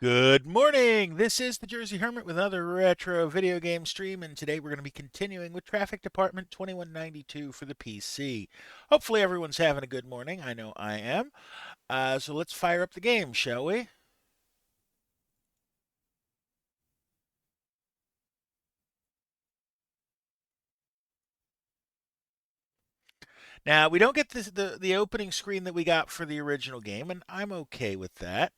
Good morning! This is the Jersey Hermit with another retro video game stream, and today we're going to be continuing with Traffic Department 2192 for the PC. Hopefully everyone's having a good morning. I know I am. So let's fire up the game, shall we? Now, we don't get the opening screen that we got for the original game, and I'm okay with that.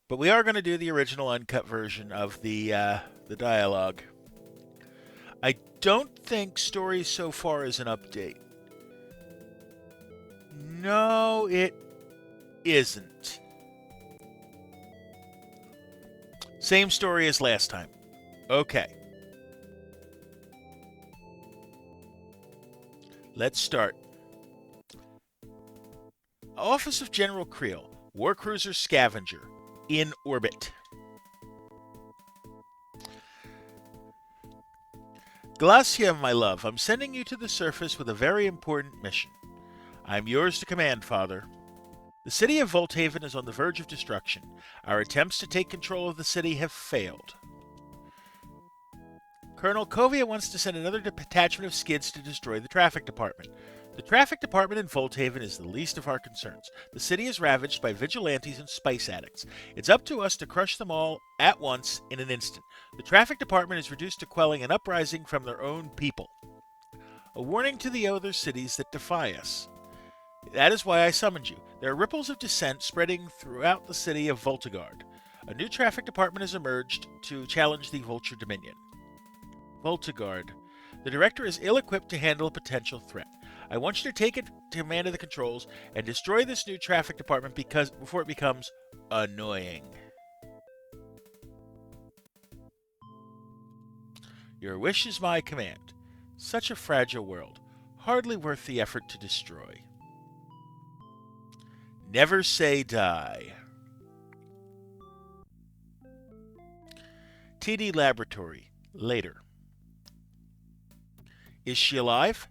But we are going to do the original uncut version of the dialogue. I don't think story so far is an update. No, it isn't. Same story as last time. Okay. Let's start. Office of General Creel, Warcruiser Scavenger, in orbit. Glacia, my love, I'm sending you to the surface with a very important mission. I'm yours to command, Father. The city of Volthaven is on the verge of destruction. Our attempts to take control of the city have failed. Colonel Kovia wants to send another detachment of skids to destroy the traffic department. The traffic department in Volthaven is the least of our concerns. The city is ravaged by vigilantes and spice addicts. It's up to us to crush them all at once in an instant. The traffic department is reduced to quelling an uprising from their own people. A warning to the other cities that defy us. That is why I summoned you. There are ripples of dissent spreading throughout the city of Voltigard. A new traffic department has emerged to challenge the Vulture Dominion. Voltigard. The director is ill-equipped to handle a potential threat. I want you to take command of the controls and destroy this new traffic department before it becomes annoying. Your wish is my command. Such a fragile world, hardly worth the effort to destroy. Never say die. TD Laboratory, later. Is she alive?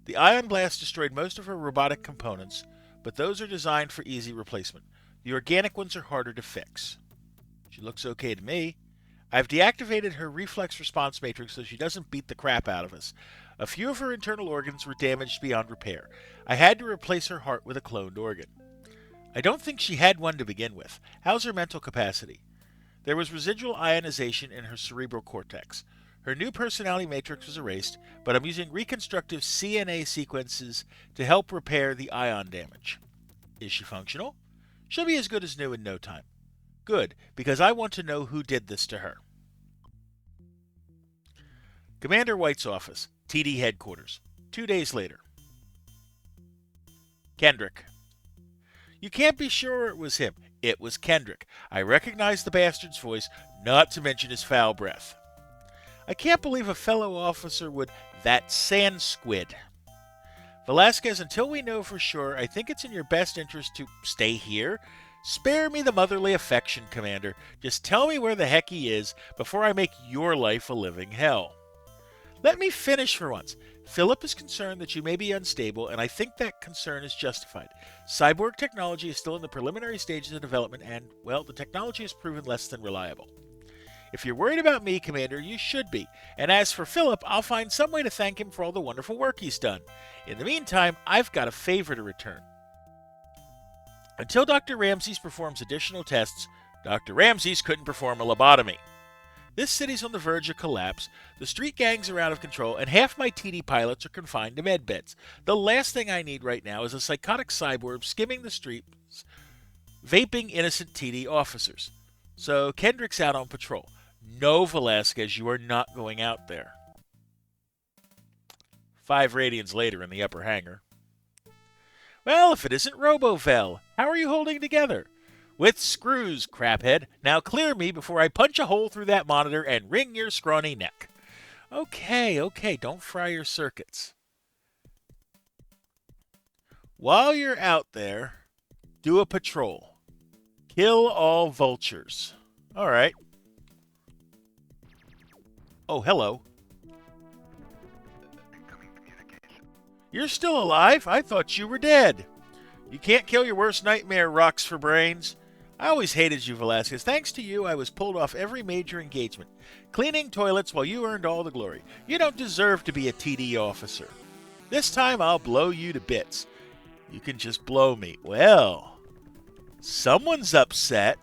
The ion blast destroyed most of her robotic components, but those are designed for easy replacement. The organic ones are harder to fix. She looks okay to me. I've deactivated her reflex response matrix so she doesn't beat the crap out of us. A few of her internal organs were damaged beyond repair. I had to replace her heart with a cloned organ. I don't think she had one to begin with. How's her mental capacity? There was residual ionization in her cerebral cortex. Her new personality matrix was erased, but I'm using reconstructive CNA sequences to help repair the ion damage. Is she functional? She'll be as good as new in no time. Good, because I want to know who did this to her. Commander White's office, TD headquarters. 2 days later. Kendrick. You can't be sure it was him. It was Kendrick. I recognized the bastard's voice, not to mention his foul breath. I can't believe a fellow officer would that sand squid. Velasquez, until we know for sure, I think it's in your best interest to stay here. Spare me the motherly affection, Commander. Just tell me where the heck he is before I make your life a living hell. Let me finish for once. Philip is concerned that you may be unstable, and I think that concern is justified. Cyborg technology is still in the preliminary stages of development, and, well, the technology has proven less than reliable. If you're worried about me, Commander, you should be. And as for Philip, I'll find some way to thank him for all the wonderful work he's done. In the meantime, I've got a favor to return. Until Dr. Ramses performs additional tests, Dr. Ramses couldn't perform a lobotomy. This city's on the verge of collapse, the street gangs are out of control, and half my TD pilots are confined to medbeds. The last thing I need right now is a psychotic cyborg skimming the streets, vaping innocent TD officers. So Kendrick's out on patrol. No, Velasquez, you are not going out there. 5 radians later in the upper hangar. Well, if it isn't RoboVel, how are you holding together? With screws, craphead. Now clear me before I punch a hole through that monitor and wring your scrawny neck. Okay, don't fry your circuits. While you're out there, do a patrol. Kill all vultures. All right. Oh, hello. You're still alive? I thought you were dead. You can't kill your worst nightmare, Rocks for Brains. I always hated you, Velasquez. Thanks to you, I was pulled off every major engagement, cleaning toilets while you earned all the glory. You don't deserve to be a TD officer. This time I'll blow you to bits. You can just blow me. Well, someone's upset.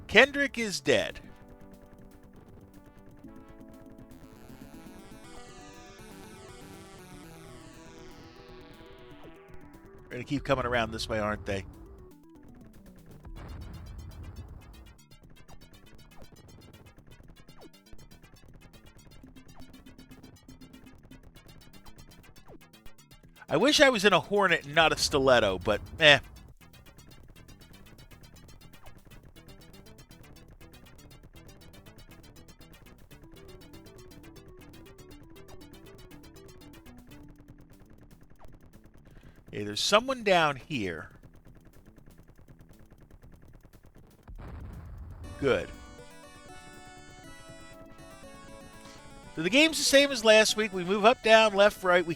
Kendrick is dead. They're going to keep coming around this way, aren't they? I wish I was in a Hornet and not a Stiletto, but eh. Okay, there's someone down here. Good. So the game's the same as last week. We move up, down, left, right. We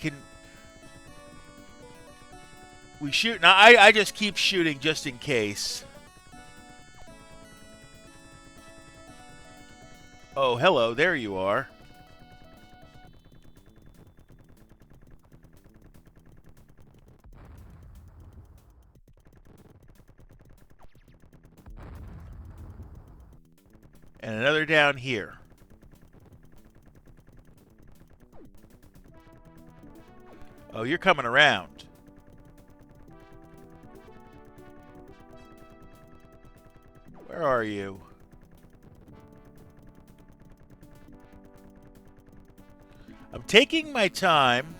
shoot. Now, I just keep shooting just in case. Oh, hello. There you are. And another down here. Oh, you're coming around. Where are you? I'm taking my time.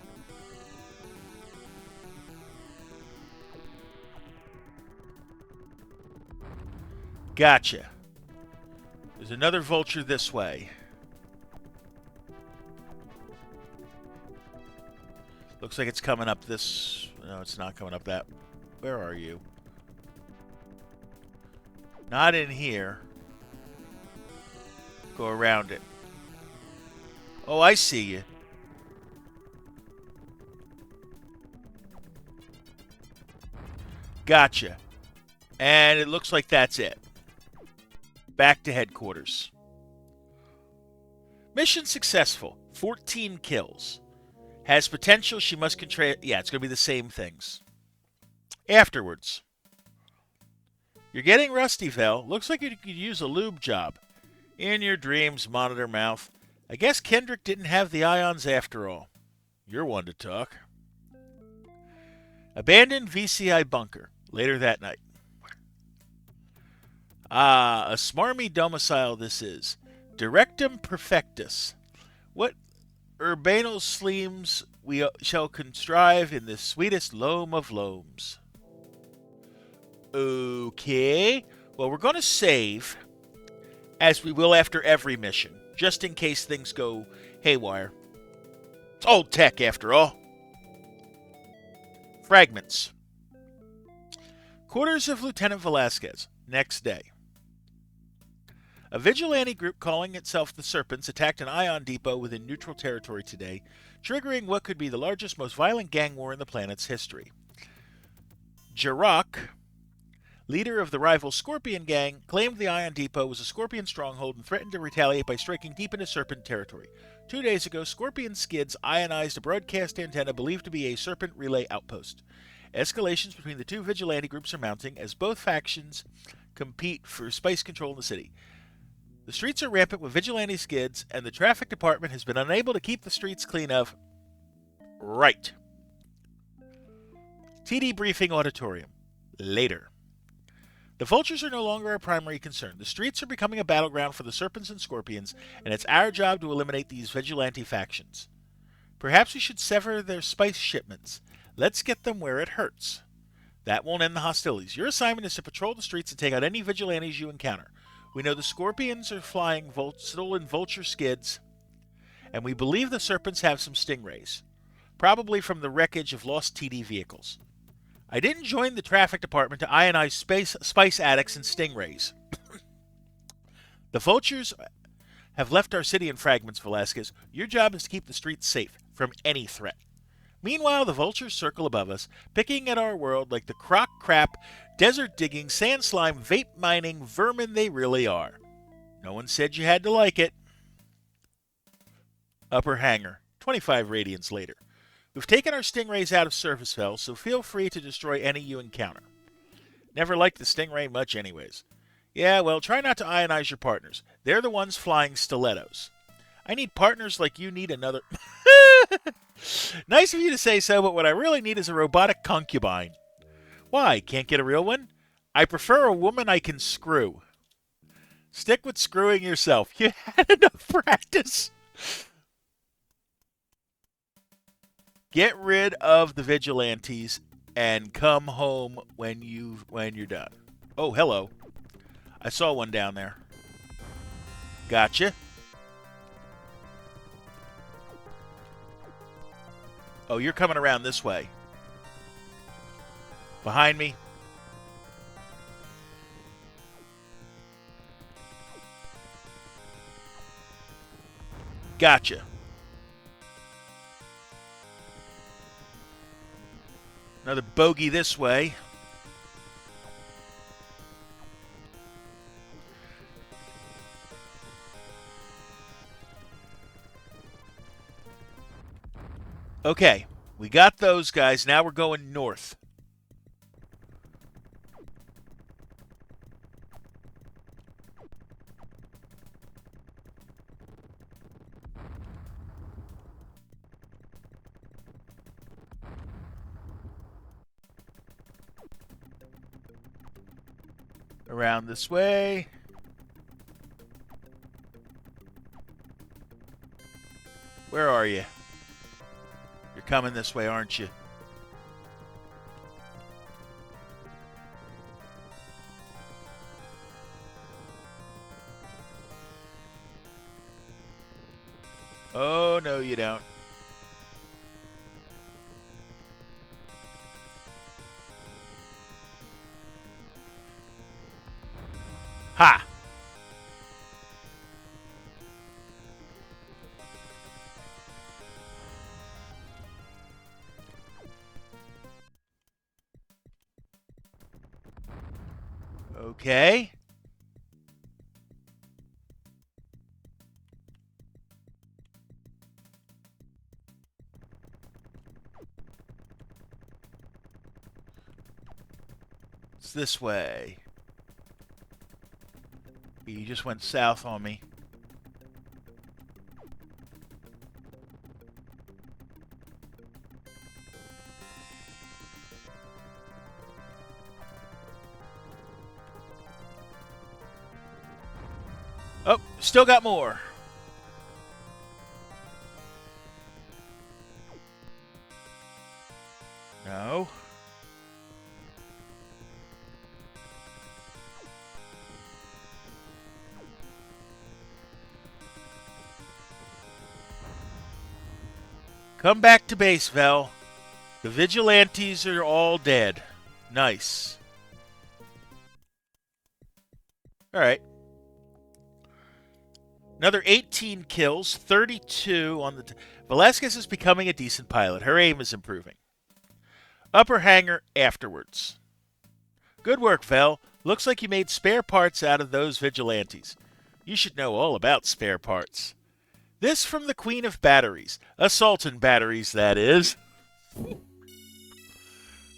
Gotcha. There's another vulture this way. Looks like it's coming up this... No, it's not coming up that... Where are you? Not in here. Go around it. Oh, I see you. Gotcha. And it looks like that's it. Back to headquarters. Mission successful. 14 kills. Has potential. She must control... Yeah, it's going to be the same things. Afterwards. You're getting rusty, Vel. Looks like you could use a lube job. In your dreams, monitor mouth. I guess Kendrick didn't have the ions after all. You're one to talk. Abandoned VCI bunker. Later that night. Ah, a smarmy domicile this is. Directum perfectus. What urbanal sleems we shall contrive in this sweetest loam of loams. Okay. Well, we're going to save, as we will after every mission, just in case things go haywire. It's old tech, after all. Fragments. Quarters of Lieutenant Velasquez. Next day. A vigilante group calling itself the Serpents attacked an ion depot within neutral territory today, triggering what could be the largest, most violent gang war in the planet's history. Jirok, leader of the rival Scorpion gang, claimed the ion depot was a Scorpion stronghold and threatened to retaliate by striking deep into Serpent territory. 2 days ago, Scorpion skids ionized a broadcast antenna believed to be a Serpent relay outpost. Escalations between the two vigilante groups are mounting as both factions compete for space control in the city. The streets are rampant with vigilante skids, and the traffic department has been unable to keep the streets clean of... Right. TD Briefing Auditorium. Later. The vultures are no longer our primary concern. The streets are becoming a battleground for the Serpents and Scorpions, and it's our job to eliminate these vigilante factions. Perhaps we should sever their spice shipments. Let's get them where it hurts. That won't end the hostilities. Your assignment is to patrol the streets and take out any vigilantes you encounter. We know the Scorpions are flying stolen vulture skids, and we believe the Serpents have some stingrays, probably from the wreckage of lost TD vehicles. I didn't join the traffic department to ionize spice addicts and stingrays. The vultures have left our city in fragments, Velasquez. Your job is to keep the streets safe from any threat. Meanwhile, the vultures circle above us, picking at our world like the crock crap, desert digging, sand slime, vape mining vermin they really are. No one said you had to like it. Upper hangar, 25 radians later. We've taken our stingrays out of surface hell, so feel free to destroy any you encounter. Never liked the stingray much anyways. Yeah, well, try not to ionize your partners. They're the ones flying stilettos. I need partners like you need another... Nice of you to say so, but what I really need is a robotic concubine. Why, can't get a real one? I prefer a woman I can screw. Stick with screwing yourself. You had enough practice. Get rid of the vigilantes and come home when you're done. Oh, hello. I saw one down there. Gotcha. Oh, you're coming around this way. Behind me. Gotcha. Another bogey this way. Okay, we got those guys. Now we're going north. Around this way. Where are you? You're coming this way, aren't you? Oh, no, you don't. Ha! Okay. It's this way. You just went south on me. Oh, still got more. No. Come back to base, Vel. The vigilantes are all dead. Nice. Alright. Another 18 kills, 32 on the... Velasquez is becoming a decent pilot. Her aim is improving. Upper hangar afterwards. Good work, Vel. Looks like you made spare parts out of those vigilantes. You should know all about spare parts. This from the Queen of Batteries. Assaultin' batteries, that is.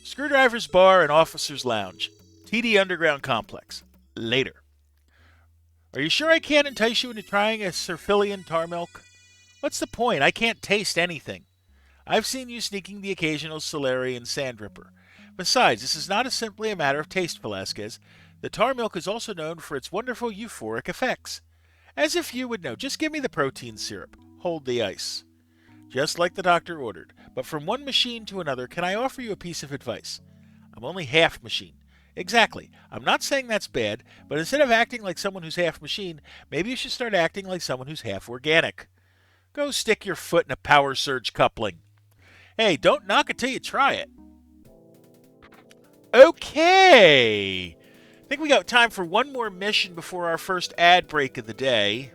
Screwdriver's Bar and Officer's Lounge. TD Underground Complex. Later. Are you sure I can't entice you into trying a Serphilian tar milk? What's the point? I can't taste anything. I've seen you sneaking the occasional Solarian Sandripper. Besides, this is not simply a matter of taste, Velasquez. The tar milk is also known for its wonderful euphoric effects. As if you would know. Just give me the protein syrup. Hold the ice. Just like the doctor ordered. But from one machine to another, can I offer you a piece of advice? I'm only half machine. Exactly. I'm not saying that's bad, but instead of acting like someone who's half machine, maybe you should start acting like someone who's half organic. Go stick your foot in a power surge coupling. Hey, don't knock it till you try it. Okay. I think we got time for one more mission before our first ad break of the day.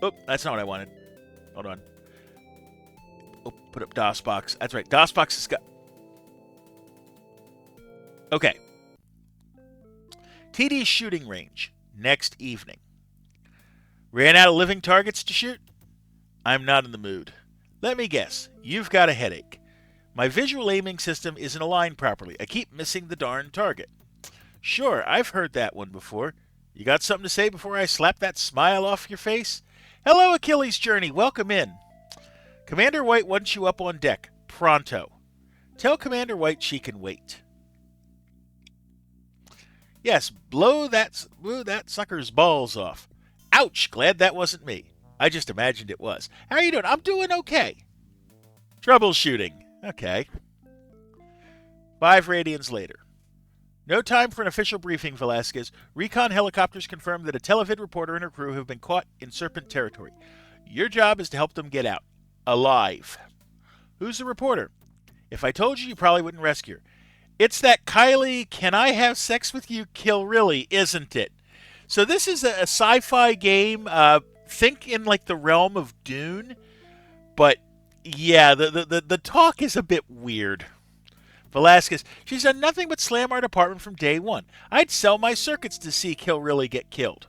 Oh, that's not what I wanted. Hold on. Oh, put up DOSBox. That's right. DOSBox has got... Okay. TD shooting range. Next evening. Ran out of living targets to shoot? I'm not in the mood. Let me guess. You've got a headache. My visual aiming system isn't aligned properly. I keep missing the darn target. Sure, I've heard that one before. You got something to say before I slap that smile off your face? Hello, Achilles Journey. Welcome in. Commander White wants you up on deck. Pronto. Tell Commander White she can wait. Yes, blow that sucker's balls off. Ouch, glad that wasn't me. I just imagined it was. How are you doing? I'm doing okay. Troubleshooting. Okay. 5 radians later. No time for an official briefing, Velasquez. Recon helicopters confirm that a televid reporter and her crew have been caught in Serpent territory. Your job is to help them get out. Alive. Who's the reporter? If I told you, you probably wouldn't rescue her. It's that Kylie, can I have sex with you, kill really, isn't it? So this is a sci-fi game. Think in like the realm of Dune. But yeah, the talk is a bit weird. Velasquez, she's done nothing but slam our department from day one. I'd sell my circuits to see Kill really get killed.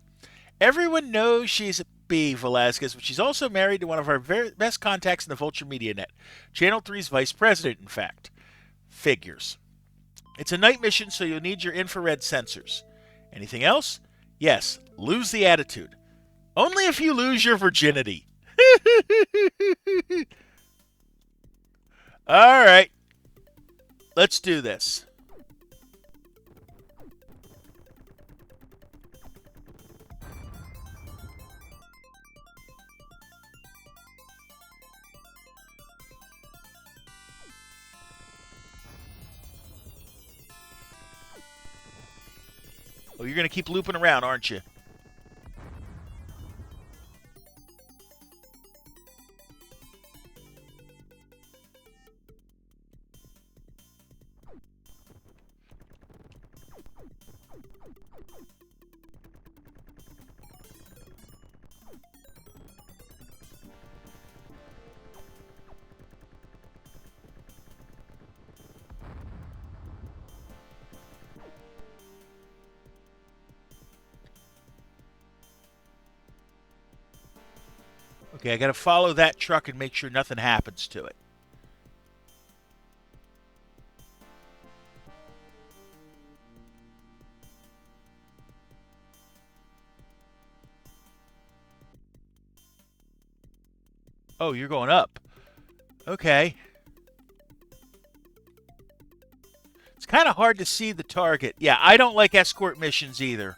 Everyone knows she's a B, Velasquez, but she's also married to one of our very best contacts in the Vulture Media Net. Channel 3's vice president, in fact. Figures. It's a night mission, so you'll need your infrared sensors. Anything else? Yes, lose the attitude. Only if you lose your virginity. All right. Let's do this. Oh, you're going to keep looping around, aren't you? Okay, I got to follow that truck and make sure nothing happens to it. Oh, you're going up. Okay. It's kind of hard to see the target. Yeah, I don't like escort missions either.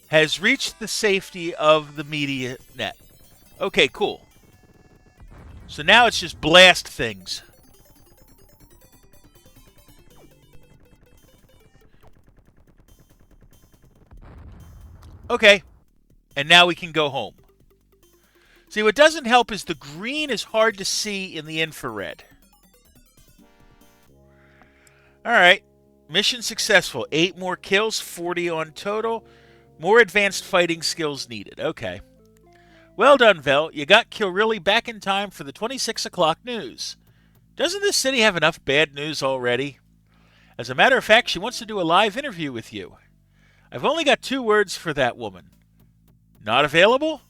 Has reached the safety of the media net. Okay, cool. So now it's just blast things. Okay. And now we can go home. See, what doesn't help is the green is hard to see in the infrared. Alright. Mission successful. 8 more kills, 40 on total. More advanced fighting skills needed. Okay. Well done, Vel. You got Kilrilli back in time for the 26 o'clock news. Doesn't this city have enough bad news already? As a matter of fact, she wants to do a live interview with you. I've only got 2 words for that woman. Not available?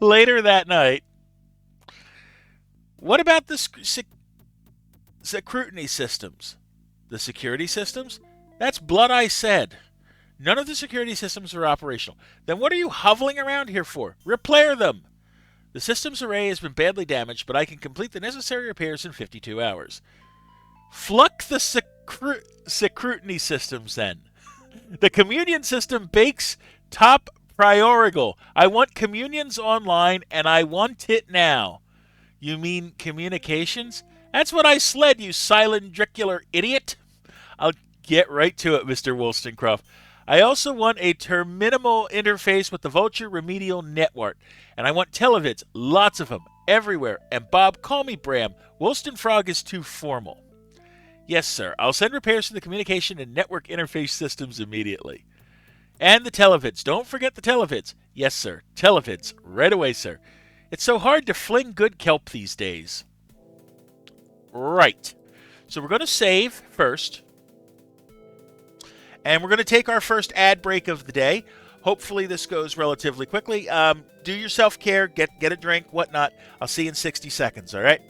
Later that night. What about the scrutiny systems? The security systems? That's blood I said. None of the security systems are operational. Then what are you hovering around here for? Repair them! The systems array has been badly damaged, but I can complete the necessary repairs in 52 hours. Fluck the scrutiny systems, then. The communion system bakes top priorigal. I want communions online, and I want it now. You mean communications? That's what I sled, you cylindricular idiot. I'll get right to it, Mr. Wollstonecroft. I also want a terminal interface with the Vulture Remedial Network. And I want televids, lots of them, everywhere. And Bob, call me Bram. Wollston Frog is too formal. Yes, sir. I'll send repairs to the communication and network interface systems immediately. And the televids. Don't forget the televids. Yes, sir. Televids. Right away, sir. It's so hard to fling good kelp these days. Right. So we're going to save first. And we're going to take our first ad break of the day. Hopefully this goes relatively quickly. Do your self-care. Get a drink, whatnot. I'll see you in 60 seconds, all right?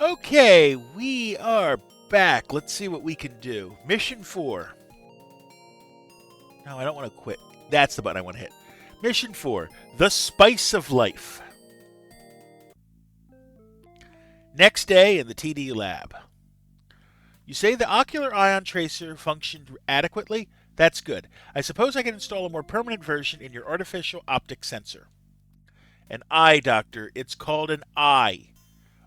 Okay, we are back. Let's see what we can do. Mission 4. No, I don't want to quit. That's the button I want to hit. Mission 4. The Spice of Life. Next day in the TD lab. You say the ocular ion tracer functioned adequately? That's good. I suppose I can install a more permanent version in your artificial optic sensor. An eye, doctor. It's called an eye.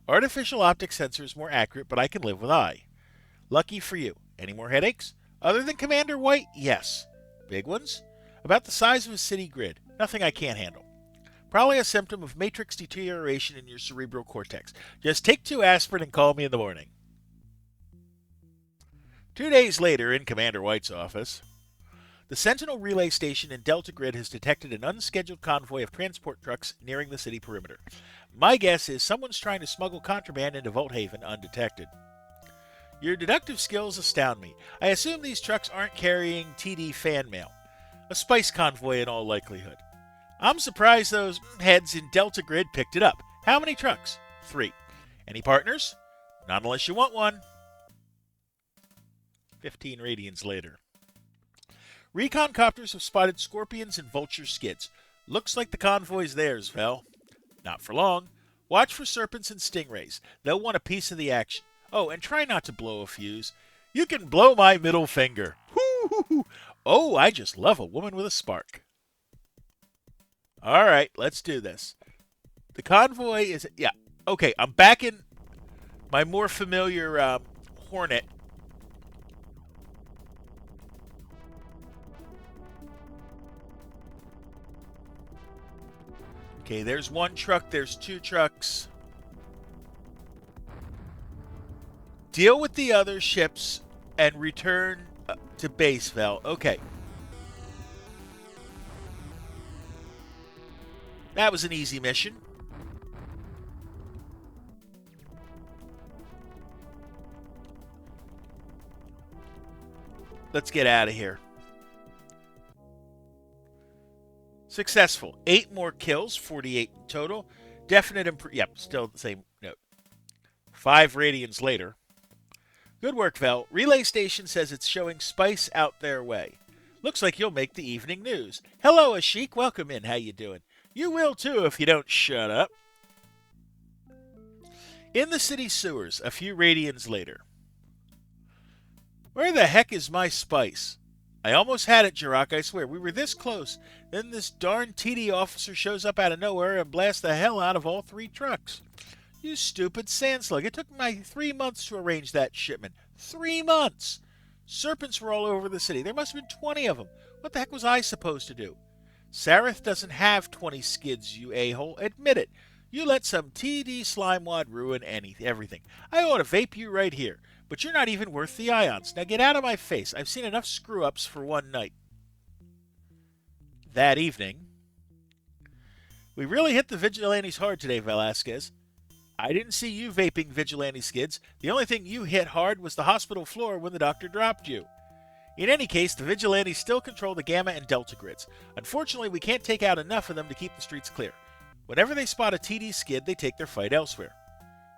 Artificial optic sensor is more accurate, but I can live with eye. Lucky for you. Any more headaches? Other than Commander White? Yes. Big ones? About the size of a city grid. Nothing I can't handle. Probably a symptom of matrix deterioration in your cerebral cortex. Just take 2 aspirin and call me in the morning. 2 days later, in Commander White's office, the Sentinel relay station in Delta Grid has detected an unscheduled convoy of transport trucks nearing the city perimeter. My guess is someone's trying to smuggle contraband into Volthaven undetected. Your deductive skills astound me. I assume these trucks aren't carrying TD fan mail. A spice convoy in all likelihood. I'm surprised those heads in Delta Grid picked it up. How many trucks? 3. Any partners? Not unless you want one. 15 radians later. Recon copters have spotted scorpions and vulture skids. Looks like the convoy's theirs, Vel. Not for long. Watch for serpents and stingrays. They'll want a piece of the action. Oh, and try not to blow a fuse. You can blow my middle finger. Hoo-hoo-hoo. Oh, I just love a woman with a spark. All right, let's do this. The convoy is... Yeah, okay, I'm back in my more familiar Hornet. Okay, there's 1 truck, there's 2 trucks. Deal with the other ships and return to base, Vel. Okay. That was an easy mission. Let's get out of here. Successful. 8 more kills, 48 in total. Definite improvement. Yep, still the same note. 5 radians later. Good work, Vel. Relay station says it's showing spice out their way. Looks like you'll make the evening news. Hello, Ashik. Welcome in. How you doing? You will too if you don't shut up. In the city sewers, a few radians later. Where the heck is my spice? I almost had it, Jirok, I swear. We were this close. Then this darn TD officer shows up out of nowhere and blasts the hell out of all 3 trucks. You stupid sandslug. It took me 3 months to arrange that shipment. 3 months! Serpents were all over the city. There must have been 20 of them. What the heck was I supposed to do? Sareth doesn't have 20 skids, you a-hole. Admit it. You let some TD slimewad ruin everything. I ought to vape you right here. But you're not even worth the ions. Now get out of my face. I've seen enough screw-ups for one night. That evening, we really hit the vigilantes hard today, Velasquez. I didn't see you vaping vigilante skids. The only thing you hit hard was the hospital floor when the doctor dropped you. In any case, the vigilantes still control the Gamma and Delta grids. Unfortunately, we can't take out enough of them to keep the streets clear. Whenever they spot a TD skid, they take their fight elsewhere.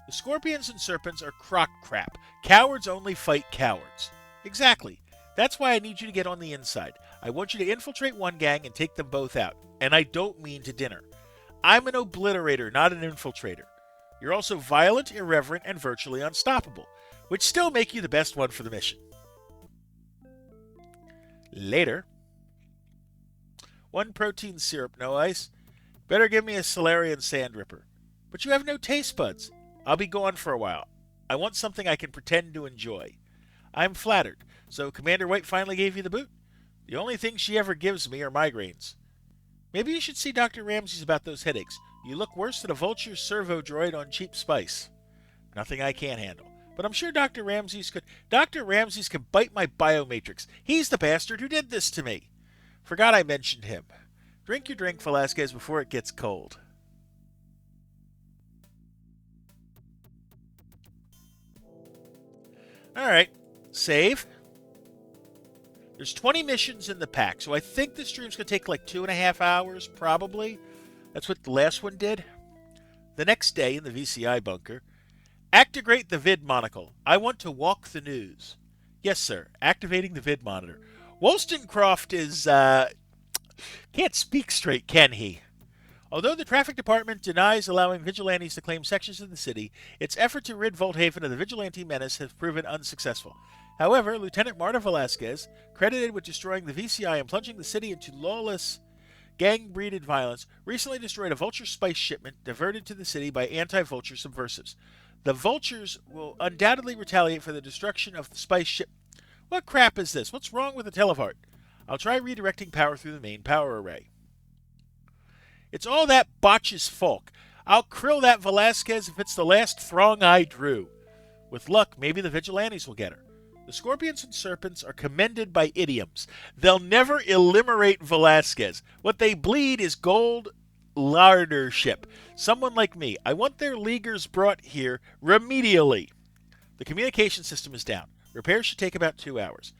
The Scorpions and Serpents are crock crap. Cowards only fight cowards. Exactly. That's why I need you to get on the inside. I want you to infiltrate one gang and take them both out. And I don't mean to dinner. I'm an obliterator, not an infiltrator. You're also violent, irreverent, and virtually unstoppable, which still make you the best one for the mission. Later. 1 protein syrup, no ice. Better give me a Solarian sand ripper. But you have no taste buds. I'll be gone for a while. I want something I can pretend to enjoy. I'm flattered. So Commander White finally gave you the boot? The only thing she ever gives me are migraines. Maybe you should see Dr. Ramses about those headaches. You look worse than a vulture servo droid on cheap spice. Nothing I can't handle. But I'm sure Dr. Ramses could... Dr. Ramses could bite my biomatrix. He's the bastard who did this to me. Forgot I mentioned him. Drink your drink, Velasquez, before it gets cold. Alright. Save. There's 20 missions in the pack, so I think this stream's going to take like 2.5 hours, probably. That's what the last one did. The next day in the VCI bunker, activate the vid monocle. I want to walk the news. Yes, sir. Activating the vid monitor. Wollstonecroft is, can't speak straight, can he? Although the traffic department denies allowing vigilantes to claim sections of the city, its effort to rid Volthaven of the vigilante menace has proven unsuccessful. However, Lieutenant Marta Velasquez, credited with destroying the VCI and plunging the city into lawless, gang-breeded violence, recently destroyed a vulture spice shipment diverted to the city by anti-vulture subversives. The vultures will undoubtedly retaliate for the destruction of the spice ship. What crap is this? What's wrong with the televart? I'll try redirecting power through the main power array. It's all that botch's fault. I'll krill that Velasquez if it's the last throng I drew. With luck, maybe the vigilantes will get her. The Scorpions and Serpents are commended by idioms. They'll never eliminate Velasquez. What they bleed is gold lardership. Someone like me. I want their leaguers brought here remedially. The communication system is down. Repairs should take about 2 hours.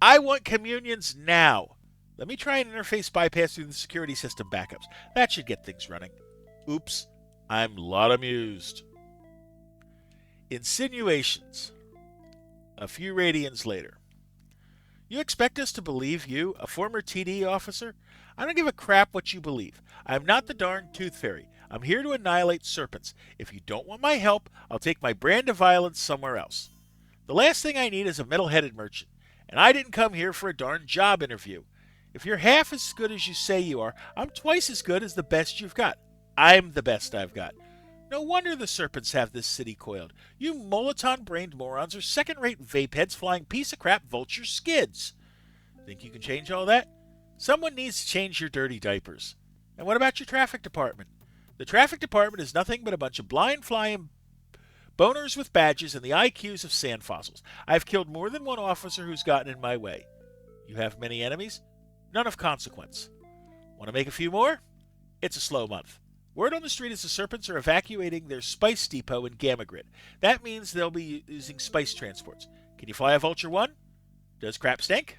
I want communions now. Let me try an interface bypass through the security system backups. That should get things running. Oops, I'm lot amused. Insinuations. A few radians later. You expect us to believe you, a former TD officer? I don't give a crap what you believe. I'm not the darn tooth fairy. I'm here to annihilate serpents. If you don't want my help, I'll take my brand of violence somewhere else. The last thing I need is a metal-headed merchant. And I didn't come here for a darn job interview. If you're half as good as you say you are, I'm twice as good as the best you've got. I'm the best I've got. No wonder the serpents have this city coiled. You molotron-brained morons are second-rate vape heads flying piece-of-crap vulture skids. Think you can change all that? Someone needs to change your dirty diapers. And what about your traffic department? The traffic department is nothing but a bunch of blind flying boners with badges and the IQs of sand fossils. I've killed more than one officer who's gotten in my way. You have many enemies? None of consequence. Want to make a few more? It's a slow month. Word on the street is the Serpents are evacuating their spice depot in Gamma Grid. That means they'll be using spice transports. Can you fly a Vulture 1? Does crap stink?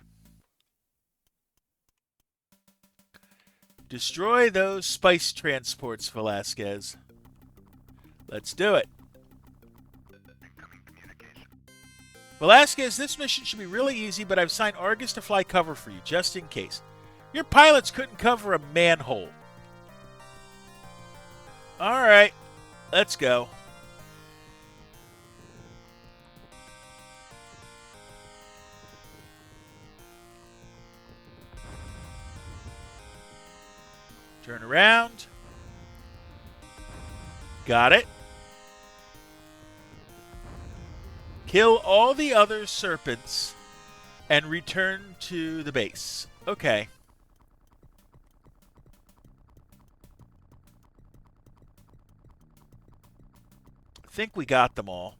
Destroy those spice transports, Velasquez. Let's do it. Velasquez, this mission should be really easy, but I've signed Argus to fly cover for you, just in case. Your pilots couldn't cover a manhole. Alright, let's go. Turn around. Got it. Kill all the other serpents and return to the base. Okay. I think we got them all.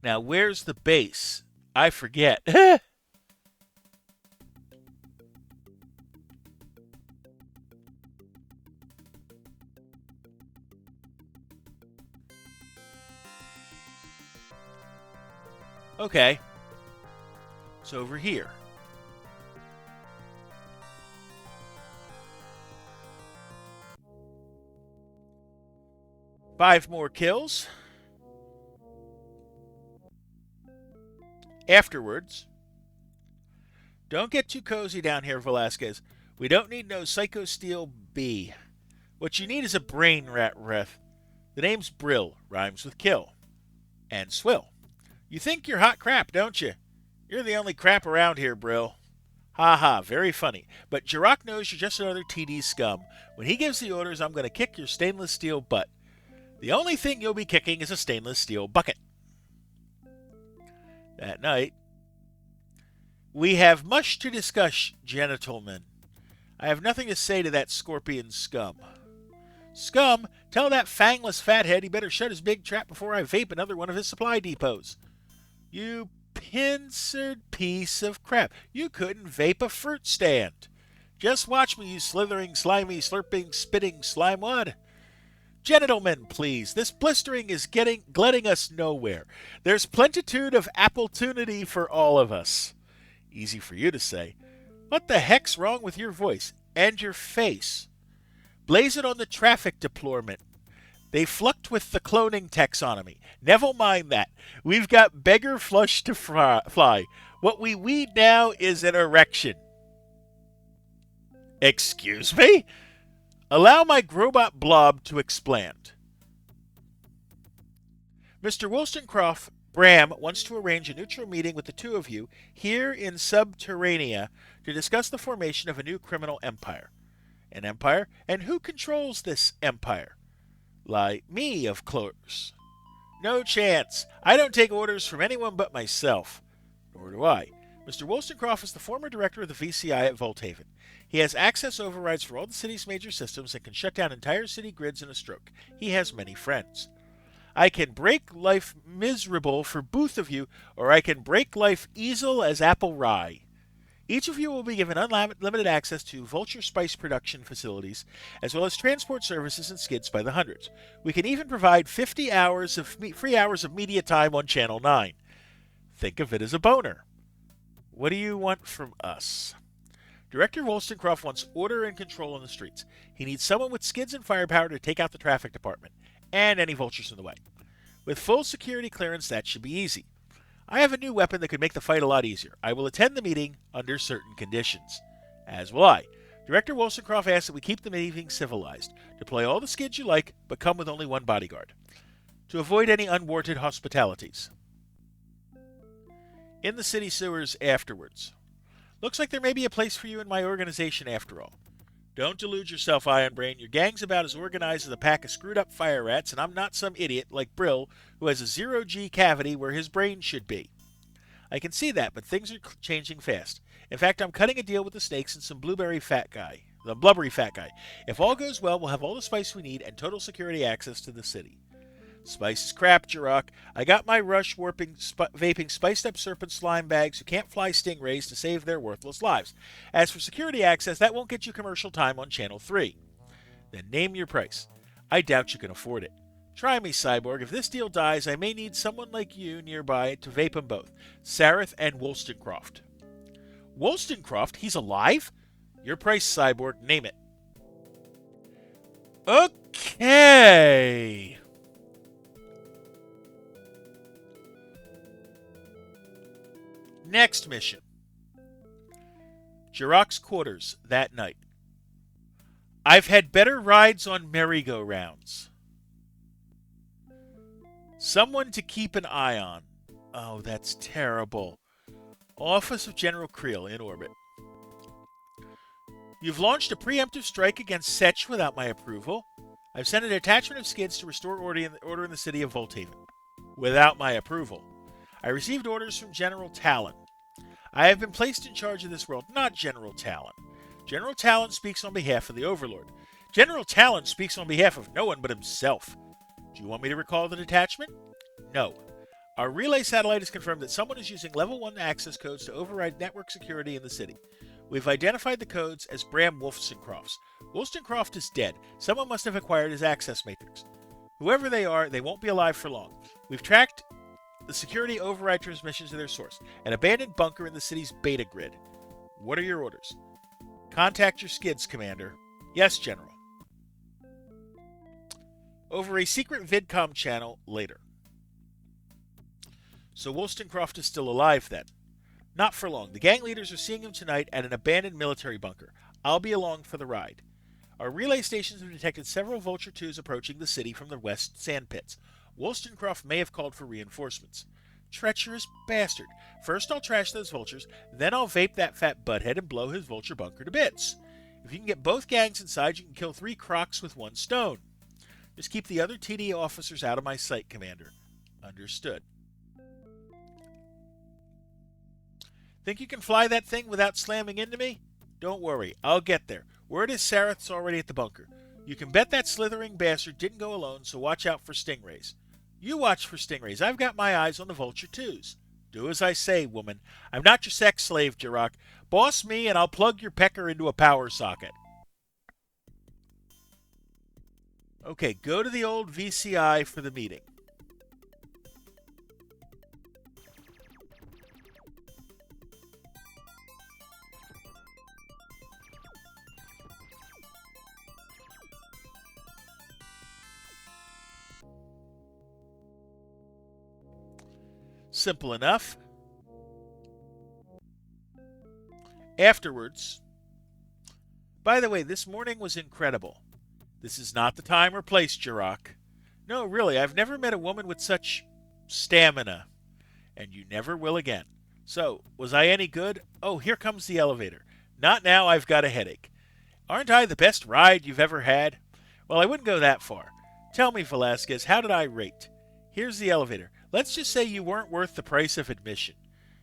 Now, where's the base? I forget. Okay, it's over here. Five more kills. Afterwards, don't get too cozy down here, Velasquez. We don't need no Psycho Steel B. What you need is a brain rat ref. The name's Brill, rhymes with kill. And swill. You think you're hot crap, don't you? You're the only crap around here, Brill. Ha ha, very funny. But Jirok knows you're just another TD scum. When he gives the orders, I'm going to kick your stainless steel butt. The only thing you'll be kicking is a stainless steel bucket. That night, we have much to discuss, gentlemen. I have nothing to say to that scorpion scum. Scum, tell that fangless fathead he better shut his big trap before I vape another one of his supply depots. You pincered piece of crap. You couldn't vape a fruit stand. Just watch me, you slithering, slimy, slurping, spitting slimewad. Gentlemen, please, this blistering is gliding us nowhere. There's plentitude of opportunity for all of us. Easy for you to say. What the heck's wrong with your voice and your face? Blaze it on the traffic deplorement. They flucked with the cloning taxonomy. Never mind that. We've got beggar flush to fly. What we need now is an erection. Excuse me? Allow my Grobot blob to expand. Mr. Wollstonecroft Bram wants to arrange a neutral meeting with the two of you here in Subterranea to discuss the formation of a new criminal empire. An empire? And who controls this empire? Me, of course. No chance. I don't take orders from anyone but myself. Nor do I. Mr. Wollstonecroft is the former director of the VCI at Volthaven. He has access overrides for all the city's major systems and can shut down entire city grids in a stroke. He has many friends. I can break life miserable for both of you, or I can break life easel as apple rye. Each of you will be given unlimited access to vulture spice production facilities, as well as transport services and skids by the hundreds. We can even provide 50 hours of free hours of media time on Channel 9. Think of it as a boner. What do you want from us? Director Wollstonecroft wants order and control on the streets. He needs someone with skids and firepower to take out the traffic department, and any vultures in the way. With full security clearance, that should be easy. I have a new weapon that could make the fight a lot easier. I will attend the meeting under certain conditions. As will I. Director Wollstonecroft asks that we keep the meeting civilized. Deploy all the skids you like, but come with only one bodyguard. To avoid any unwarranted hospitalities. In the city sewers afterwards. Looks like there may be a place for you in my organization after all. Don't delude yourself, Iron Brain. Your gang's about as organized as a pack of screwed-up fire rats, and I'm not some idiot like Brill who has a zero-G cavity where his brain should be. I can see that, but things are changing fast. In fact, I'm cutting a deal with the snakes and some blubbery fat guy. If all goes well, we'll have all the spice we need and total security access to the city. Spice is crap, Jirok. I got my rush vaping spiced-up serpent slime bags who can't fly stingrays to save their worthless lives. As for security access, that won't get you commercial time on Channel 3. Then name your price. I doubt you can afford it. Try me, Cyborg. If this deal dies, I may need someone like you nearby to vape them both. Sareth and Wollstonecroft. Wollstonecroft? He's alive? Your price, Cyborg. Name it. Okay. Next mission. Jirok's quarters that night. I've had better rides on merry-go-rounds. Someone to keep an eye on. Oh, that's terrible. Office of General Creel in orbit. You've launched a preemptive strike against Setch without my approval. I've sent a detachment of skids to restore order in the city of Volthaven. Without my approval. I received orders from General Talon. I have been placed in charge of this world, not General Talon. General Talon speaks on behalf of the Overlord. General Talon speaks on behalf of no one but himself. Do you want me to recall the detachment? No. Our relay satellite has confirmed that someone is using level 1 access codes to override network security in the city. We've identified the codes as Bram Wollstonecroft's. Wollstonecroft is dead. Someone must have acquired his access matrix. Whoever they are, they won't be alive for long. We've tracked the security override transmissions to their source, an abandoned bunker in the city's beta grid. What are your orders? Contact your skids, Commander. Yes, General. Over a secret VidCom channel later. So Wollstonecroft is still alive then. Not for long. The gang leaders are seeing him tonight at an abandoned military bunker. I'll be along for the ride. Our relay stations have detected several Vulture 2s approaching the city from the west sand pits. Wollstonecroft may have called for reinforcements. Treacherous bastard. First I'll trash those vultures, then I'll vape that fat butthead and blow his vulture bunker to bits. If you can get both gangs inside, you can kill 3 crocs with 1 stone. Just keep the other TD officers out of my sight, Commander. Understood. Think you can fly that thing without slamming into me? Don't worry, I'll get there. Word is Sareth's already at the bunker. You can bet that slithering bastard didn't go alone, so watch out for stingrays. You watch for stingrays. I've got my eyes on the Vulture 2s. Do as I say, woman. I'm not your sex slave, Jirok. Boss me and I'll plug your pecker into a power socket. Okay, go to the old VCI for the meeting. Simple enough. Afterwards, by the way, this morning was incredible. This is not the time or place, Jirok. No, really, I've never met a woman with such stamina. And you never will again. So, was I any good? Oh, here comes the elevator. Not now, I've got a headache. Aren't I the best ride you've ever had? Well, I wouldn't go that far. Tell me, Velasquez, how did I rate? Here's the elevator. Let's just say you weren't worth the price of admission.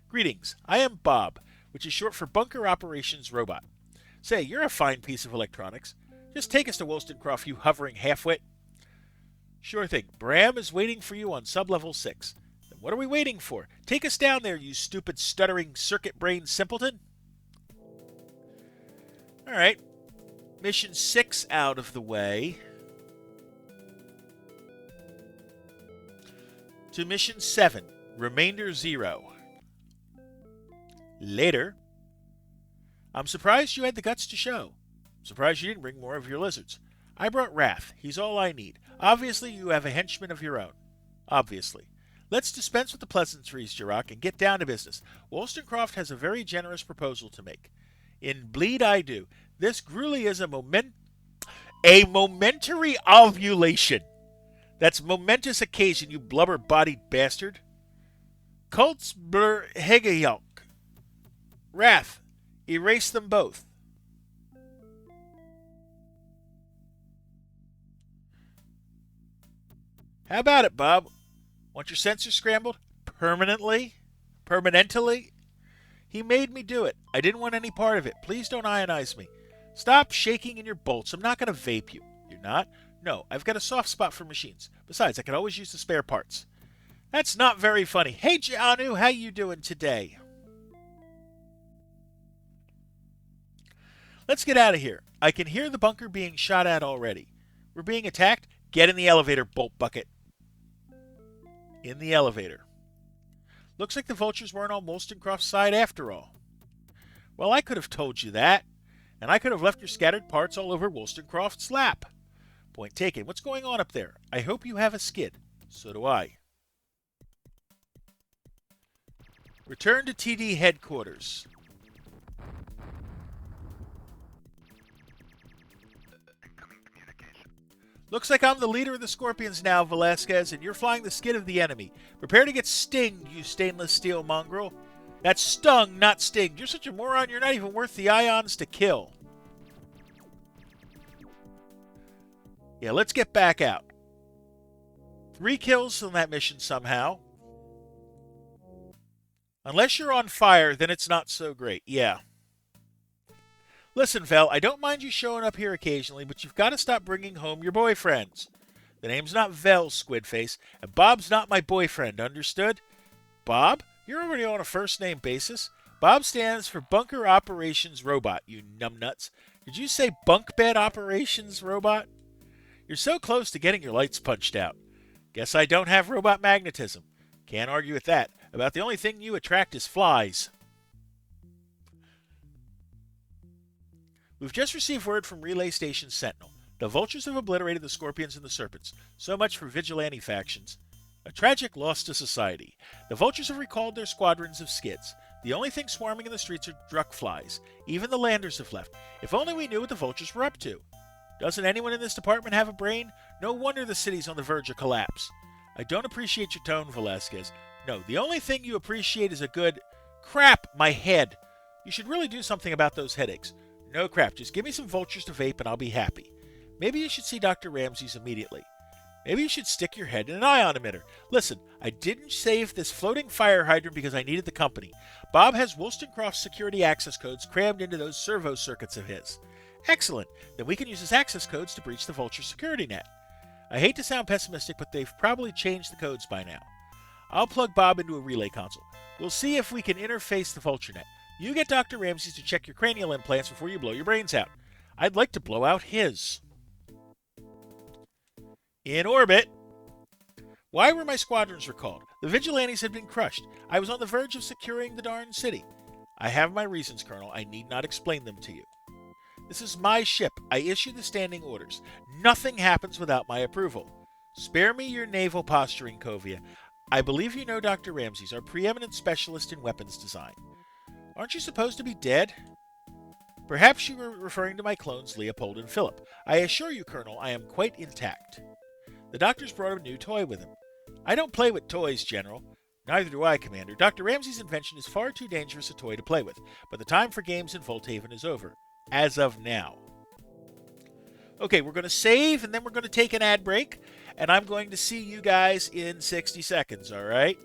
Greetings, I am Bob, which is short for Bunker Operations Robot. Say, you're a fine piece of electronics. Just take us to Wollstonecroft, you hovering halfwit. Sure thing. Bram is waiting for you on sublevel 6. Then what are we waiting for? Take us down there, you stupid, stuttering, circuit-brained simpleton. Alright. Mission 6 out of the way. To Mission 7, Remainder 0. Later. I'm surprised you had the guts to show. Surprised you didn't bring more of your lizards. I brought Wrath. He's all I need. Obviously, you have a henchman of your own. Obviously. Let's dispense with the pleasantries, Jirok, and get down to business. Wollstonecroft has a very generous proposal to make. In bleed I do. This gruely is a momentary ovulation. That's momentous occasion, you blubber-bodied bastard. Cults blur hegayalk. Wrath, erase them both. How about it, Bob? Want your sensor scrambled? Permanently? Permanently? He made me do it. I didn't want any part of it. Please don't ionize me. Stop shaking in your bolts. I'm not going to vape you. You're not? No, I've got a soft spot for machines. Besides, I can always use the spare parts. That's not very funny. Hey, Janu, how you doing today? Let's get out of here. I can hear the bunker being shot at already. We're being attacked? Get in the elevator, bolt bucket. In the elevator. Looks like the vultures weren't on Wollstonecroft's side after all. Well, I could have told you that. And I could have left your scattered parts all over Wollstonecroft's lap. Point taken. What's going on up there? I hope you have a skid. So do I. Return to TD headquarters. Looks like I'm the leader of the Scorpions now, Velasquez, and you're flying the skid of the enemy. Prepare to get stinged, you stainless steel mongrel. That's stung, not stinged. You're such a moron, you're not even worth the ions to kill. Yeah, let's get back out. 3 kills on that mission somehow. Unless you're on fire, then it's not so great. Yeah. Listen, Vel, I don't mind you showing up here occasionally, but you've got to stop bringing home your boyfriends. The name's not Vel, Squidface, and Bob's not my boyfriend, understood? Bob? You're already on a first-name basis. Bob stands for Bunker Operations Robot, you numbnuts. Did you say Bunk Bed Operations Robot? You're so close to getting your lights punched out. Guess I don't have robot magnetism. Can't argue with that. About the only thing you attract is flies. We've just received word from Relay Station Sentinel. The vultures have obliterated the scorpions and the serpents. So much for vigilante factions. A tragic loss to society. The vultures have recalled their squadrons of skids. The only thing swarming in the streets are druck flies. Even the landers have left. If only we knew what the vultures were up to. Doesn't anyone in this department have a brain? No wonder the city's on the verge of collapse. I don't appreciate your tone, Velasquez. No, the only thing you appreciate is a good... Crap, my head. You should really do something about those headaches. No crap, just give me some vultures to vape and I'll be happy. Maybe you should see Dr. Ramses immediately. Maybe you should stick your head in an ion emitter. Listen, I didn't save this floating fire hydrant because I needed the company. Bob has Wollstonecroft's security access codes crammed into those servo circuits of his. Excellent. Then we can use his access codes to breach the vulture security net. I hate to sound pessimistic, but they've probably changed the codes by now. I'll plug Bob into a relay console. We'll see if we can interface the vulture net. You get Dr. Ramses to check your cranial implants before you blow your brains out. I'd like to blow out his. In orbit. Why were my squadrons recalled? The vigilantes had been crushed. I was on the verge of securing the darn city. I have my reasons, Colonel. I need not explain them to you. This is my ship. I issue the standing orders. Nothing happens without my approval. Spare me your naval posturing, Kovia. I believe you know Dr. Ramses, our preeminent specialist in weapons design. Aren't you supposed to be dead? Perhaps you were referring to my clones Leopold and Philip. I assure you, Colonel, I am quite intact. The doctor's brought a new toy with him. I don't play with toys, General. Neither do I, Commander. Dr. Ramses' invention is far too dangerous a toy to play with, but the time for games in Volthaven is over. As of now. Okay, we're going to save, and then we're going to take an ad break, and I'm going to see you guys in 60 seconds, all right?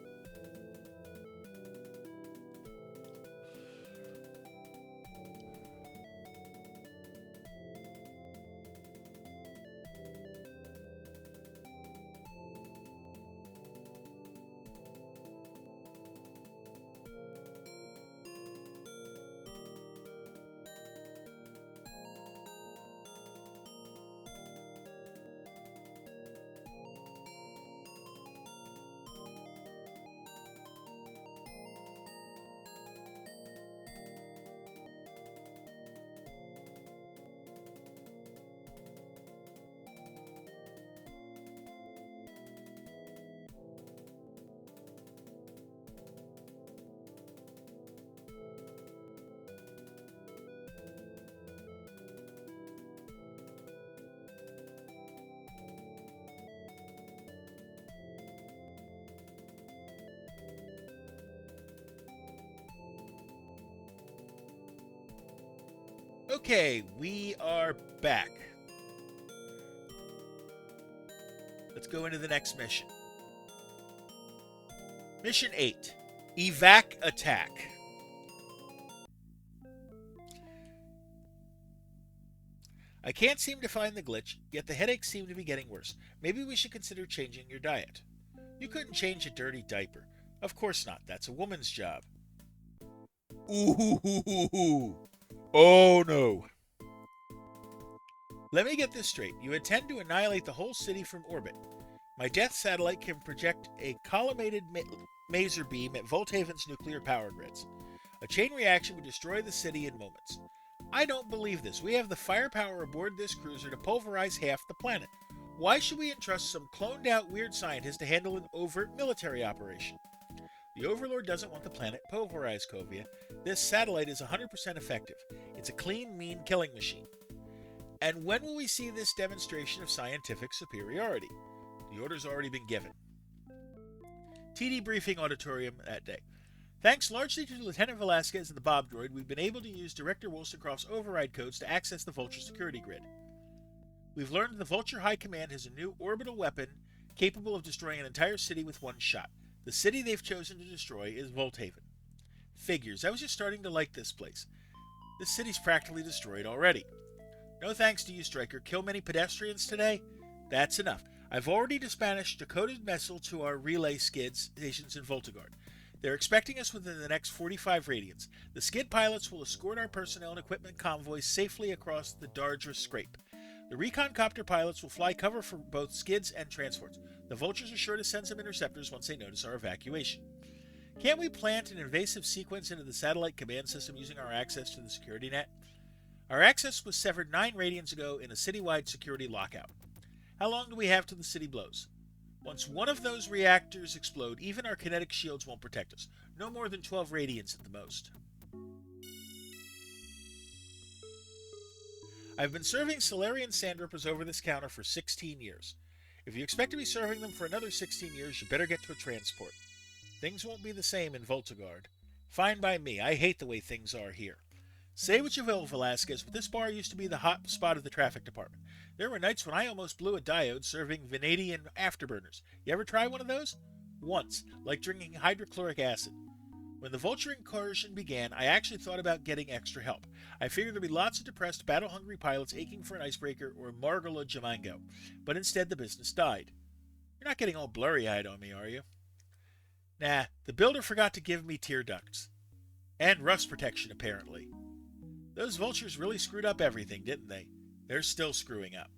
Okay, we are back. Let's go into the next mission. Mission 8. Evac Attack. I can't seem to find the glitch, yet the headaches seem to be getting worse. Maybe we should consider changing your diet. You couldn't change a dirty diaper. Of course not. That's a woman's job. Ooh. Oh no. Let me get this straight. You intend to annihilate the whole city from orbit. My death satellite can project a collimated maser beam at Volthaven's nuclear power grids. A chain reaction would destroy the city in moments. I don't believe this. We have the firepower aboard this cruiser to pulverize half the planet. Why should we entrust some cloned out weird scientist to handle an overt military operation? The Overlord doesn't want the planet pulverized, Kovia. This satellite is 100% effective. It's a clean, mean killing machine. And when will we see this demonstration of scientific superiority? The order's already been given. TD Briefing Auditorium that day. Thanks largely to Lieutenant Velasquez and the Bob droid, we've been able to use Director Wollstonecroft's override codes to access the Vulture security grid. We've learned the Vulture High Command has a new orbital weapon capable of destroying an entire city with one shot. The city they've chosen to destroy is Volthaven. Figures. I was just starting to like this place. This city's practically destroyed already. No thanks to you, Stryker. Kill many pedestrians today? That's enough. I've already dispatched a coded missile to our relay skid stations in Voltagard. They're expecting us within the next 45 radians. The skid pilots will escort our personnel and equipment convoys safely across the Dardra Scrape. The recon copter pilots will fly cover for both skids and transports. The vultures are sure to send some interceptors once they notice our evacuation. Can't we plant an invasive sequence into the satellite command system using our access to the security net? Our access was severed 9 radians ago in a citywide security lockout. How long do we have till the city blows? Once one of those reactors explode, even our kinetic shields won't protect us. No more than 12 radians at the most. I've been serving Solarian sandrippers over this counter for 16 years. If you expect to be serving them for another 16 years, you better get to a transport. Things won't be the same in Voltagard. Fine by me. I hate the way things are here. Say what you will, Velasquez, but this bar used to be the hot spot of the traffic department. There were nights when I almost blew a diode serving vanadium afterburners. You ever try one of those? Once, like drinking hydrochloric acid. When the vulture incursion began, I actually thought about getting extra help. I figured there'd be lots of depressed, battle-hungry pilots aching for an icebreaker or Margola Jamango, but instead the business died. You're not getting all blurry-eyed on me, are you? Nah, the builder forgot to give me tear ducts. And rust protection, apparently. Those vultures really screwed up everything, didn't they? They're still screwing up.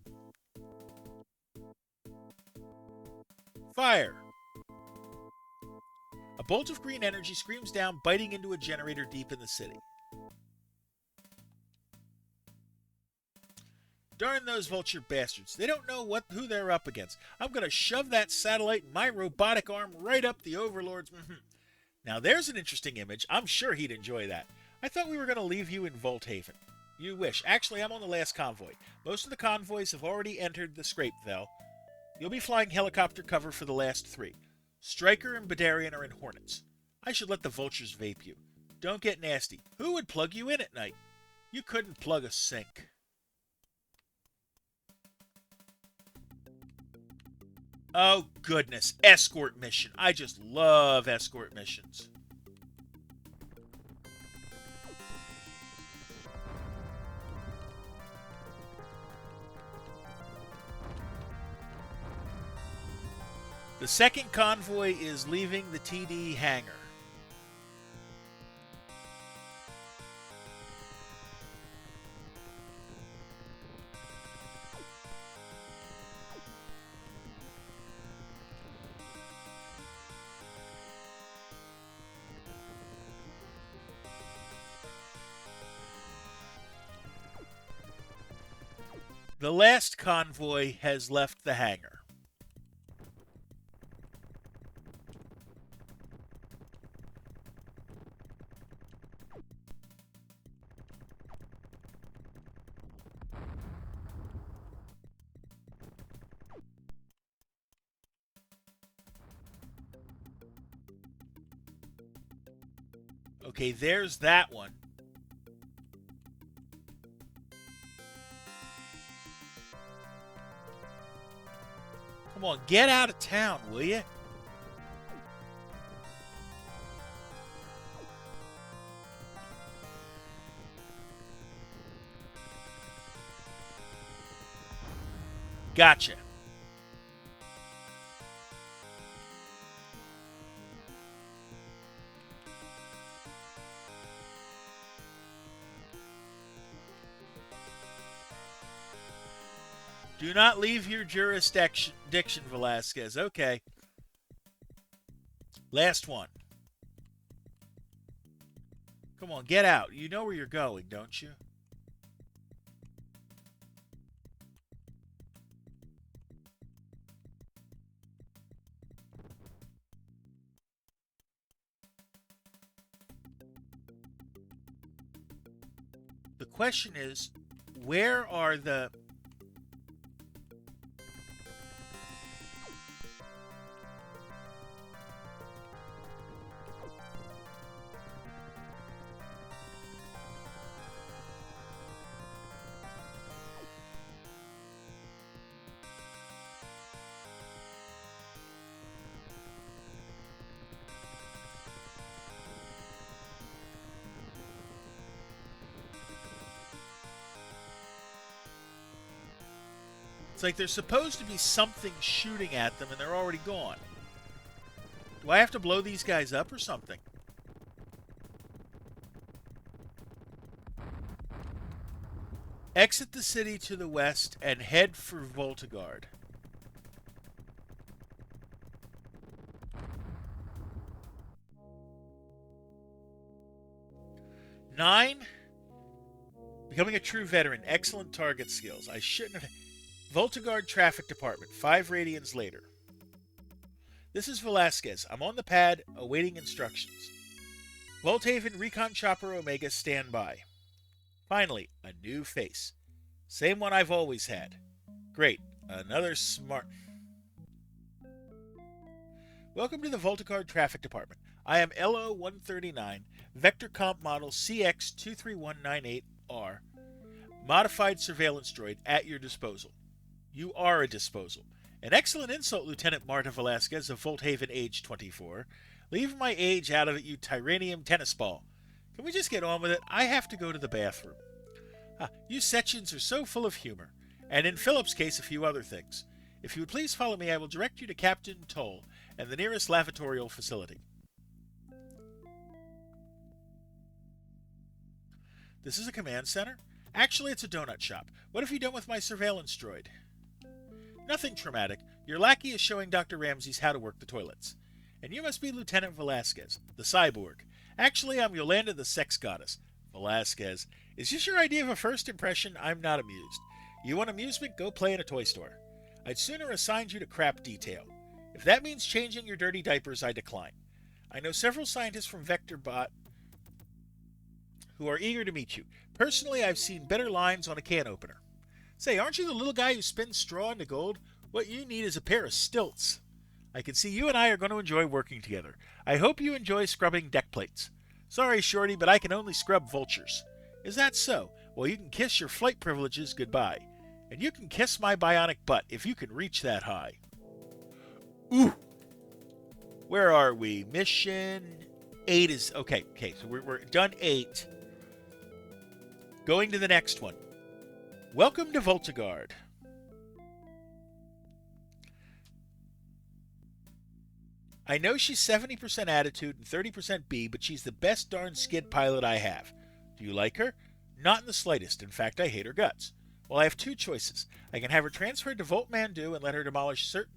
Fire! A bolt of green energy screams down, biting into a generator deep in the city. Darn those vulture bastards. They don't know who they're up against. I'm going to shove that satellite and my robotic arm right up the Overlord's... Now there's an interesting image. I'm sure he'd enjoy that. I thought we were going to leave you in Volthaven. You wish. Actually, I'm on the last convoy. Most of the convoys have already entered the scrape, though. You'll be flying helicopter cover for the last 3. Stryker and Badarian are in Hornets. I should let the vultures vape you. Don't get nasty. Who would plug you in at night? You couldn't plug a sink. Oh, goodness. Escort mission. I just love escort missions. The second convoy is leaving the TD hangar. The last convoy has left the hangar. Okay, there's that one. Come on, get out of town, will you? Gotcha. Do not leave your jurisdiction, Velasquez. Okay. Last one. Come on, get out. You know where you're going, don't you? The question is, where are the... It's like there's supposed to be something shooting at them and they're already gone. Do I have to blow these guys up or something? Exit the city to the west and head for Voltagard. 9. Becoming a true veteran. Excellent target skills. I shouldn't have. Voltiguard Traffic Department. 5 radians later. This is Velasquez. I'm on the pad, awaiting instructions. Volthaven Recon Chopper Omega, stand by. Finally, a new face. Same one I've always had. Great. Another smart. Welcome to the Voltiguard Traffic Department. I am LO-139, Vector Comp Model CX-23198R, Modified Surveillance Droid at your disposal. You are a disposal. An excellent insult, Lieutenant Marta Velasquez of Volthaven, age 24. Leave my age out of it, you Tyranium tennis ball. Can we just get on with it? I have to go to the bathroom. You Setchians are so full of humor. And in Philip's case, a few other things. If you would please follow me, I will direct you to Captain Toll and the nearest lavatorial facility. This is a command center? Actually, it's a donut shop. What have you done with my surveillance droid? Nothing traumatic. Your lackey is showing Dr. Ramses how to work the toilets. And you must be Lieutenant Velasquez, the cyborg. Actually, I'm Yolanda, the sex goddess. Velasquez. Is this your idea of a first impression? I'm not amused. You want amusement? Go play in a toy store. I'd sooner assign you to crap detail. If that means changing your dirty diapers, I decline. I know several scientists from VectorBot who are eager to meet you. Personally, I've seen better lines on a can opener. Say, aren't you the little guy who spins straw into gold? What you need is a pair of stilts. I can see you and I are going to enjoy working together. I hope you enjoy scrubbing deck plates. Sorry, Shorty, but I can only scrub vultures. Is that so? Well, you can kiss your flight privileges goodbye. And you can kiss my bionic butt if you can reach that high. Ooh! Where are we? Mission 8 is... Okay, so we're done 8. Going to the next one. Welcome to Voltiguard. I know she's 70% attitude and 30% B, but she's the best darn skid pilot I have. Do you like her? Not in the slightest. In fact, I hate her guts. Well, I have 2 choices. I can have her transferred to Volt Mandu and let her demolish certain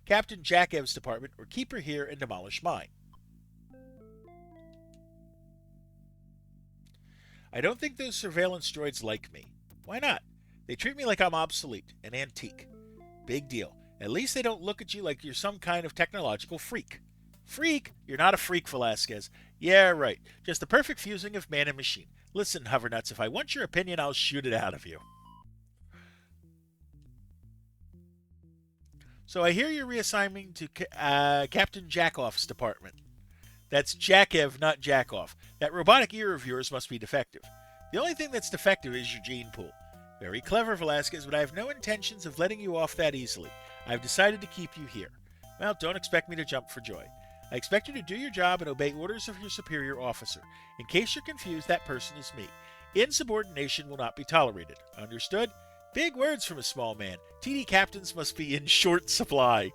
Captain Jakev's department, or keep her here and demolish mine. I don't think those surveillance droids like me. Why not? They treat me like I'm obsolete, an antique. Big deal. At least they don't look at you like you're some kind of technological freak. Freak? You're not a freak, Velasquez. Yeah, right. Just the perfect fusing of man and machine. Listen, Hovernuts, if I want your opinion, I'll shoot it out of you. So I hear you're reassigning to Captain Jackoff's department. That's Jakev, not Jackoff. That robotic ear of yours must be defective. The only thing that's defective is your gene pool. Very clever, Velasquez, but I have no intentions of letting you off that easily. I've decided to keep you here. Well, don't expect me to jump for joy. I expect you to do your job and obey orders of your superior officer. In case you're confused, that person is me. Insubordination will not be tolerated. Understood? Big words from a small man. TD captains must be in short supply.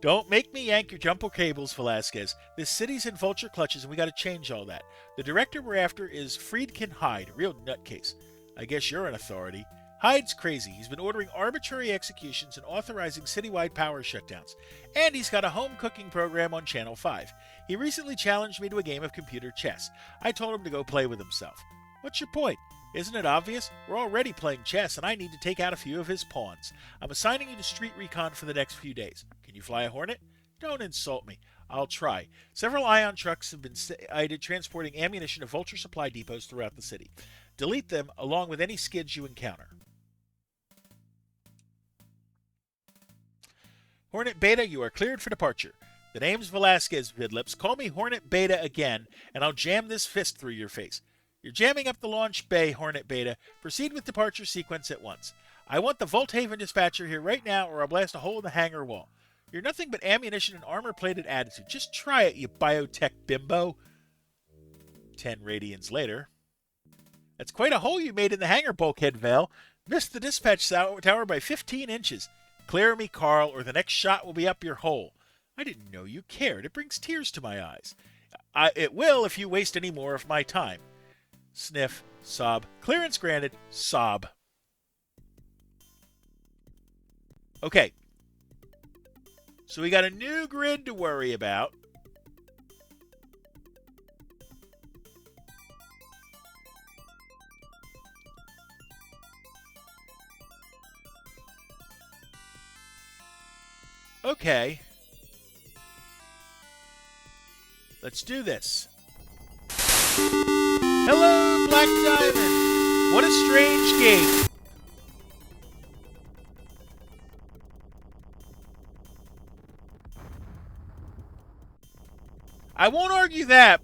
Don't make me yank your jumbo cables, Velasquez. This city's in vulture clutches and we gotta change all that. The director we're after is Friedkin Hyde, a real nutcase. I guess you're an authority. Hyde's crazy. He's been ordering arbitrary executions and authorizing citywide power shutdowns. And he's got a home cooking program on Channel 5. He recently challenged me to a game of computer chess. I told him to go play with himself. What's your point? Isn't it obvious? We're already playing chess and I need to take out a few of his pawns. I'm assigning you to street recon for the next few days. Can you fly a Hornet? Don't insult me. I'll try. Several ion trucks have been sighted transporting ammunition to vulture supply depots throughout the city. Delete them along with any skids you encounter. Hornet Beta, you are cleared for departure. The name's Velasquez, Vidlips. Call me Hornet Beta again, and I'll jam this fist through your face. You're jamming up the launch bay, Hornet Beta. Proceed with departure sequence at once. I want the Volthaven dispatcher here right now, or I'll blast a hole in the hangar wall. You're nothing but ammunition and armor-plated attitude. Just try it, you biotech bimbo. 10 radians later. That's quite a hole you made in the hangar, bulkhead Val. Missed the dispatch tower by 15 inches. Clear me, Carl, or the next shot will be up your hole. I didn't know you cared. It brings tears to my eyes. It will if you waste any more of my time. Sniff, sob. Clearance granted, sob. Okay. So we got a new grid to worry about. Okay. Let's do this. Hello, Black Diamond. What a strange game. I won't argue that,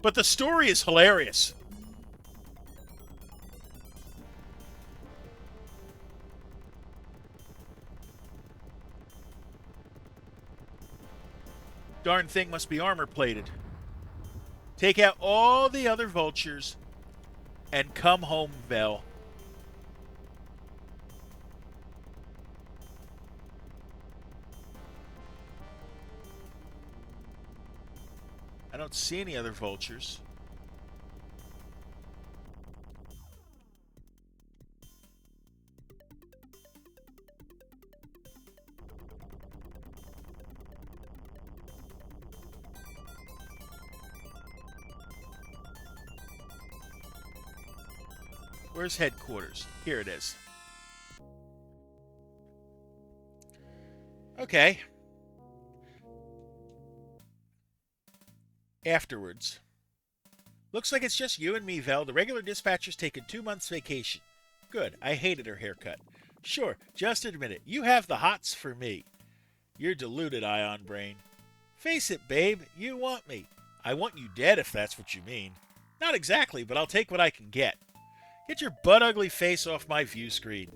but the story is hilarious. Darn thing must be armor plated. Take out all the other vultures and come home, Vel. I don't see any other vultures. Where's headquarters? Here it is. Okay. Afterwards. Looks like it's just you and me, Vel. The regular dispatcher's taken 2 months vacation. Good. I hated her haircut. Sure, just admit it. You have the hots for me. You're deluded, Ion Brain. Face it, babe. You want me. I want you dead, if that's what you mean. Not exactly, but I'll take what I can get. Get your butt-ugly face off my view screen.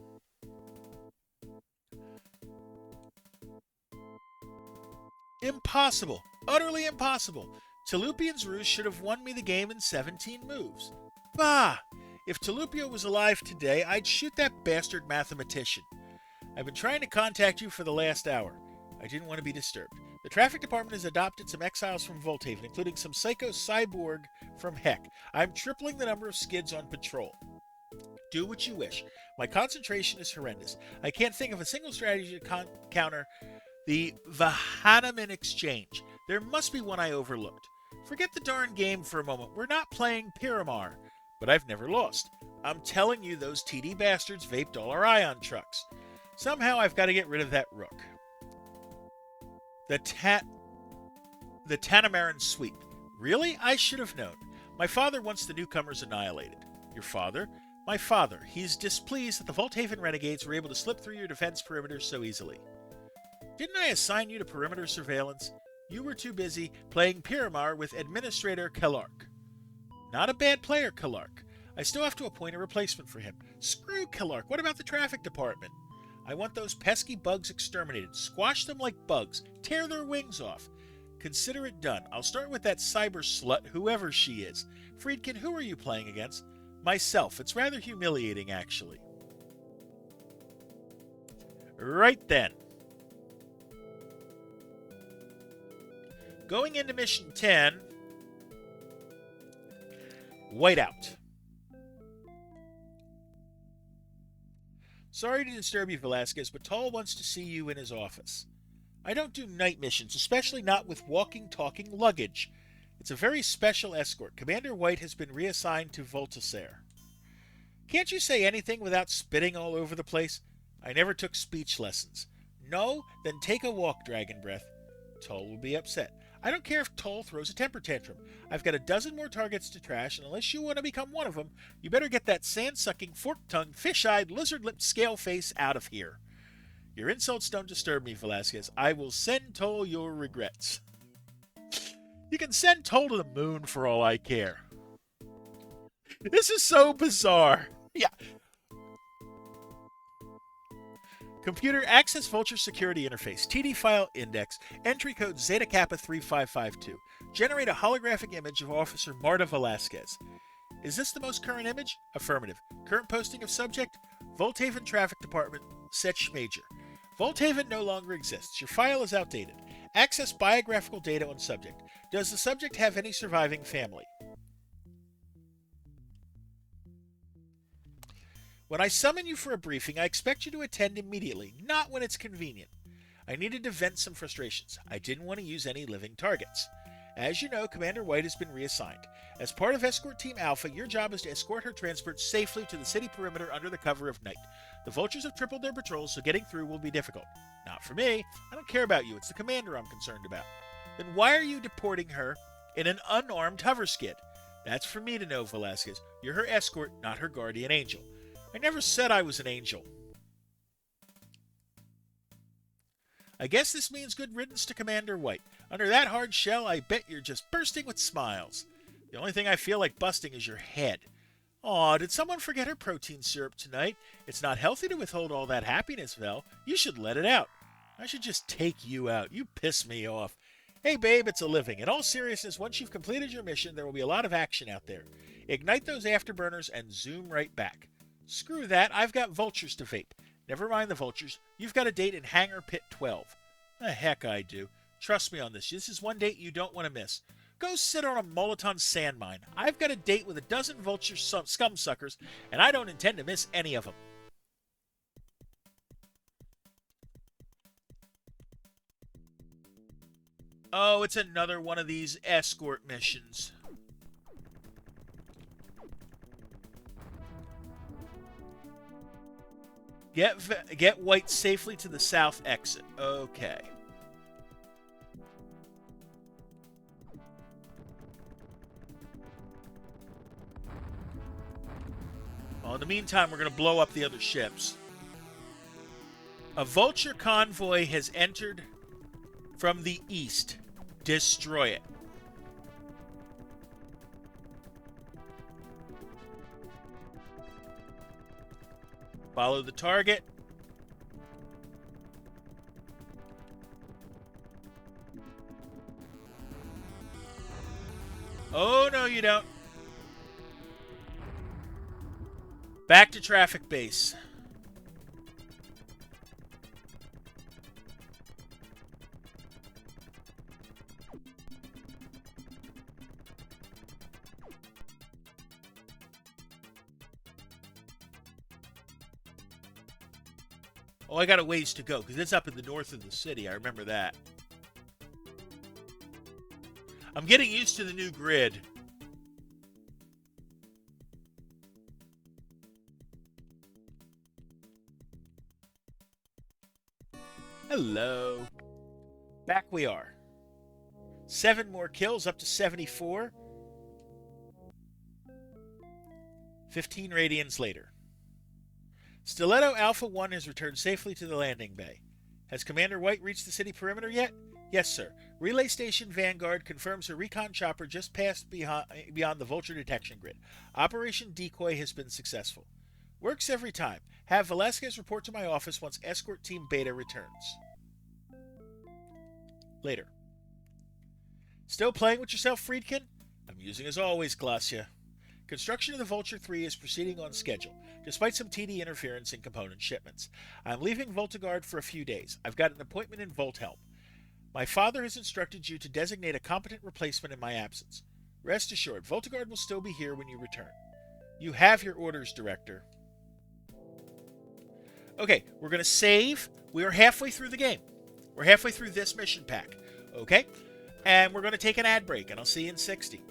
Impossible. Utterly impossible. Talupian's ruse should have won me the game in 17 moves. Bah! If Talupio was alive today, I'd shoot that bastard mathematician. I've been trying to contact you for the last hour. I didn't want to be disturbed. The traffic department has adopted some exiles from Volthaven, including some psycho cyborg from Heck. I'm tripling the number of skids on patrol. Do what you wish. My concentration is horrendous. I can't think of a single strategy to counter the Vahanaman exchange. There must be one I overlooked. Forget the darn game for a moment. We're not playing Pyramar, but I've never lost. I'm telling you, those TD bastards vaped all our ion trucks. Somehow I've got to get rid of that rook. The Tanamaran sweep. Really? I should have known. My father wants the newcomers annihilated. Your father? My father. He's displeased that the Volthaven renegades were able to slip through your defense perimeter so easily. Didn't I assign you to perimeter surveillance? You were too busy playing Pyramar with Administrator Kellark. Not a bad player, Kellark. I still have to appoint a replacement for him. Screw Kellark. What about the traffic department? I want those pesky bugs exterminated. Squash them like bugs. Tear their wings off. Consider it done. I'll start with that cyber slut, whoever she is. Friedkin, who are you playing against? Myself. It's rather humiliating, actually. Right then. Going into Mission 10, Whiteout. Sorry to disturb you, Velasquez, but Tall wants to see you in his office. I don't do night missions, especially not with walking, talking luggage. It's a very special escort. Commander White has been reassigned to Voltasair. Can't you say anything without spitting all over the place? I never took speech lessons. No? Then take a walk, Dragon Breath. Tall will be upset. I don't care if Toll throws a temper tantrum. I've got a dozen more targets to trash, and unless you want to become one of them, you better get that sand-sucking, fork-tongued, fish-eyed, lizard-lipped scale face out of here. Your insults don't disturb me, Velasquez. I will send Toll your regrets. You can send Toll to the moon for all I care. This is so bizarre. Yeah. Computer Access Vulture Security Interface, TD File Index, entry code Zeta Kappa 3552. Generate a holographic image of Officer Marta Velasquez. Is this the most current image? Affirmative. Current posting of subject? Volthaven Traffic Department, Setch Major. Volthaven no longer exists. Your file is outdated. Access biographical data on subject. Does the subject have any surviving family? When I summon you for a briefing, I expect you to attend immediately, not when it's convenient. I needed to vent some frustrations. I didn't want to use any living targets. As you know, Commander White has been reassigned. As part of Escort Team Alpha, your job is to escort her transport safely to the city perimeter under the cover of night. The vultures have tripled their patrols, so getting through will be difficult. Not for me. I don't care about you. It's the commander I'm concerned about. Then why are you deporting her in an unarmed hover skid? That's for me to know, Velasquez. You're her escort, not her guardian angel. I never said I was an angel. I guess this means good riddance to Commander White. Under that hard shell, I bet you're just bursting with smiles. The only thing I feel like busting is your head. Aw, did someone forget her protein syrup tonight? It's not healthy to withhold all that happiness, Vel. You should let it out. I should just take you out. You piss me off. Hey, babe, it's a living. In all seriousness, once you've completed your mission, there will be a lot of action out there. Ignite those afterburners and zoom right back. Screw that. I've got vultures to vape. Never mind the vultures. You've got a date in Hangar Pit 12. The heck I do. Trust me on this. This is one date you don't want to miss. Go sit on a Moloton sand mine. I've got a date with a dozen vulture scumsuckers, and I don't intend to miss any of them. Oh, it's another one of these escort missions. Get White safely to the south exit. Okay. Well, in the meantime, we're going to blow up the other ships. A vulture convoy has entered from the east. Destroy it. Follow the target. Oh, no, you don't. Back to traffic base. Oh, I got a ways to go, because it's up in the north of the city. I remember that. I'm getting used to the new grid. Hello. Back we are. 7 more kills, up to 74. 15 radians later. Stiletto Alpha 1 has returned safely to the landing bay. Has Commander White reached the city perimeter yet? Yes, sir. Relay Station Vanguard confirms her recon chopper just passed beyond the vulture detection grid. Operation Decoy has been successful. Works every time. Have Velasquez report to my office once Escort Team Beta returns. Later. Still playing with yourself, Friedkin? Amusing as always, Glacia. Construction of the Vulture 3 is proceeding on schedule, despite some TD interference in component shipments. I'm leaving Voltigard for a few days. I've got an appointment in Volthelm. My father has instructed you to designate a competent replacement in my absence. Rest assured, Voltigard will still be here when you return. You have your orders, Director. Okay, we're going to save. We are halfway through the game. We're halfway through this mission pack. Okay? And we're going to take an ad break, and I'll see you in 60.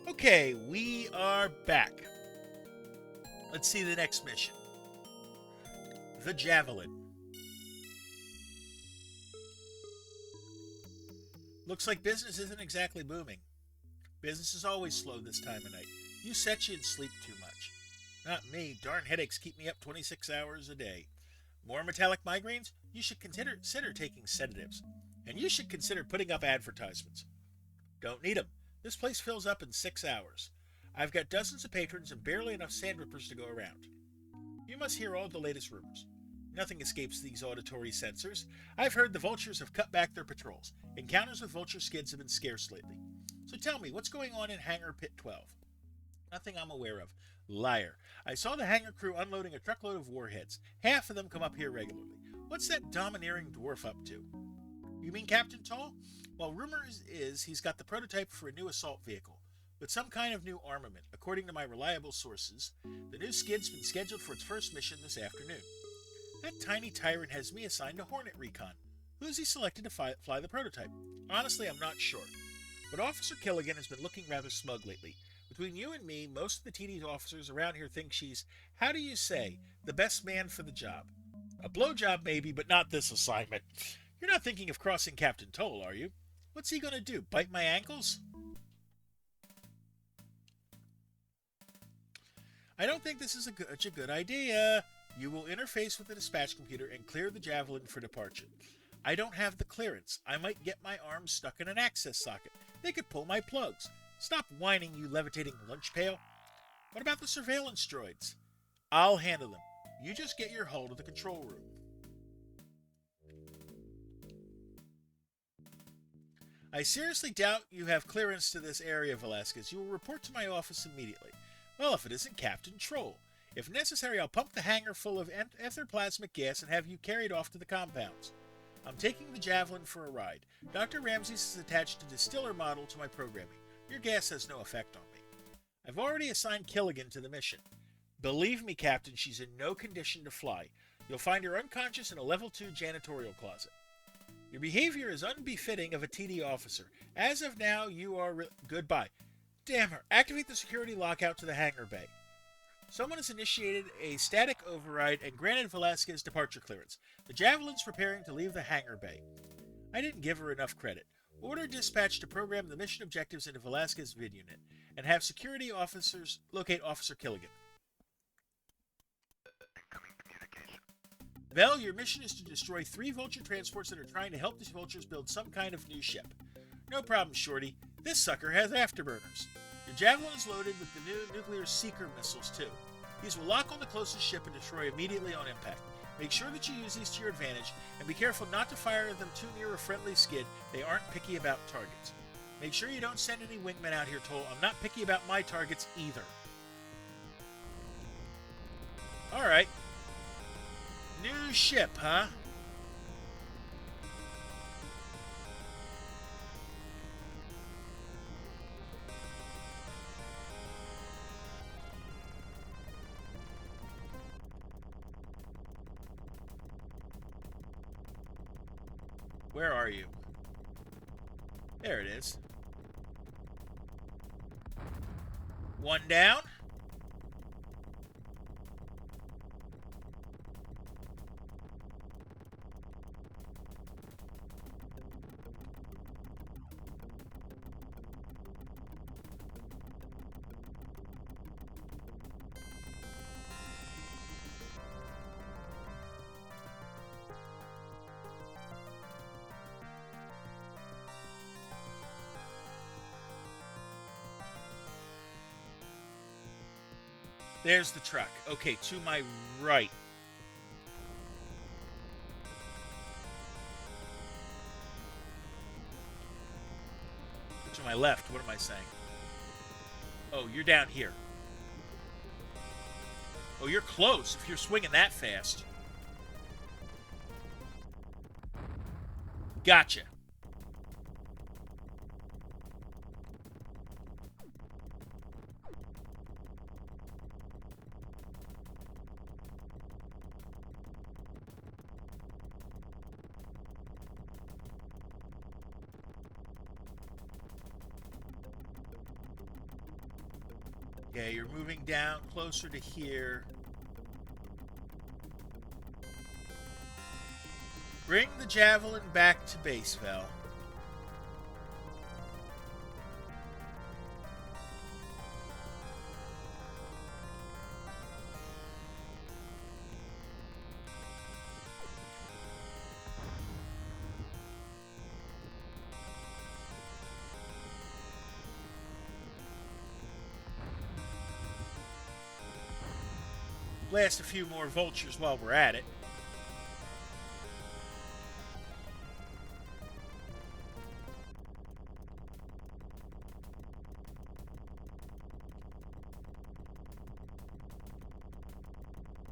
Okay, we are back. Let's see the next mission. The Javelin. Looks like business isn't exactly booming. Business is always slow this time of night. You set you and sleep too much. Not me. Darn headaches keep me up 26 hours a day. More metallic migraines? You should consider taking sedatives. And you should consider putting up advertisements. Don't need 'em. This place fills up in 6 hours. I've got dozens of patrons and barely enough sandrippers to go around. You must hear all the latest rumors. Nothing escapes these auditory sensors. I've heard the vultures have cut back their patrols. Encounters with vulture skids have been scarce lately. So tell me, what's going on in Hangar Pit 12? Nothing I'm aware of. Liar. I saw the hangar crew unloading a truckload of warheads. Half of them come up here regularly. What's that domineering dwarf up to? You mean Captain Tall? Well, rumors is he's got the prototype for a new assault vehicle, with some kind of new armament. According to my reliable sources, the new skid's been scheduled for its first mission this afternoon. That tiny tyrant has me assigned to Hornet Recon. Who's he selected to fly the prototype? Honestly, I'm not sure. But Officer Killigan has been looking rather smug lately. Between you and me, most of the TD officers around here think she's, how do you say, the best man for the job. A blowjob maybe, but not this assignment. You're not thinking of crossing Captain Toll, are you? What's he gonna do, bite my ankles? I don't think this is such a good idea. You will interface with the dispatch computer and clear the Javelin for departure. I don't have the clearance. I might get my arm stuck in an access socket. They could pull my plugs. Stop whining, you levitating lunch pail. What about the surveillance droids? I'll handle them. You just get your hold of the control room. I seriously doubt you have clearance to this area, Velasquez. You will report to my office immediately. Well, if it isn't Captain Troll. If necessary, I'll pump the hangar full of etherplasmic gas and have you carried off to the compounds. I'm taking the Javelin for a ride. Dr. Ramses has attached a distiller model to my programming. Your gas has no effect on me. I've already assigned Killigan to the mission. Believe me, Captain, she's in no condition to fly. You'll find her unconscious in a level 2 janitorial closet. Your behavior is unbefitting of a TD officer. As of now, you are goodbye. Damn her. Activate the security lockout to the hangar bay. Someone has initiated a static override and granted Velasquez departure clearance. The Javelin's preparing to leave the hangar bay. I didn't give her enough credit. Order dispatch to program the mission objectives into Velasquez's vid unit, and have security officers locate Officer Killigan. Vel, your mission is to destroy 3 vulture transports that are trying to help these vultures build some kind of new ship. No problem, Shorty. This sucker has afterburners. Your Javelin is loaded with the new nuclear seeker missiles, too. These will lock on the closest ship and destroy immediately on impact. Make sure that you use these to your advantage, and be careful not to fire them too near a friendly skid. They aren't picky about targets. Make sure you don't send any wingmen out here, Toll. I'm not picky about my targets either. Alright. New ship, huh? Where are you? There it is. One down. There's the truck. Okay, to my right. To my left. What am I saying? Oh, you're down here. Oh, you're close if you're swinging that fast. Gotcha. Okay, you're moving down closer to here. Bring the Javelin back to base, Vel. Blast a few more vultures while we're at it.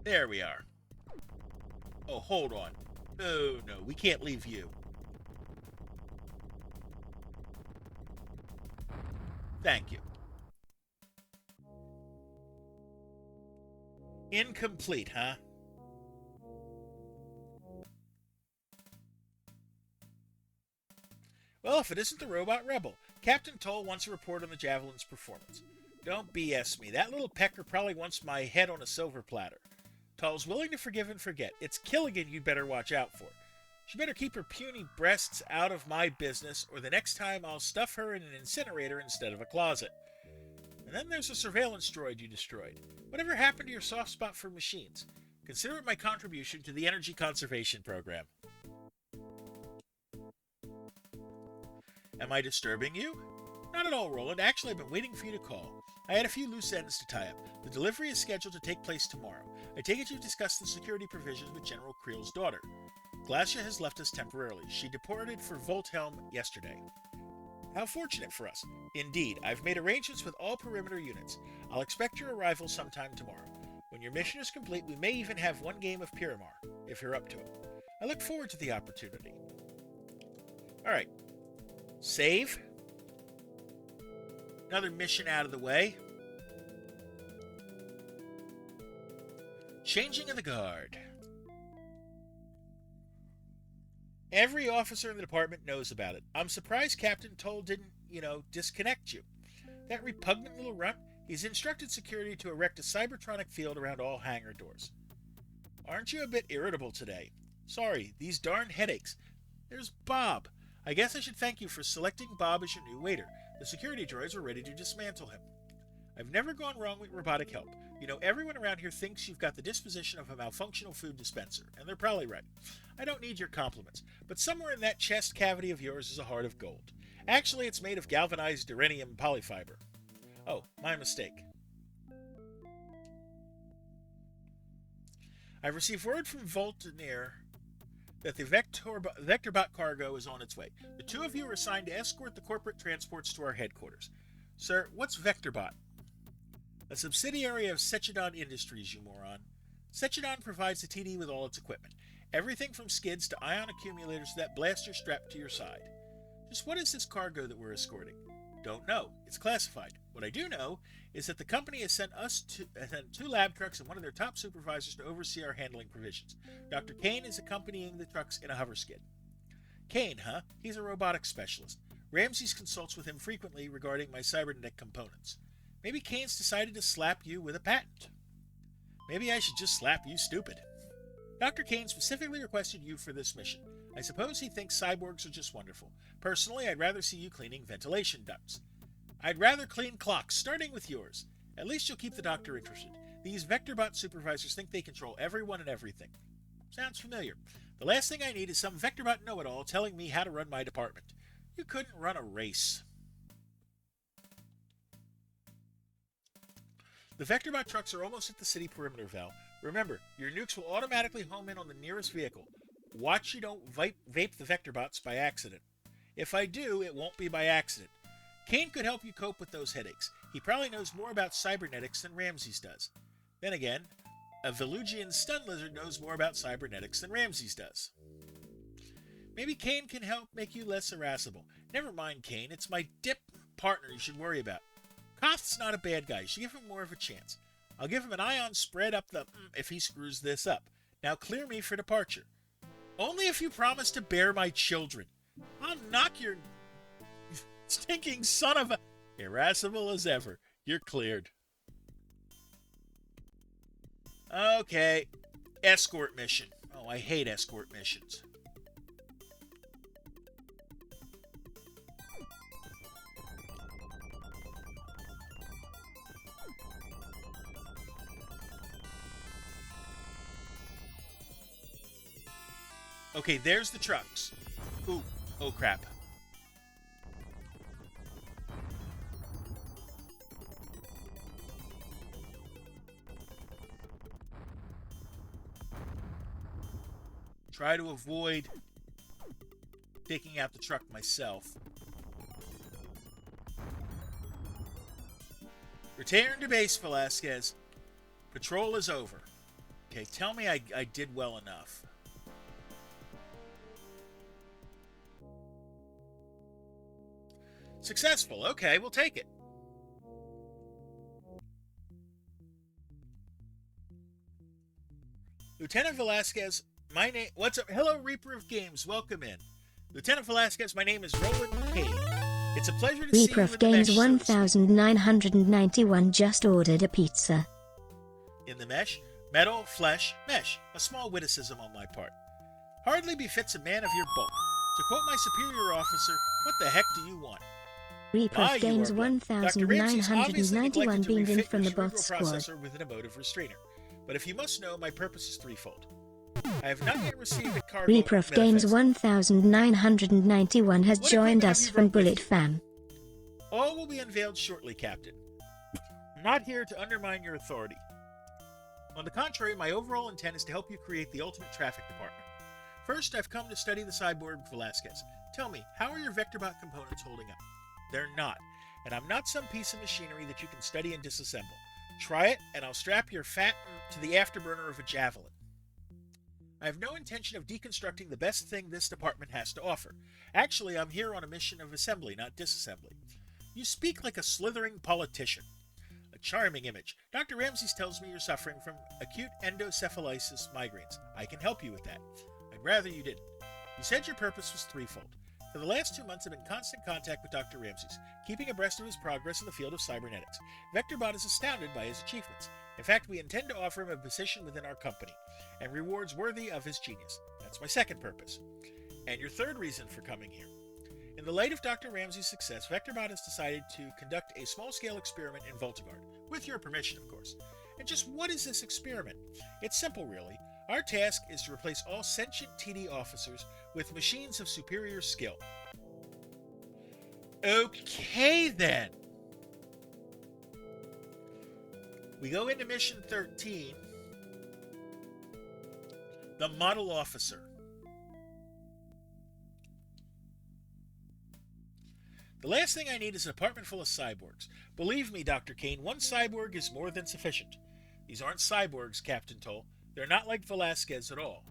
There we are. Oh, hold on. Oh, no, we can't leave you. Thank you. Incomplete, huh? Well, if it isn't the Robot Rebel, Captain Toll wants a report on the Javelin's performance. Don't BS me. That little pecker probably wants my head on a silver platter. Toll's willing to forgive and forget. It's Killigan you'd better watch out for. She better keep her puny breasts out of my business, or the next time I'll stuff her in an incinerator instead of a closet. And then there's the surveillance droid you destroyed. Whatever happened to your soft spot for machines? Consider it my contribution to the energy conservation program. Am I disturbing you? Not at all, Roland. Actually, I've been waiting for you to call. I had a few loose ends to tie up. The delivery is scheduled to take place tomorrow. I take it you've discussed the security provisions with General Creel's daughter. Glacia has left us temporarily. She departed for Volthelm yesterday. How fortunate for us. Indeed, I've made arrangements with all perimeter units. I'll expect your arrival sometime tomorrow. When your mission is complete, we may even have one game of Pyramar, if you're up to it. I look forward to the opportunity. Alright. Save. Another mission out of the way. Changing of the guard. Every officer in the department knows about it. I'm surprised Captain Toll didn't, disconnect you. That repugnant little runt, he's instructed security to erect a cybertronic field around all hangar doors. Aren't you a bit irritable today? Sorry, these darn headaches. There's Bob. I guess I should thank you for selecting Bob as your new waiter. The security droids were ready to dismantle him. I've never gone wrong with robotic help. Everyone around here thinks you've got the disposition of a malfunctional food dispenser, and they're probably right. I don't need your compliments, but somewhere in that chest cavity of yours is a heart of gold. Actually, it's made of galvanized duranium polyfiber. Oh, my mistake. I've received word from Voltaneer that the Vectorbot cargo is on its way. The two of you are assigned to escort the corporate transports to our headquarters. Sir, what's Vectorbot? A subsidiary of Sechidon Industries, you moron. Sechidon provides the TD with all its equipment. Everything from skids to ion accumulators to that blaster strapped to your side. Just what is this cargo that we're escorting? Don't know. It's classified. What I do know is that the company has sent two lab trucks and one of their top supervisors to oversee our handling provisions. Dr. Kane is accompanying the trucks in a hover skid. Kane, huh? He's a robotics specialist. Ramses consults with him frequently regarding my cybernetic components. Maybe Kane's decided to slap you with a patent. Maybe I should just slap you stupid. Dr. Kane specifically requested you for this mission. I suppose he thinks cyborgs are just wonderful. Personally, I'd rather see you cleaning ventilation ducts. I'd rather clean clocks, starting with yours. At least you'll keep the doctor interested. These Vectorbot supervisors think they control everyone and everything. Sounds familiar. The last thing I need is some Vectorbot know-it-all telling me how to run my department. You couldn't run a race. The Vectorbot trucks are almost at the city perimeter, Val. Remember, your nukes will automatically home in on the nearest vehicle. Watch you don't vape the Vectorbots by accident. If I do, it won't be by accident. Kane could help you cope with those headaches. He probably knows more about cybernetics than Ramses does. Then again, a Velugian stun lizard knows more about cybernetics than Ramses does. Maybe Kane can help make you less irascible. Never mind Kane, it's my dip partner you should worry about. Koth's not a bad guy. You should give him more of a chance. I'll give him an ion spread up the if he screws this up. Now clear me for departure. Only if you promise to bear my children. I'll knock your stinking son of a... Irascible as ever. You're cleared. Okay. Escort mission. Oh, I hate escort missions. Okay, there's the trucks. Ooh, oh crap. Try to avoid taking out the truck myself. Return to base, Velasquez. Patrol is over. Okay, tell me I did well enough. Successful. Okay, we'll take it. Lieutenant Velasquez, my name... What's up? Hello, Reaper of Games. Welcome in. Lieutenant Velasquez, my name is Roland Cade. It's a pleasure to see you. Reaper of Games 1991 just ordered a pizza. In the mesh, metal, flesh, mesh. A small witticism on my part. Hardly befits a man of your bulk. To quote my superior officer, what the heck do you want? Reaper of Games 1991 beamed in from the bot squad. Processor with an emotive restrainer. But if you must know, my purpose is threefold. I have not yet received a cargo. Reaper of Games 1991 has joined us from Bullet Fam. All will be unveiled shortly, Captain. I'm not here to undermine your authority. On the contrary, my overall intent is to help you create the ultimate traffic department. First, I've come to study the cyborg Velasquez. Tell me, how are your Vectorbot components holding up? They're not, and I'm not some piece of machinery that you can study and disassemble. Try it, and I'll strap your fat to the afterburner of a javelin. I have no intention of deconstructing the best thing this department has to offer. Actually, I'm here on a mission of assembly, not disassembly. You speak like a slithering politician. A charming image. Dr. Ramses tells me you're suffering from acute endocephalitis migraines. I can help you with that. I'd rather you didn't. You said your purpose was threefold. For the last 2 months, I've been in constant contact with Dr. Ramses, keeping abreast of his progress in the field of cybernetics. Vectorbot is astounded by his achievements. In fact, we intend to offer him a position within our company, and rewards worthy of his genius. That's my second purpose. And your third reason for coming here. In the light of Dr. Ramses' success, Vectorbot has decided to conduct a small-scale experiment in Voltagard, with your permission, of course. And just what is this experiment? It's simple, really. Our task is to replace all sentient TD officers with machines of superior skill. Okay, then. We go into Mission 13. The Model Officer. The last thing I need is an apartment full of cyborgs. Believe me, Dr. Kane, one cyborg is more than sufficient. These aren't cyborgs, Captain Toll. They're not like Velasquez at all.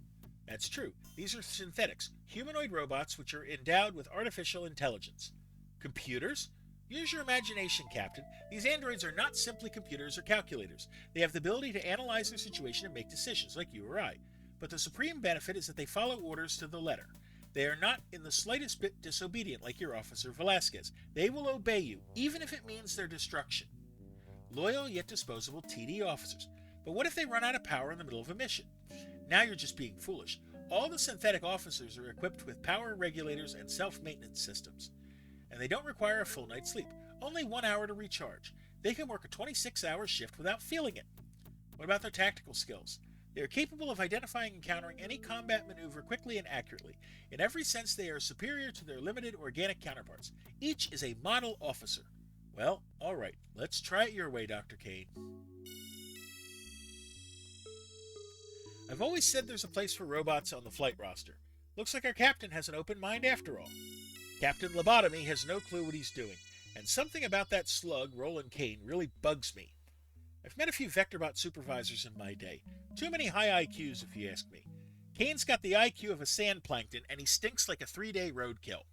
That's true. These are synthetics, humanoid robots which are endowed with artificial intelligence. Computers? Use your imagination, Captain. These androids are not simply computers or calculators. They have the ability to analyze their situation and make decisions, like you or I. But the supreme benefit is that they follow orders to the letter. They are not in the slightest bit disobedient, like your officer Velasquez. They will obey you, even if it means their destruction. Loyal yet disposable TD officers. But what if they run out of power in the middle of a mission? Now you're just being foolish. All the synthetic officers are equipped with power regulators and self-maintenance systems. And they don't require a full night's sleep. Only 1 hour to recharge. They can work a 26-hour shift without feeling it. What about their tactical skills? They are capable of identifying and countering any combat maneuver quickly and accurately. In every sense, they are superior to their limited organic counterparts. Each is a model officer. Well, all right. Let's try it your way, Dr. Cade. I've always said there's a place for robots on the flight roster. Looks like our captain has an open mind after all. Captain Lobotomy has no clue what he's doing, and something about that slug, Roland Kane, really bugs me. I've met a few Vectorbot supervisors in my day. Too many high IQs, if you ask me. Kane's got the IQ of a sand plankton, and he stinks like a 3-day roadkill.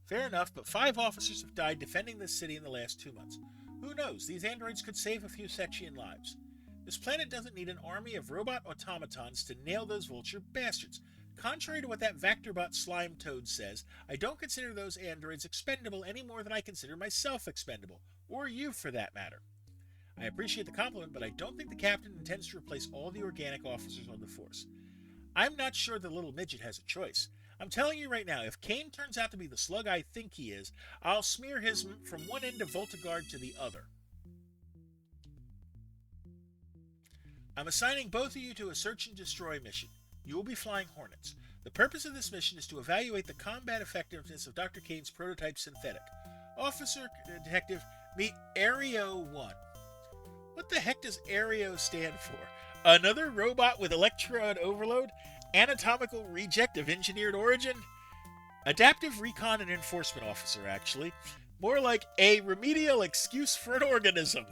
Fair enough, but 5 officers have died defending this city in the last 2 months. Who knows, these androids could save a few Sechian lives. This planet doesn't need an army of robot automatons to nail those vulture bastards. Contrary to what that Vectorbot slime toad says, I don't consider those androids expendable any more than I consider myself expendable, or you for that matter. I appreciate the compliment, but I don't think the captain intends to replace all the organic officers on the force. I'm not sure the little midget has a choice. I'm telling you right now, if Kane turns out to be the slug I think he is, I'll smear his from one end of Voltagard to the other. I'm assigning both of you to a search and destroy mission. You will be flying Hornets. The purpose of this mission is to evaluate the combat effectiveness of Dr. Kane's prototype synthetic. Officer Detective, meet Aereo 1. What the heck does Aereo stand for? Another robot with electrode overload? Anatomical reject of engineered origin? Adaptive recon and enforcement officer, actually. More like a remedial excuse for an organism.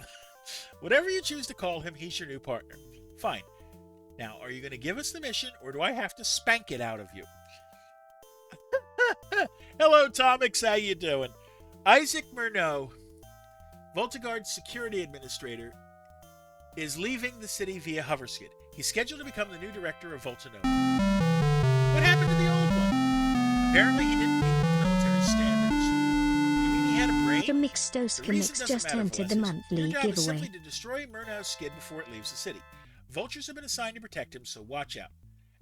Whatever you choose to call him, he's your new partner. Fine. Now, are you going to give us the mission, or do I have to spank it out of you? Hello, Tomix. How you doing? Isaac Murnau, Voltagard's security administrator, is leaving the city via hoverskid. He's scheduled to become the new director of Voltanova. What happened to the old one? Apparently he didn't meet military standards. You mean he had a brain? The Mixtoska Mix just entered the monthly Your job is giveaway. simply to destroy Murnau's skid before it leaves the city. Vultures have been assigned to protect him, so watch out.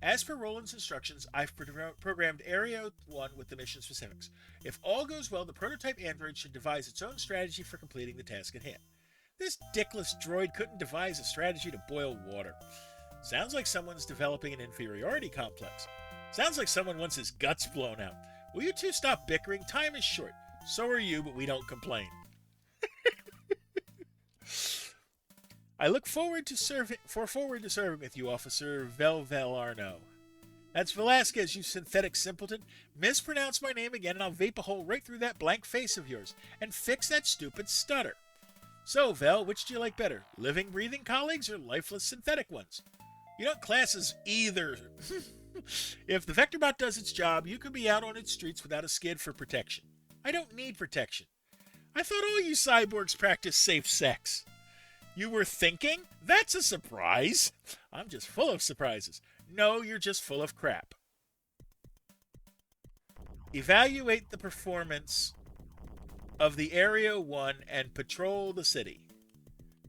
As per Roland's instructions, I've programmed Area 1 with the mission specifics. If all goes well, the prototype android should devise its own strategy for completing the task at hand. This dickless droid couldn't devise a strategy to boil water. Sounds like someone's developing an inferiority complex. Sounds like someone wants his guts blown out. Will you two stop bickering? Time is short. So are you, but we don't complain. I look forward to serving with you, Officer Velvel Arno. That's Velasquez, you synthetic simpleton. Mispronounce my name again and I'll vape a hole right through that blank face of yours and fix that stupid stutter. So, Vel, which do you like better? Living, breathing colleagues or lifeless synthetic ones? You don't class as either. If the Vectorbot does its job, you could be out on its streets without a skid for protection. I don't need protection. I thought all you cyborgs practice safe sex. You were thinking? That's a surprise. I'm just full of surprises. No, you're just full of crap. Evaluate the performance of the Area 1 and patrol the city.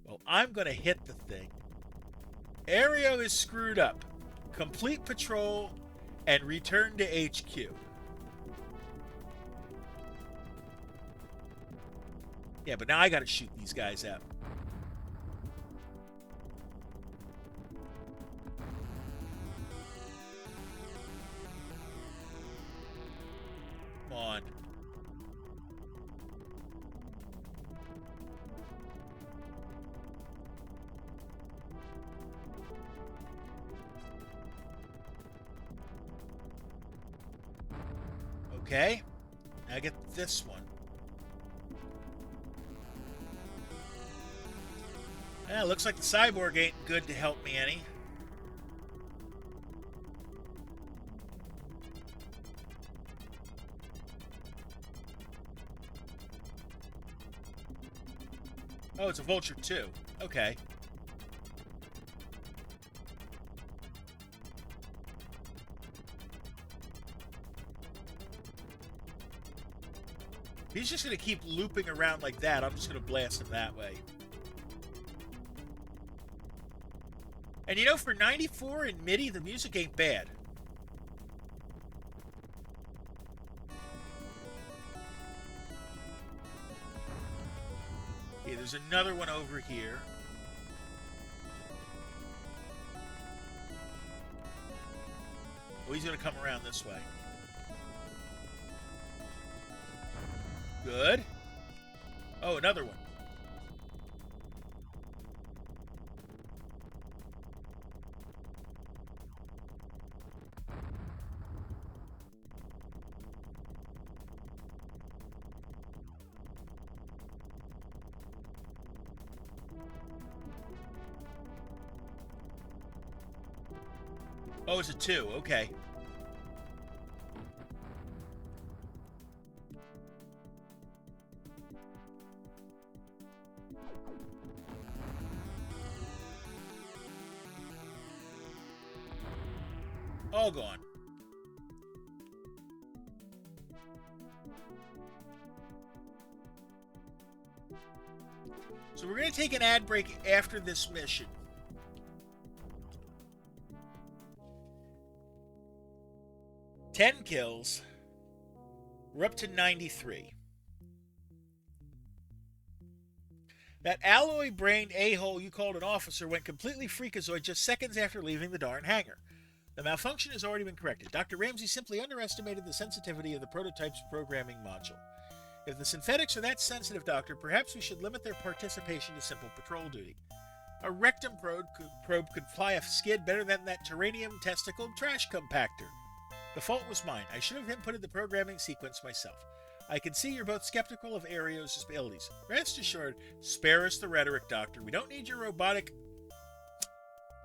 Well, I'm going to hit the thing. Area is screwed up. Complete patrol and return to HQ. Yeah, but now I got to shoot these guys out. Come on. Okay. Now I get this one. Yeah, looks like the cyborg ain't good to help me any. Oh, it's a vulture too. Okay. He's just going to keep looping around like that. I'm just going to blast him that way. And you know, for 94 in MIDI, the music ain't bad. Okay, there's another one over here. Oh, he's going to come around this way. Good. Oh, another one. Oh, it's a 2. Okay. All gone. So we're going to take an ad break after this mission. Ten kills. We're up to 93. That alloy-brained a-hole you called an officer went completely freakazoid just seconds after leaving the darn hangar. The malfunction has already been corrected. Dr. Ramsey simply underestimated the sensitivity of the prototype's programming module. If the synthetics are that sensitive, Doctor, perhaps we should limit their participation to simple patrol duty. A rectum probe could fly a skid better than that terranium testicle trash compactor. The fault was mine. I should have inputted the programming sequence myself. I can see you're both skeptical of Ario's abilities. Rest assured, spare us the rhetoric, Doctor. We don't need your robotic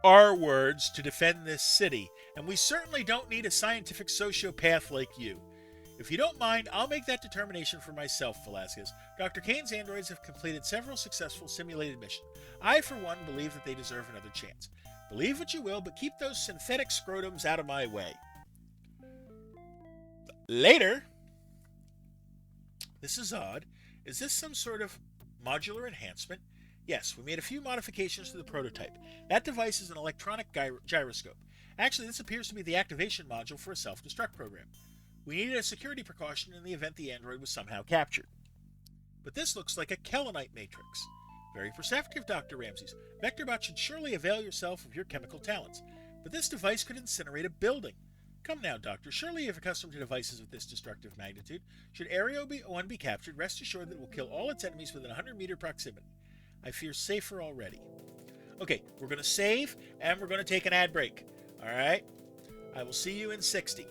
R words to defend this city, and we certainly don't need a scientific sociopath like you. If you don't mind, I'll make that determination for myself, Velasquez. Dr. Kane's androids have completed several successful simulated missions. I, for one, believe that they deserve another chance. Believe what you will, but keep those synthetic scrotums out of my way. Later. This is odd. Is this some sort of modular enhancement? Yes, we made a few modifications to the prototype. That device is an electronic gyroscope. Actually, this appears to be the activation module for a self-destruct program. We needed a security precaution in the event the android was somehow captured. But this looks like a Kellenite matrix. Very perceptive, Dr. Ramses. Vectorbot should surely avail yourself of your chemical talents. But this device could incinerate a building. Come now, Doctor. Surely you're accustomed to devices of this destructive magnitude. Should Ario 1 be captured, rest assured that it will kill all its enemies within 100-meter proximity. I fear safer already. Okay, we're going to save, and we're going to take an ad break. All right? I will see you in 60.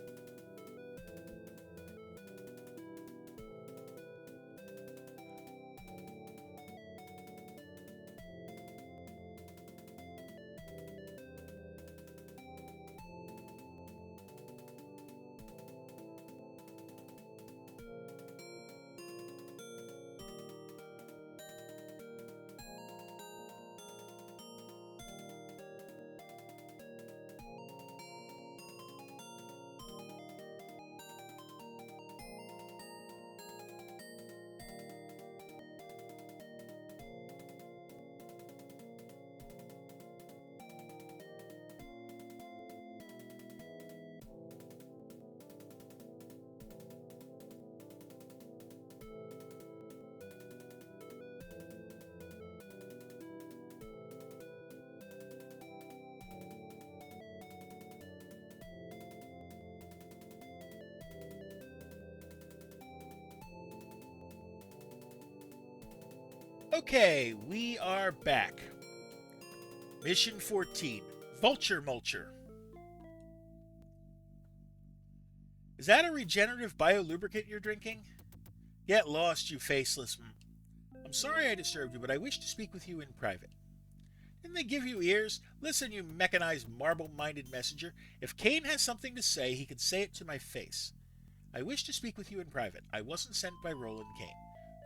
Okay, we are back. Mission 14, Vulture Mulcher. Is that a regenerative biolubricant you're drinking? Get lost, you faceless. I'm sorry I disturbed you, but I wish to speak with you in private. Didn't they give you ears? Listen, you mechanized, marble-minded messenger. If Kane has something to say, he can say it to my face. I wish to speak with you in private. I wasn't sent by Roland Kane.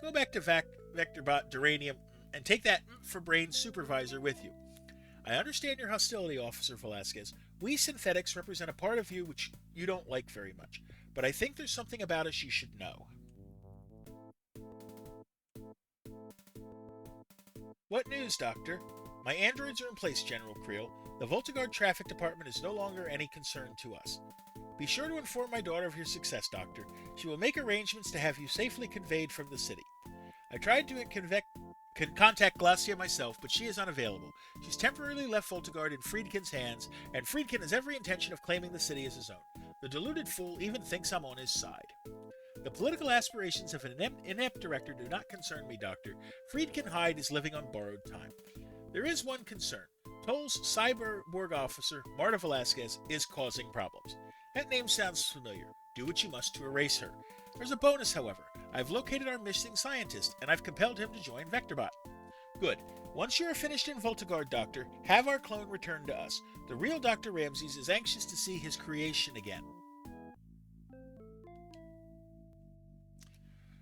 Go back to Vectorbot Duranium and take that for brain supervisor with you. I understand your hostility, Officer Velasquez. We synthetics represent a part of you which you don't like very much, but I think there's something about us you should know. What news, Doctor? My androids are in place, General Creel. The Voltigard Traffic Department is no longer any concern to us. Be sure to inform my daughter of your success, Doctor. She will make arrangements to have you safely conveyed from the city. I tried to contact Glacia myself, but she is unavailable. She's temporarily left Voltigard in Friedkin's hands, and Friedkin has every intention of claiming the city as his own. The deluded fool even thinks I'm on his side. The political aspirations of an inept director do not concern me, Doctor. Friedkin Hyde is living on borrowed time. There is one concern. Toll's cyberborg officer, Marta Velasquez, is causing problems. That name sounds familiar. Do what you must to erase her. There's a bonus, however. I've located our missing scientist, and I've compelled him to join Vectorbot. Good. Once you are finished in Voltigard, Doctor, have our clone returned to us. The real Dr. Ramses is anxious to see his creation again.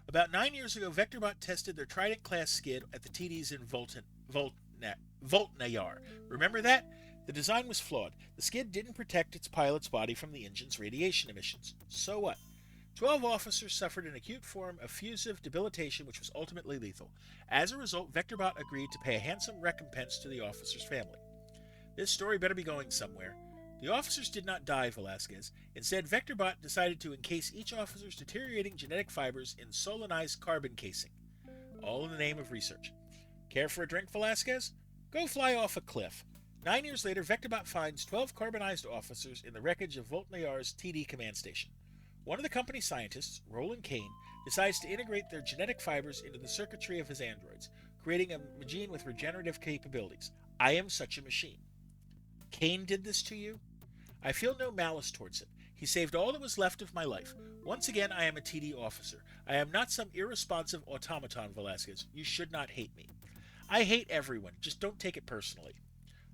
About 9 years ago, Vectorbot tested their Trident-class skid at the TDs in Voltnayar. Remember that? The design was flawed. The skid didn't protect its pilot's body from the engine's radiation emissions. So what? 12 officers suffered an acute form of fusive debilitation which was ultimately lethal. As a result, Vectorbot agreed to pay a handsome recompense to the officers' family. This story better be going somewhere. The officers did not die, Velasquez. Instead, Vectorbot decided to encase each officer's deteriorating genetic fibers in solanized carbon casing. All in the name of research. Care for a drink, Velasquez? Go fly off a cliff. 9 years later, Vectorbot finds 12 carbonized officers in the wreckage of Voltnayar's TD command station. One of the company's scientists, Roland Kane, decides to integrate their genetic fibers into the circuitry of his androids, creating a machine with regenerative capabilities. I am such a machine. Kane did this to you? I feel no malice towards him. He saved all that was left of my life. Once again, I am a TD officer. I am not some irresponsive automaton, Velasquez. You should not hate me. I hate everyone. Just don't take it personally.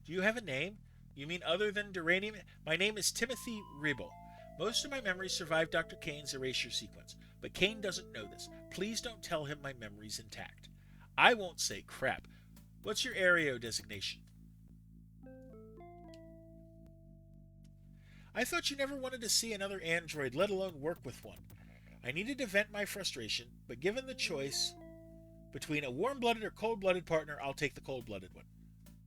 Do you have a name? You mean other than Duranium? My name is Timothy Ribble. Most of my memories survive Dr. Kane's erasure sequence, but Kane doesn't know this. Please don't tell him my memory's intact. I won't say crap. What's your Aereo designation? I thought you never wanted to see another android, let alone work with one. I needed to vent my frustration, but given the choice between a warm-blooded or cold-blooded partner, I'll take the cold-blooded one.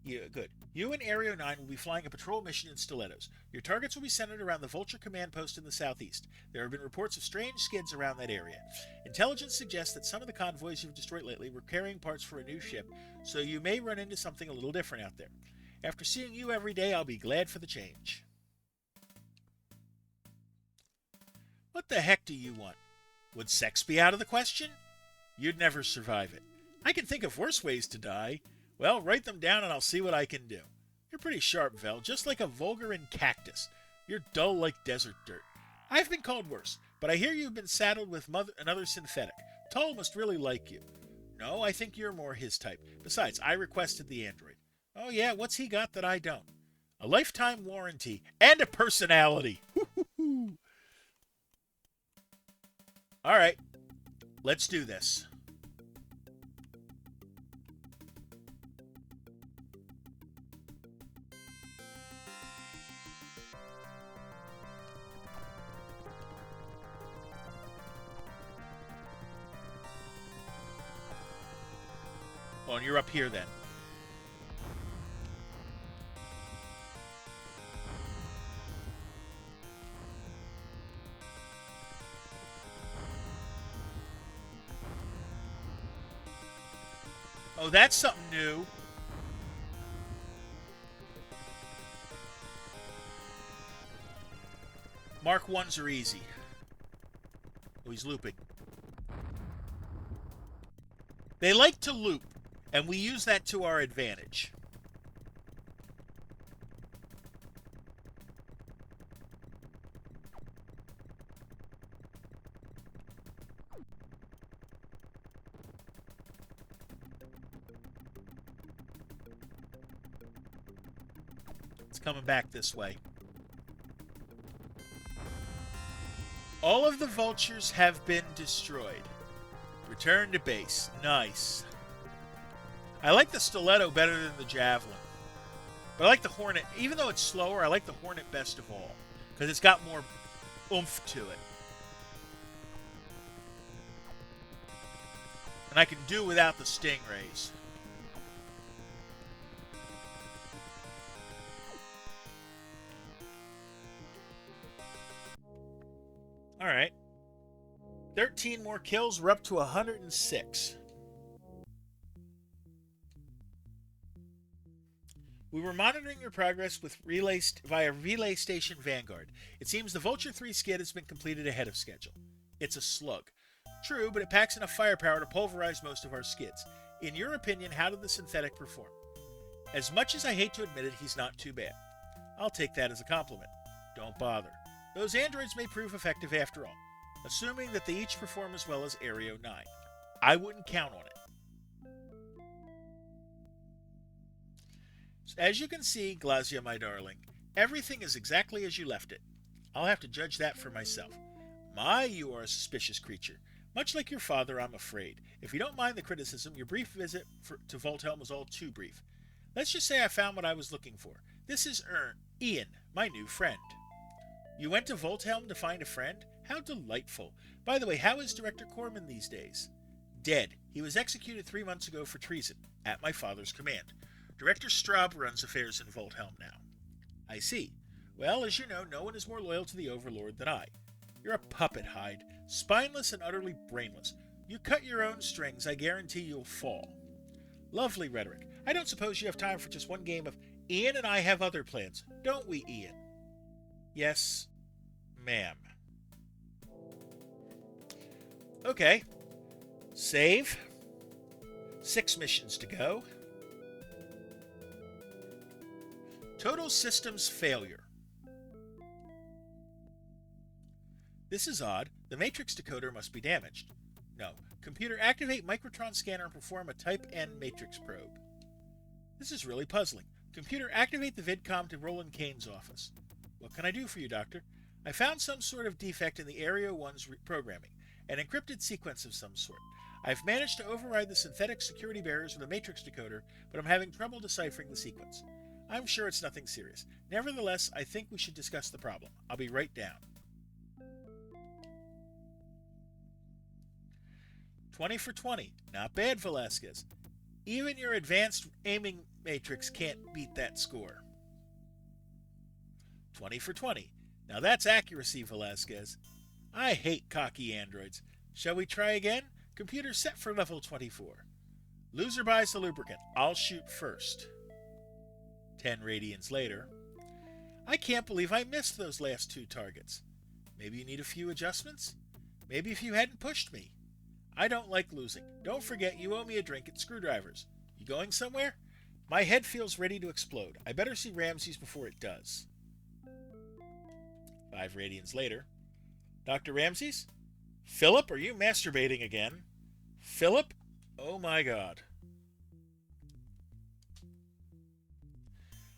Yeah, good. You and Aereo 9 will be flying a patrol mission in stilettos. Your targets will be centered around the Vulture command post in the southeast. There have been reports of strange skids around that area. Intelligence suggests that some of the convoys you've destroyed lately were carrying parts for a new ship, so you may run into something a little different out there. After seeing you every day, I'll be glad for the change. What the heck do you want? Would sex be out of the question? You'd never survive it. I can think of worse ways to die. Well, write them down and I'll see what I can do. You're pretty sharp, Vel, just like a Vulgarin cactus. You're dull like desert dirt. I've been called worse, but I hear you've been saddled with another synthetic. Tull must really like you. No, I think you're more his type. Besides, I requested the android. Oh yeah, what's he got that I don't? A lifetime warranty and a personality. All right, let's do this. Oh, and you're up here then. Oh, that's something new. Mark 1s are easy. Oh, he's looping. They like to loop, and we use that to our advantage. It's coming back this way. All of the vultures have been destroyed. Return to base. Nice. I like the stiletto better than the javelin. But I like the Hornet. Even though it's slower, I like the Hornet best of all. Because it's got more oomph to it. And I can do without the stingrays. Alright. 13 more kills. We're up to 106. We were monitoring your progress with via Relay Station Vanguard. It seems the Vulture 3 skid has been completed ahead of schedule. It's a slug. True, but it packs enough firepower to pulverize most of our skids. In your opinion, how did the synthetic perform? As much as I hate to admit it, he's not too bad. I'll take that as a compliment. Don't bother. Those androids may prove effective after all, assuming that they each perform as well as Aereo 9. I wouldn't count on it. As you can see, Glazia, my darling, everything is exactly as you left it. I'll have to judge that for myself. My, you are a suspicious creature. Much like your father, I'm afraid. If you don't mind the criticism, your brief visit to Volthelm was all too brief. Let's just say I found what I was looking for. This is Ian, my new friend. You went to Volthelm to find a friend? How delightful. By the way, how is Director Corman these days? Dead. He was executed 3 months ago for treason, at my father's command. Director Straub runs affairs in Volthelm now. I see. Well, as you know, no one is more loyal to the Overlord than I. You're a puppet, Hyde, spineless and utterly brainless. You cut your own strings, I guarantee you'll fall. Lovely rhetoric. I don't suppose you have time for just one game of Ian and I have other plans, don't we, Ian? Yes, ma'am. Okay. Save. 6 missions to go. Total systems failure. This is odd. The matrix decoder must be damaged. No. Computer, activate microtron scanner and perform a Type N matrix probe. This is really puzzling. Computer, activate the vidcom to Roland Kane's office. What can I do for you, Doctor? I found some sort of defect in the Area 1's programming, an encrypted sequence of some sort. I've managed to override the synthetic security barriers with a matrix decoder, but I'm having trouble deciphering the sequence. I'm sure it's nothing serious. Nevertheless, I think we should discuss the problem. I'll be right down. 20 for 20. Not bad, Velasquez. Even your advanced aiming matrix can't beat that score. 20 for 20. Now that's accuracy, Velasquez. I hate cocky androids. Shall we try again? Computer set for level 24. Loser buys the lubricant. I'll shoot first. 10 radians later. I can't believe I missed those last 2 targets. Maybe you need a few adjustments? Maybe if you hadn't pushed me. I don't like losing. Don't forget you owe me a drink at Screwdrivers. You going somewhere? My head feels ready to explode. I better see Ramses before it does. 5 radians later. Dr. Ramses? Philip, are you masturbating again? Philip? Oh my god.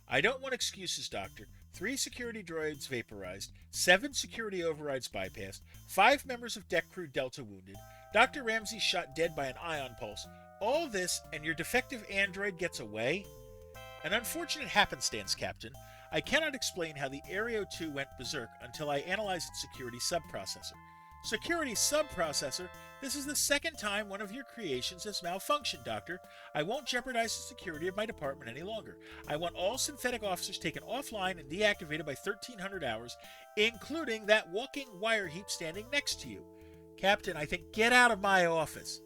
I don't want excuses, Doctor. 3 security droids vaporized, 7 security overrides bypassed, 5 members of deck crew Delta wounded, Dr. Ramsey shot dead by an ion pulse. All this, and your defective android gets away? An unfortunate happenstance, Captain. I cannot explain how the Aereo 2 went berserk until I analyzed its security subprocessor. Security subprocessor? This is the second time one of your creations has malfunctioned, Doctor. I won't jeopardize the security of my department any longer. I want all synthetic officers taken offline and deactivated by 1300 hours, including that walking wire heap standing next to you. Captain, I think get out of my office.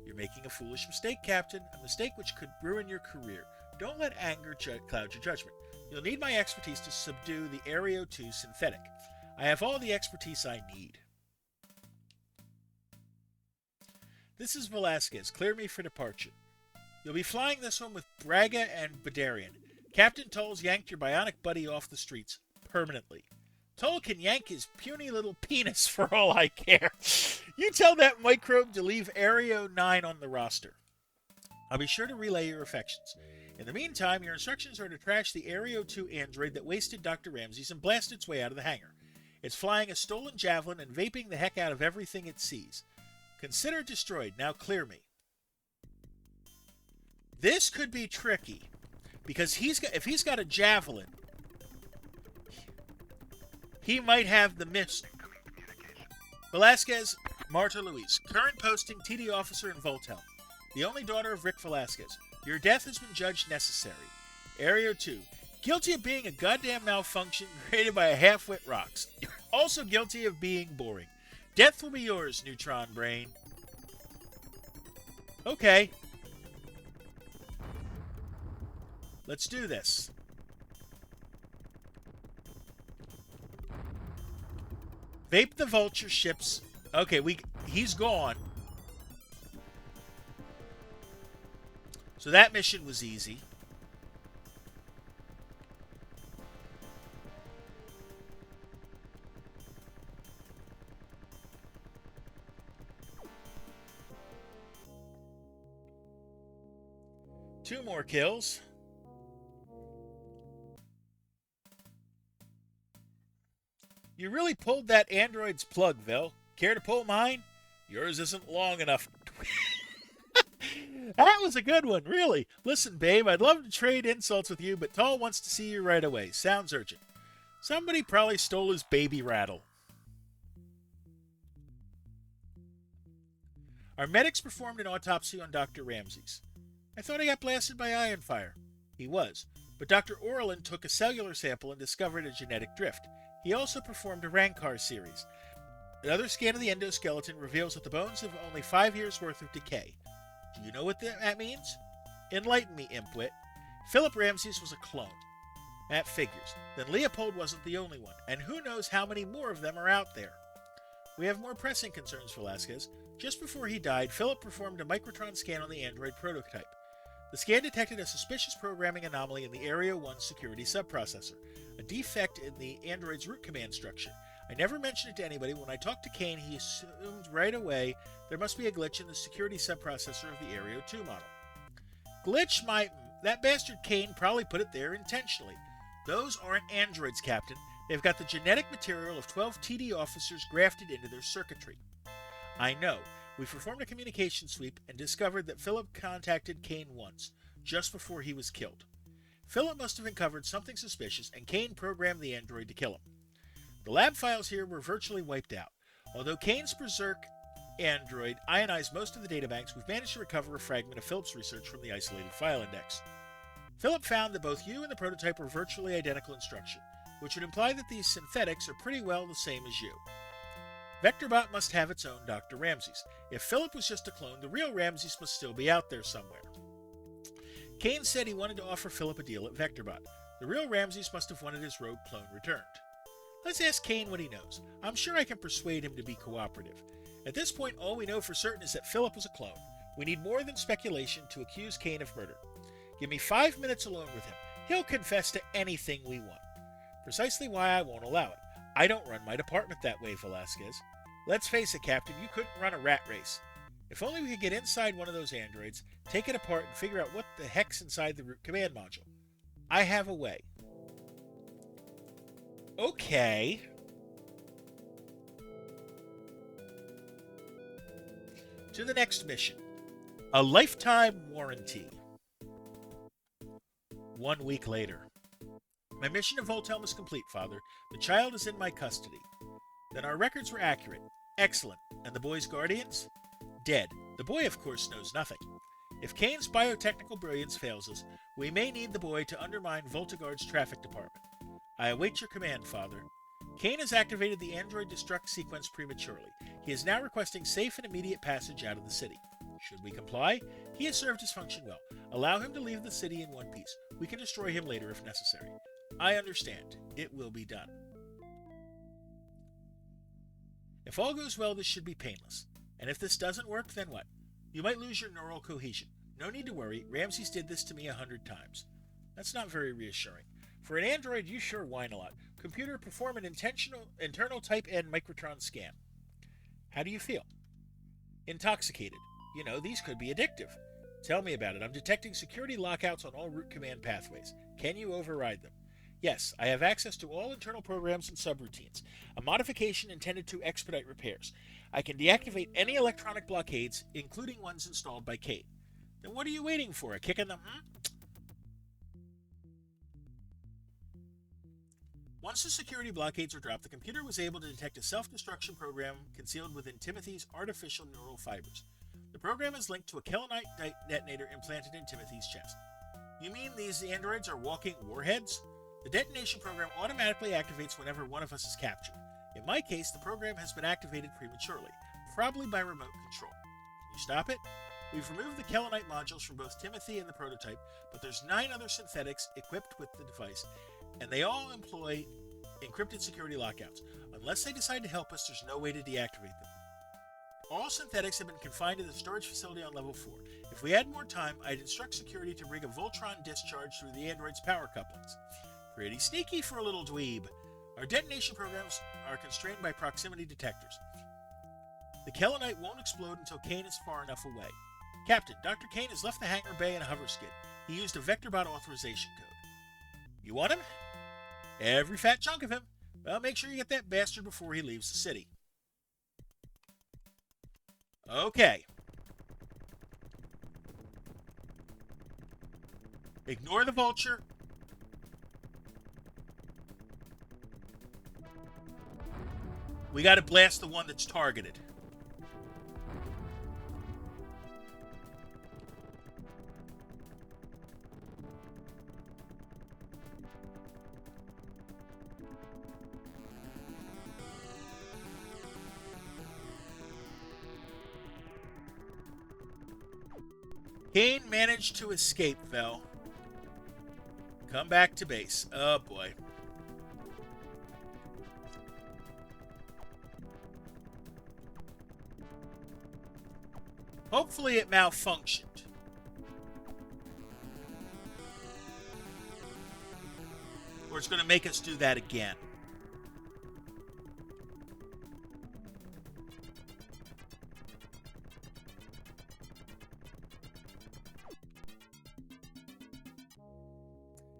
You're making a foolish mistake, Captain, a mistake which could ruin your career. Don't let anger cloud your judgment. You'll need my expertise to subdue the Aereo 2 synthetic. I have all the expertise I need. This is Velasquez. Clear me for departure. You'll be flying this one with Braga and Badarian. Captain Toll's yanked your bionic buddy off the streets permanently. Toll can yank his puny little penis for all I care. You tell that microbe to leave Aereo 9 on the roster. I'll be sure to relay your affections. In the meantime, your instructions are to trash the Aereo 2 android that wasted Dr. Ramses and blast its way out of the hangar. It's flying a stolen javelin and vaping the heck out of everything it sees. Consider it destroyed. Now clear me. This could be tricky, because if he's got a javelin, he might have the miss. Velasquez, Marta Luis. Current posting, TD officer in Voltel. The only daughter of Rick Velasquez. Your death has been judged necessary. Area 2. Guilty of being a goddamn malfunction created by a half-wit rocks. Also guilty of being boring. Death will be yours, Neutron Brain. Okay. Let's do this. Vape the vulture ships. Okay, he's gone. So that mission was easy. Two more kills. You really pulled that android's plug, Vel. Care to pull mine? Yours isn't long enough. That was a good one, really. Listen, babe, I'd love to trade insults with you, but Tall wants to see you right away. Sounds urgent. Somebody probably stole his baby rattle. Our medics performed an autopsy on Dr. Ramses. I thought he got blasted by ion fire. He was, but Dr. Orlin took a cellular sample and discovered a genetic drift. He also performed a Rancor series. Another scan of the endoskeleton reveals that the bones have only 5 years' worth of decay. Do you know what that means? Enlighten me, Impwit. Philip Ramses was a clone. That figures. Then Leopold wasn't the only one, and who knows how many more of them are out there. We have more pressing concerns, Velasquez. Just before he died, Philip performed a microtron scan on the android prototype. The scan detected a suspicious programming anomaly in the Area 1 security subprocessor, a defect in the android's root command structure. I never mentioned it to anybody. When I talked to Kane, he assumed right away there must be a glitch in the security subprocessor of the Area 2 model. Glitch might... That bastard Kane probably put it there intentionally. Those aren't androids, Captain. They've got the genetic material of 12 TD officers grafted into their circuitry. I know. We've performed a communication sweep and discovered that Philip contacted Kane once, just before he was killed. Philip must have uncovered something suspicious, and Kane programmed the android to kill him. The lab files here were virtually wiped out. Although Kane's berserk android ionized most of the databanks, we've managed to recover a fragment of Philip's research from the isolated file index. Philip found that both you and the prototype were virtually identical in structure, which would imply that these synthetics are pretty well the same as you. VectorBot must have its own Dr. Ramses. If Philip was just a clone, the real Ramses must still be out there somewhere. Kane said he wanted to offer Philip a deal at VectorBot. The real Ramses must have wanted his rogue clone returned. Let's ask Kane what he knows. I'm sure I can persuade him to be cooperative. At this point, all we know for certain is that Philip was a clone. We need more than speculation to accuse Kane of murder. Give me 5 minutes alone with him. He'll confess to anything we want. Precisely why I won't allow it. I don't run my department that way, Velasquez. Let's face it, Captain, you couldn't run a rat race. If only we could get inside one of those androids, take it apart, and figure out what the heck's inside the root command module. I have a way. Okay. To the next mission. A lifetime warranty. 1 week later. My mission to Voltelm is complete, Father. The child is in my custody. Then our records were accurate. Excellent. And the boy's guardians? Dead. The boy, of course, knows nothing. If Kane's biotechnical brilliance fails us, we may need the boy to undermine Voltigard's traffic department. I await your command, Father. Kane has activated the android destruct sequence prematurely. He is now requesting safe and immediate passage out of the city. Should we comply? He has served his function well. Allow him to leave the city in one piece. We can destroy him later if necessary. I understand. It will be done. If all goes well, this should be painless. And if this doesn't work, then what? You might lose your neural cohesion. No need to worry. Ramses did this to me 100 times. That's not very reassuring. For an android, you sure whine a lot. Computer, perform an internal type N microtron scan. How do you feel? Intoxicated. You know, these could be addictive. Tell me about it. I'm detecting security lockouts on all root command pathways. Can you override them? Yes, I have access to all internal programs and subroutines. A modification intended to expedite repairs. I can deactivate any electronic blockades, including ones installed by Kate. Then what are you waiting for? A kick in the... Once the security blockades were dropped, the computer was able to detect a self-destruction program concealed within Timothy's artificial neural fibers. The program is linked to a Kelonite detonator implanted in Timothy's chest. You mean these androids are walking warheads? The detonation program automatically activates whenever one of us is captured. In my case, the program has been activated prematurely, probably by remote control. Can you stop it? We've removed the Kelonite modules from both Timothy and the prototype, but there's 9 other synthetics equipped with the device, and they all employ encrypted security lockouts. Unless they decide to help us, there's no way to deactivate them. All synthetics have been confined to the storage facility on level 4. If we had more time, I'd instruct security to rig a Voltron discharge through the android's power couplings. Pretty sneaky for a little dweeb. Our detonation programs are constrained by proximity detectors. The Kelonite won't explode until Kane is far enough away. Captain, Dr. Kane has left the hangar bay in a hover skid. He used a VectorBot authorization code. You want him? Every fat chunk of him. Well, make sure you get that bastard before he leaves the city. Okay. Ignore the vulture. We gotta blast the one that's targeted. Kane managed to escape, Vel. Come back to base. Oh boy. Hopefully it malfunctioned. it's going to make us do that again.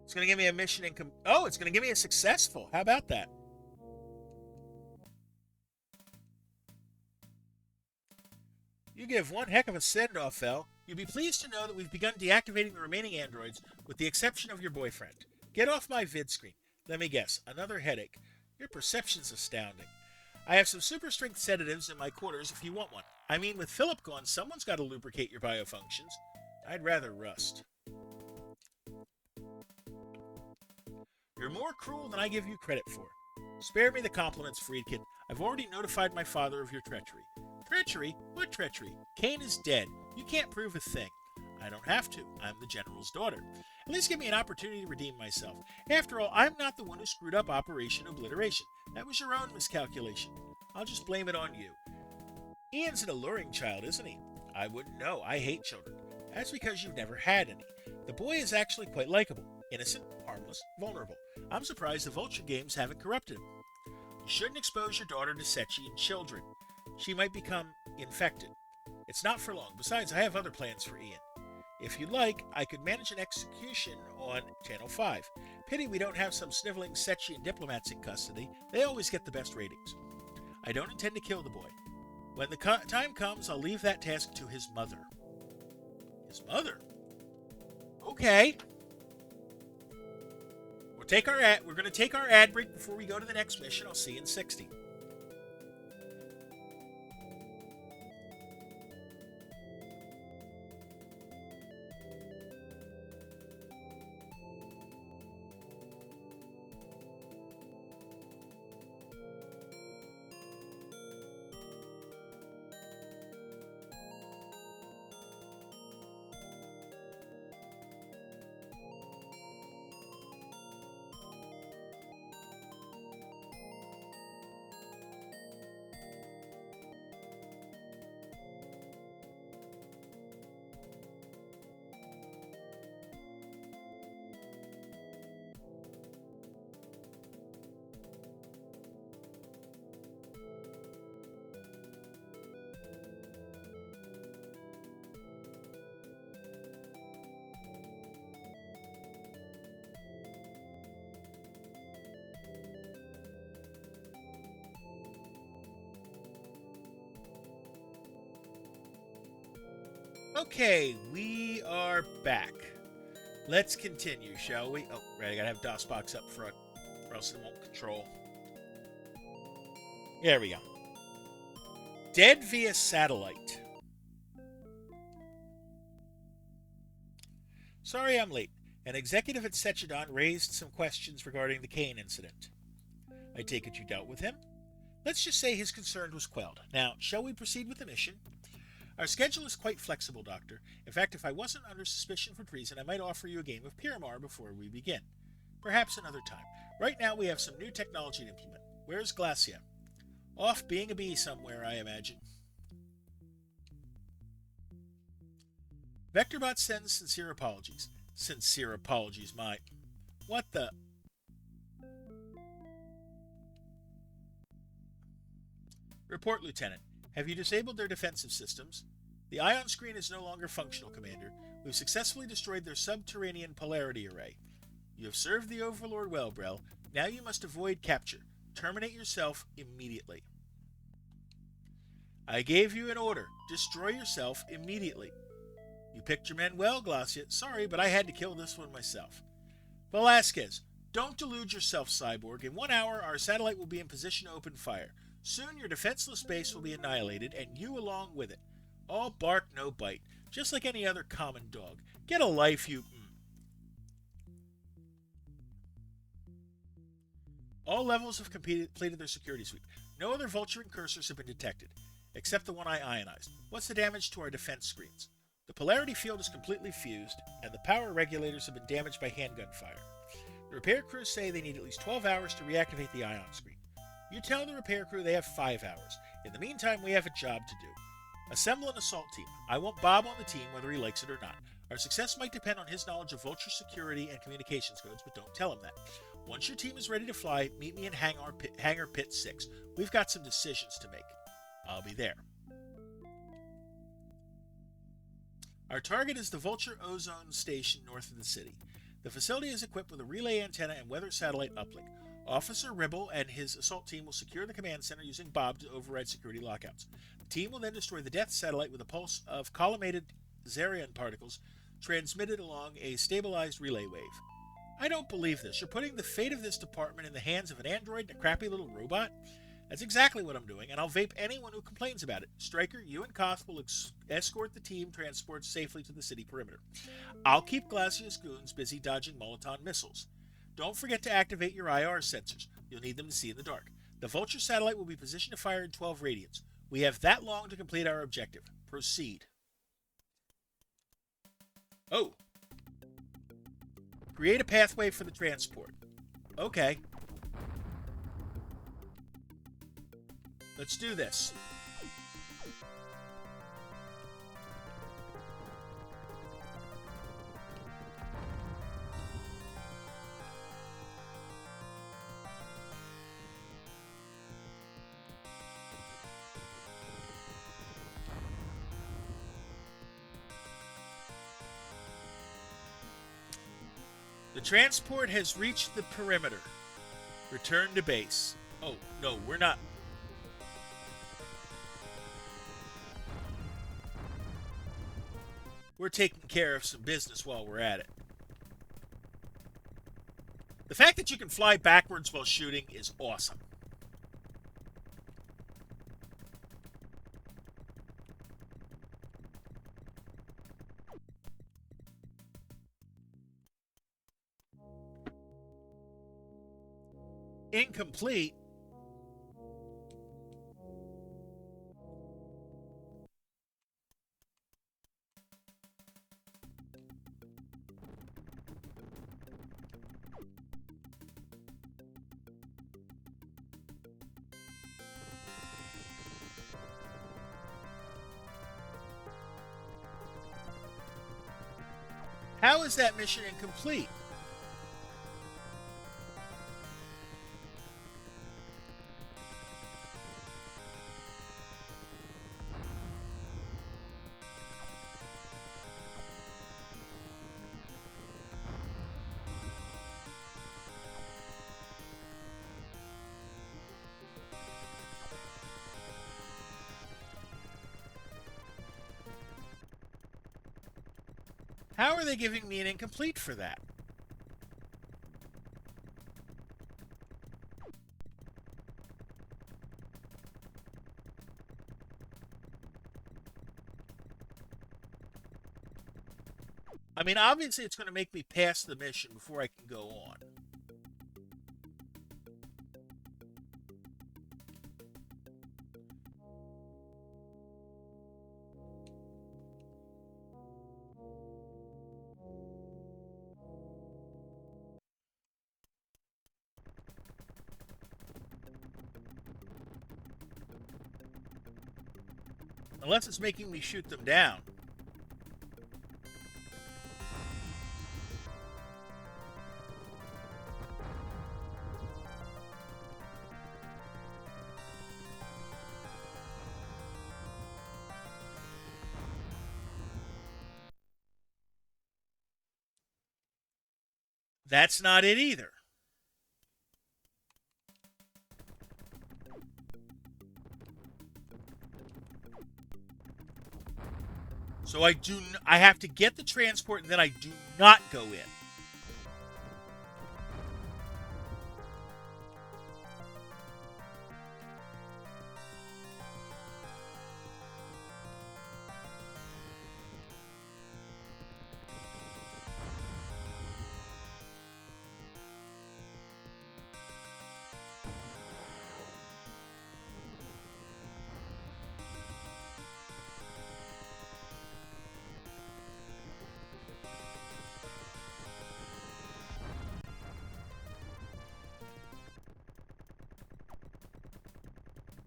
It's going to give me a mission oh, it's going to give me a successful. How about that? You give one heck of a send-off, Fel. You'll be pleased to know that we've begun deactivating the remaining androids, with the exception of your boyfriend. Get off my vid screen. Let me guess, another headache. Your perception's astounding. I have some super-strength sedatives in my quarters if you want one. I mean, with Philip gone, someone's got to lubricate your biofunctions. I'd rather rust. You're more cruel than I give you credit for. Spare me the compliments, Friedkin. I've already notified my father of your treachery. Treachery? What treachery? Kane is dead. You can't prove a thing. I don't have to. I'm the General's daughter. At least give me an opportunity to redeem myself. After all, I'm not the one who screwed up Operation Obliteration. That was your own miscalculation. I'll just blame it on you. Ian's an alluring child, isn't he? I wouldn't know. I hate children. That's because you've never had any. The boy is actually quite likable. Innocent, harmless, vulnerable. I'm surprised the Vulture games haven't corrupted him. You shouldn't expose your daughter to Sechi and children. She might become infected. It's not for long. Besides, I have other plans for Ian. If you'd like, I could manage an execution on Channel 5. Pity we don't have some sniveling Sechian diplomats in custody. They always get the best ratings. I don't intend to kill the boy. When the time comes, I'll leave that task to his mother. His mother? Okay. We're going to take our ad break before we go to the next mission. I'll see you in 60. Okay, we are back. Let's continue, shall we? Oh, right, I gotta have DOSBox up front, or else it won't control. There we go. Dead via satellite. Sorry I'm late. An executive at Sechidon raised some questions regarding the Kane incident. I take it you dealt with him? Let's just say his concern was quelled. Now, shall we proceed with the mission? Our schedule is quite flexible, Doctor. In fact, if I wasn't under suspicion for treason, I might offer you a game of Pyramar before we begin. Perhaps another time. Right now, we have some new technology to implement. Where's Glacia? Off being a bee somewhere, I imagine. Vectorbot sends sincere apologies. Sincere apologies, my... What the... Report, Lieutenant. Have you disabled their defensive systems? The ion screen is no longer functional, Commander. We've successfully destroyed their subterranean polarity array. You have served the Overlord well, Brel. Now you must avoid capture. Terminate yourself immediately. I gave you an order. Destroy yourself immediately. You picked your men well, Glacia. Sorry, but I had to kill this one myself. Velasquez, don't delude yourself, Cyborg. In 1 hour, our satellite will be in position to open fire. Soon your defenseless base will be annihilated, and you along with it. All bark, no bite. Just like any other common dog. Get a life, you... All levels have completed their security sweep. No other Vulture incursors have been detected, except the one I ionized. What's the damage to our defense screens? The polarity field is completely fused, and the power regulators have been damaged by handgun fire. The repair crews say they need at least 12 hours to reactivate the ion screen. You tell the repair crew they have 5 hours. In the meantime, we have a job to do. Assemble an assault team. I want Bob on the team whether he likes it or not. Our success might depend on his knowledge of Vulture security and communications codes, but don't tell him that. Once your team is ready to fly, meet me in Hangar Pit 6. We've got some decisions to make. I'll be there. Our target is the Vulture Ozone Station north of the city. The facility is equipped with a relay antenna and weather satellite uplink. Officer Ribble and his assault team will secure the command center using Bob to override security lockouts. The team will then destroy the Death satellite with a pulse of collimated Zarian particles transmitted along a stabilized relay wave. I don't believe this. You're putting the fate of this department in the hands of an android and a crappy little robot? That's exactly what I'm doing, and I'll vape anyone who complains about it. Stryker, you and Koth will escort the team transports safely to the city perimeter. I'll keep Glacius goons busy dodging Molotov missiles. Don't forget to activate your IR sensors. You'll need them to see in the dark. The Vulture satellite will be positioned to fire in 12 radians. We have that long to complete our objective. Proceed. Oh. Create a pathway for the transport. Okay. Let's do this. The transport has reached the perimeter. Return to base. Oh, no, we're not. We're taking care of some business while we're at it. The fact that you can fly backwards while shooting is awesome. Incomplete. How is that mission incomplete? How are they giving me an incomplete for that? I mean, obviously it's going to make me pass the mission before I can go on. Unless it's making me shoot them down. That's not it either. So I have to get the transport and then I do not go in.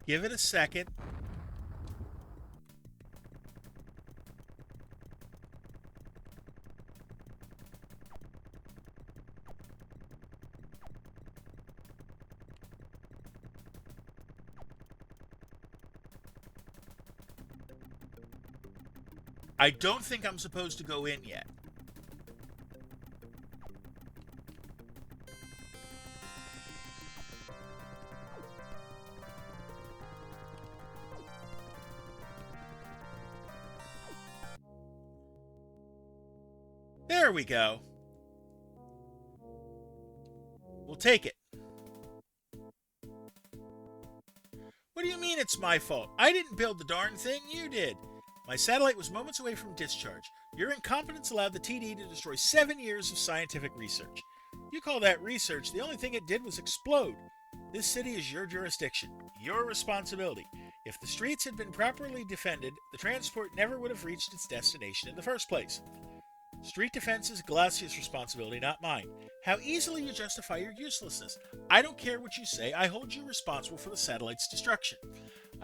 Give it a second. I don't think I'm supposed to go in yet. There we go. We'll take it. What do you mean it's my fault? I didn't build the darn thing, you did. My satellite was moments away from discharge. Your incompetence allowed the TD to destroy 7 years of scientific research. You call that research, the only thing it did was explode. This city is your jurisdiction, your responsibility. If the streets had been properly defended, the transport never would have reached its destination in the first place. Street defense is Glacia's responsibility, not mine. How easily you justify your uselessness. I don't care what you say, I hold you responsible for the satellite's destruction.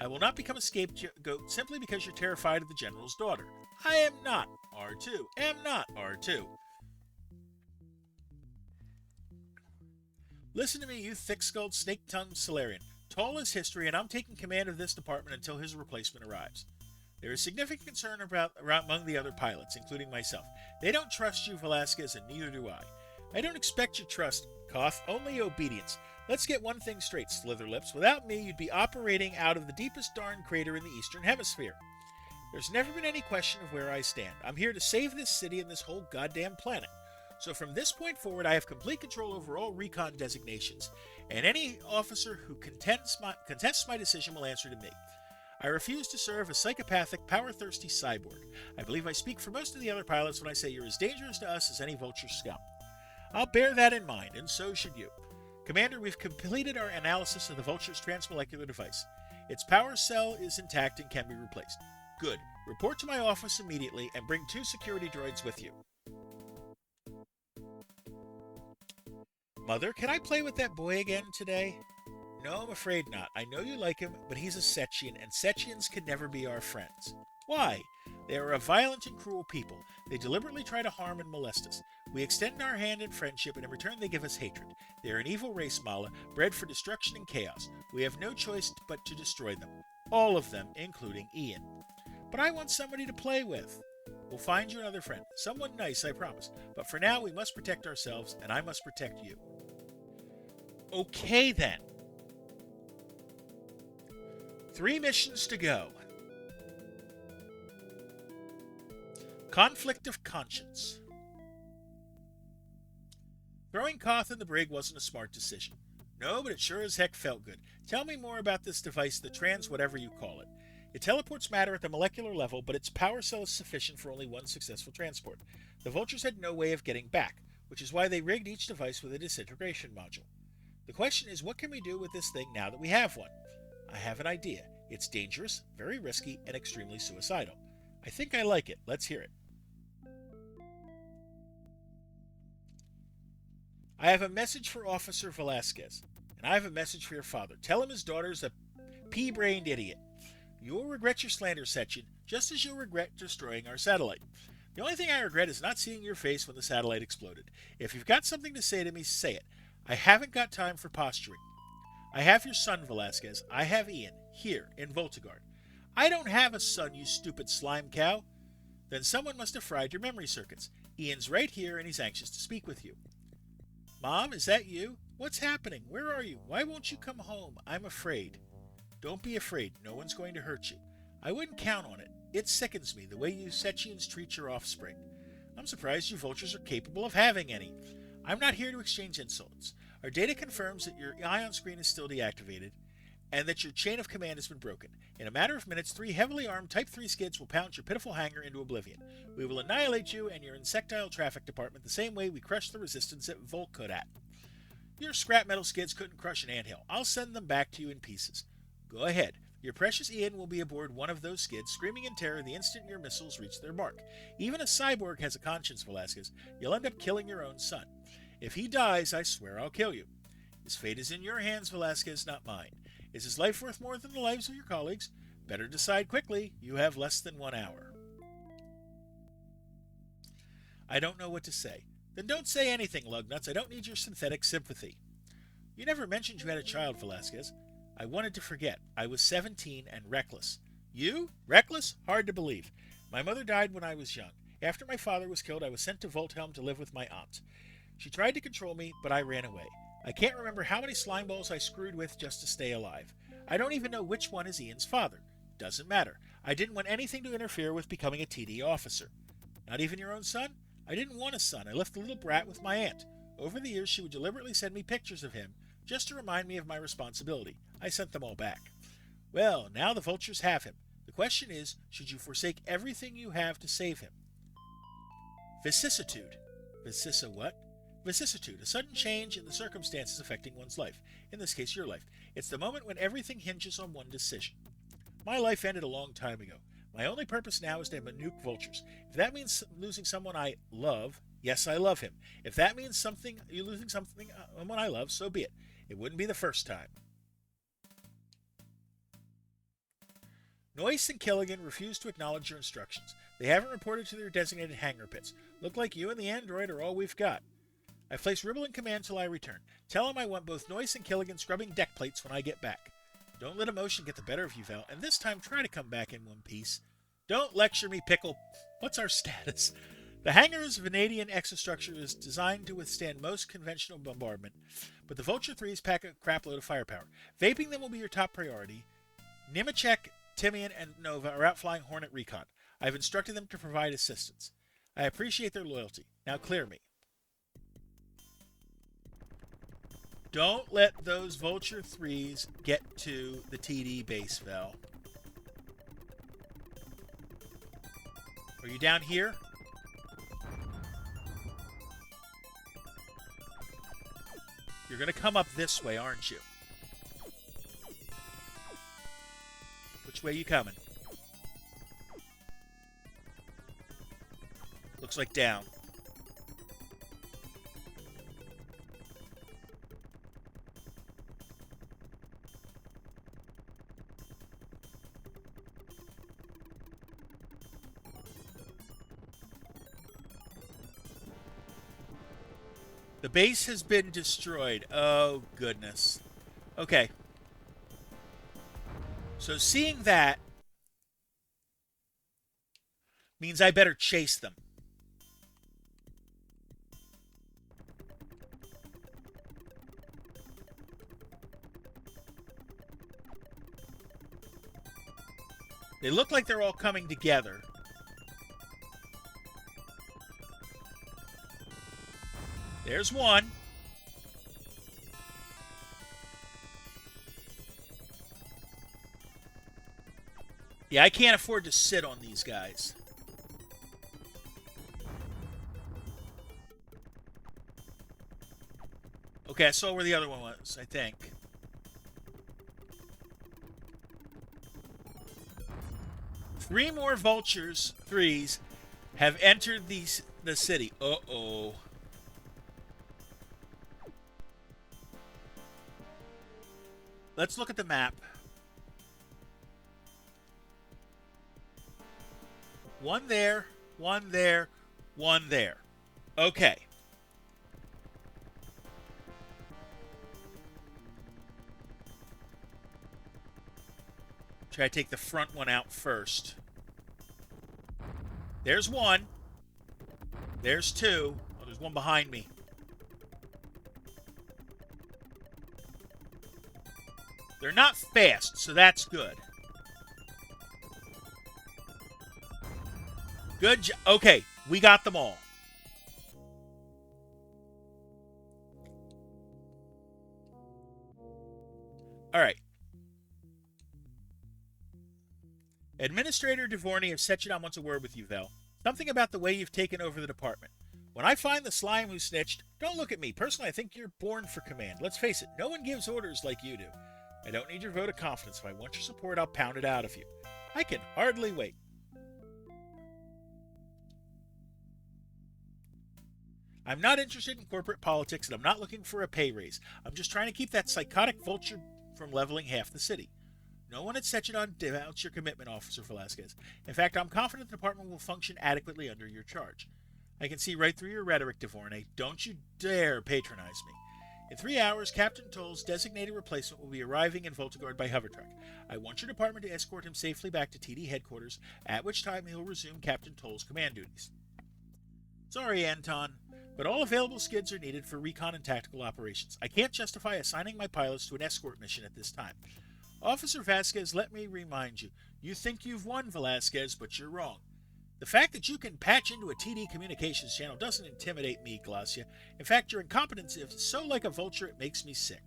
I will not become a scapegoat simply because you're terrified of the General's daughter. I am not R2. Am not R2. Listen to me, you thick-skulled, snake-tongued Solarian. Tall is history, and I'm taking command of this department until his replacement arrives. There is significant concern among the other pilots, including myself. They don't trust you, Velasquez, and neither do I. I don't expect your trust, Koth, only obedience. Let's get one thing straight, Slitherlips. Without me, you'd be operating out of the deepest darn crater in the Eastern Hemisphere. There's never been any question of where I stand. I'm here to save this city and this whole goddamn planet. So from this point forward, I have complete control over all recon designations, and any officer who contests my decision will answer to me. I refuse to serve a psychopathic, power-thirsty cyborg. I believe I speak for most of the other pilots when I say you're as dangerous to us as any vulture scum. I'll bear that in mind, and so should you. Commander, we've completed our analysis of the Vulture's transmolecular device. Its power cell is intact and can be replaced. Good. Report to my office immediately and bring 2 security droids with you. Mother, can I play with that boy again today? No, I'm afraid not. I know you like him, but he's a Setchian, and Setchians can never be our friends. Why? They are a violent and cruel people. They deliberately try to harm and molest us. We extend our hand in friendship, and in return they give us hatred. They are an evil race, Mala, bred for destruction and chaos. We have no choice but to destroy them. All of them, including Ian. But I want somebody to play with. We'll find you another friend. Someone nice, I promise. But for now, we must protect ourselves, and I must protect you. Okay, then. 3 missions to go. Conflict of conscience. Throwing Koth in the brig wasn't a smart decision. No, but it sure as heck felt good. Tell me more about this device, the trans whatever you call it. It teleports matter at the molecular level, but its power cell is sufficient for only one successful transport. The Vultures had no way of getting back, which is why they rigged each device with a disintegration module. The question is, what can we do with this thing now that we have one? I have an idea. It's dangerous, very risky, and extremely suicidal. I think I like it. Let's hear it. I have a message for Officer Velasquez, and I have a message for your father. Tell him his daughter's a pea-brained idiot. You'll regret your slander, Setchian, just as you'll regret destroying our satellite. The only thing I regret is not seeing your face when the satellite exploded. If you've got something to say to me, say it. I haven't got time for posturing. I have your son, Velasquez. I have Ian, here, in Voltigard. I don't have a son, you stupid slime cow. Then someone must have fried your memory circuits. Ian's right here, and he's anxious to speak with you. Mom, is that you? What's happening? Where are you? Why won't you come home? I'm afraid. Don't be afraid. No one's going to hurt you. I wouldn't count on it. It sickens me, the way you Setchians treat your offspring. I'm surprised you vultures are capable of having any. I'm not here to exchange insults. Our data confirms that your ion screen is still deactivated, and that your chain of command has been broken. In a matter of minutes, 3 heavily armed Type 3 skids will pound your pitiful hangar into oblivion. We will annihilate you and your insectile traffic department the same way we crushed the resistance at Volkodat. Your scrap metal skids couldn't crush an anthill. I'll send them back to you in pieces. Go ahead. Your precious Ian will be aboard one of those skids, screaming in terror the instant your missiles reach their mark. Even a cyborg has a conscience, Velasquez. You'll end up killing your own son. If he dies, I swear I'll kill you. His fate is in your hands, Velasquez, not mine. Is his life worth more than the lives of your colleagues? Better decide quickly. You have less than 1 hour. I don't know what to say. Then don't say anything, Lugnuts. I don't need your synthetic sympathy. You never mentioned you had a child, Velasquez. I wanted to forget. I was 17 and reckless. You? Reckless? Hard to believe. My mother died when I was young. After my father was killed, I was sent to Volthelm to live with my aunt. She tried to control me, but I ran away. I can't remember how many slime balls I screwed with just to stay alive. I don't even know which one is Ian's father. Doesn't matter. I didn't want anything to interfere with becoming a TD officer. Not even your own son? I didn't want a son. I left the little brat with my aunt. Over the years, she would deliberately send me pictures of him, just to remind me of my responsibility. I sent them all back. Well, now the vultures have him. The question is, should you forsake everything you have to save him? Vicissitude. Vicissa what? Vicissitude, a sudden change in the circumstances affecting one's life. In this case, your life. It's the moment when everything hinges on one decision. My life ended a long time ago. My only purpose now is to nuke vultures. If that means losing someone I love, yes, I love him. If that means you losing someone I love, so be it. It wouldn't be the first time. Noyce and Killigan refuse to acknowledge your instructions. They haven't reported to their designated hangar pits. Look like you and the android are all we've got. I've placed Ribble in command till I return. Tell him I want both Noyce and Killigan scrubbing deck plates when I get back. Don't let emotion get the better of you, Val, and this time try to come back in one piece. Don't lecture me, Pickle. What's our status? The hangar's Vanadian exostructure is designed to withstand most conventional bombardment, but the Vulture 3s pack a crapload of firepower. Vaping them will be your top priority. Nimachek, Timian, and Nova are out flying Hornet Recon. I've instructed them to provide assistance. I appreciate their loyalty. Now clear me. Don't let those Vulture 3s get to the TD base, Val. Are you down here? You're going to come up this way, aren't you? Which way are you coming? Looks like down. The base has been destroyed. Oh, goodness. Okay. So seeing that means I better chase them. They look like they're all coming together. There's one. Yeah, I can't afford to sit on these guys. Okay, I saw where the other one was, I think. Three more Vultures 3s have entered the city. Uh-oh. Let's look at the map. One there, one there, one there. Okay. Try to take the front one out first. There's one. There's two. Oh, there's one behind me. They're not fast, so that's good. Good job. Okay, we got them all. All right. Administrator Devorny of Setchidon wants a word with you, Vel. Something about the way you've taken over the department. When I find the slime who snitched, don't look at me. Personally, I think you're born for command. Let's face it, no one gives orders like you do. I don't need your vote of confidence. If I want your support, I'll pound it out of you. I can hardly wait. I'm not interested in corporate politics, and I'm not looking for a pay raise. I'm just trying to keep that psychotic vulture from leveling half the city. No one at Setchidon doubts your commitment, Officer Velasquez. In fact, I'm confident the department will function adequately under your charge. I can see right through your rhetoric, Devorny. Don't you dare patronize me. In 3 hours, Captain Toll's designated replacement will be arriving in Voltigard by hover truck. I want your department to escort him safely back to TD headquarters, at which time he'll resume Captain Toll's command duties. Sorry, Anton, but all available skids are needed for recon and tactical operations. I can't justify assigning my pilots to an escort mission at this time. Officer Vasquez, let me remind you, you think you've won, Velasquez, but you're wrong. The fact that you can patch into a TD communications channel doesn't intimidate me, Glacia. In fact, your incompetence is so like a vulture it makes me sick.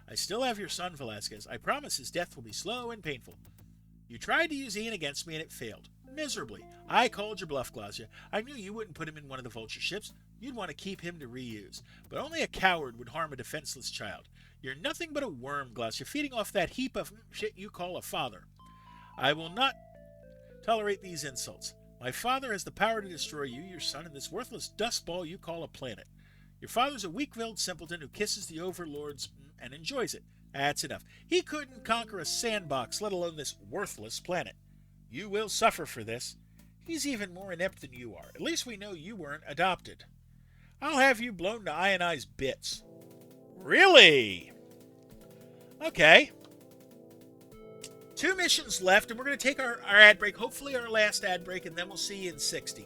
I still have your son, Velasquez. I promise his death will be slow and painful. You tried to use Ian against me and it failed. Miserably. I called your bluff, Glacia. I knew you wouldn't put him in one of the vulture ships. You'd want to keep him to reuse. But only a coward would harm a defenseless child. You're nothing but a worm, Glacia, feeding off that heap of shit you call a father. I will not tolerate these insults. My father has the power to destroy you, your son, and this worthless dustball you call a planet. Your father's a weak-willed simpleton who kisses the overlords and enjoys it. That's enough. He couldn't conquer a sandbox, let alone this worthless planet. You will suffer for this. He's even more inept than you are. At least we know you weren't adopted. I'll have you blown to ionized bits. Really? Okay. 2 missions left, and we're going to take our ad break, hopefully our last ad break, and then we'll see you in 60.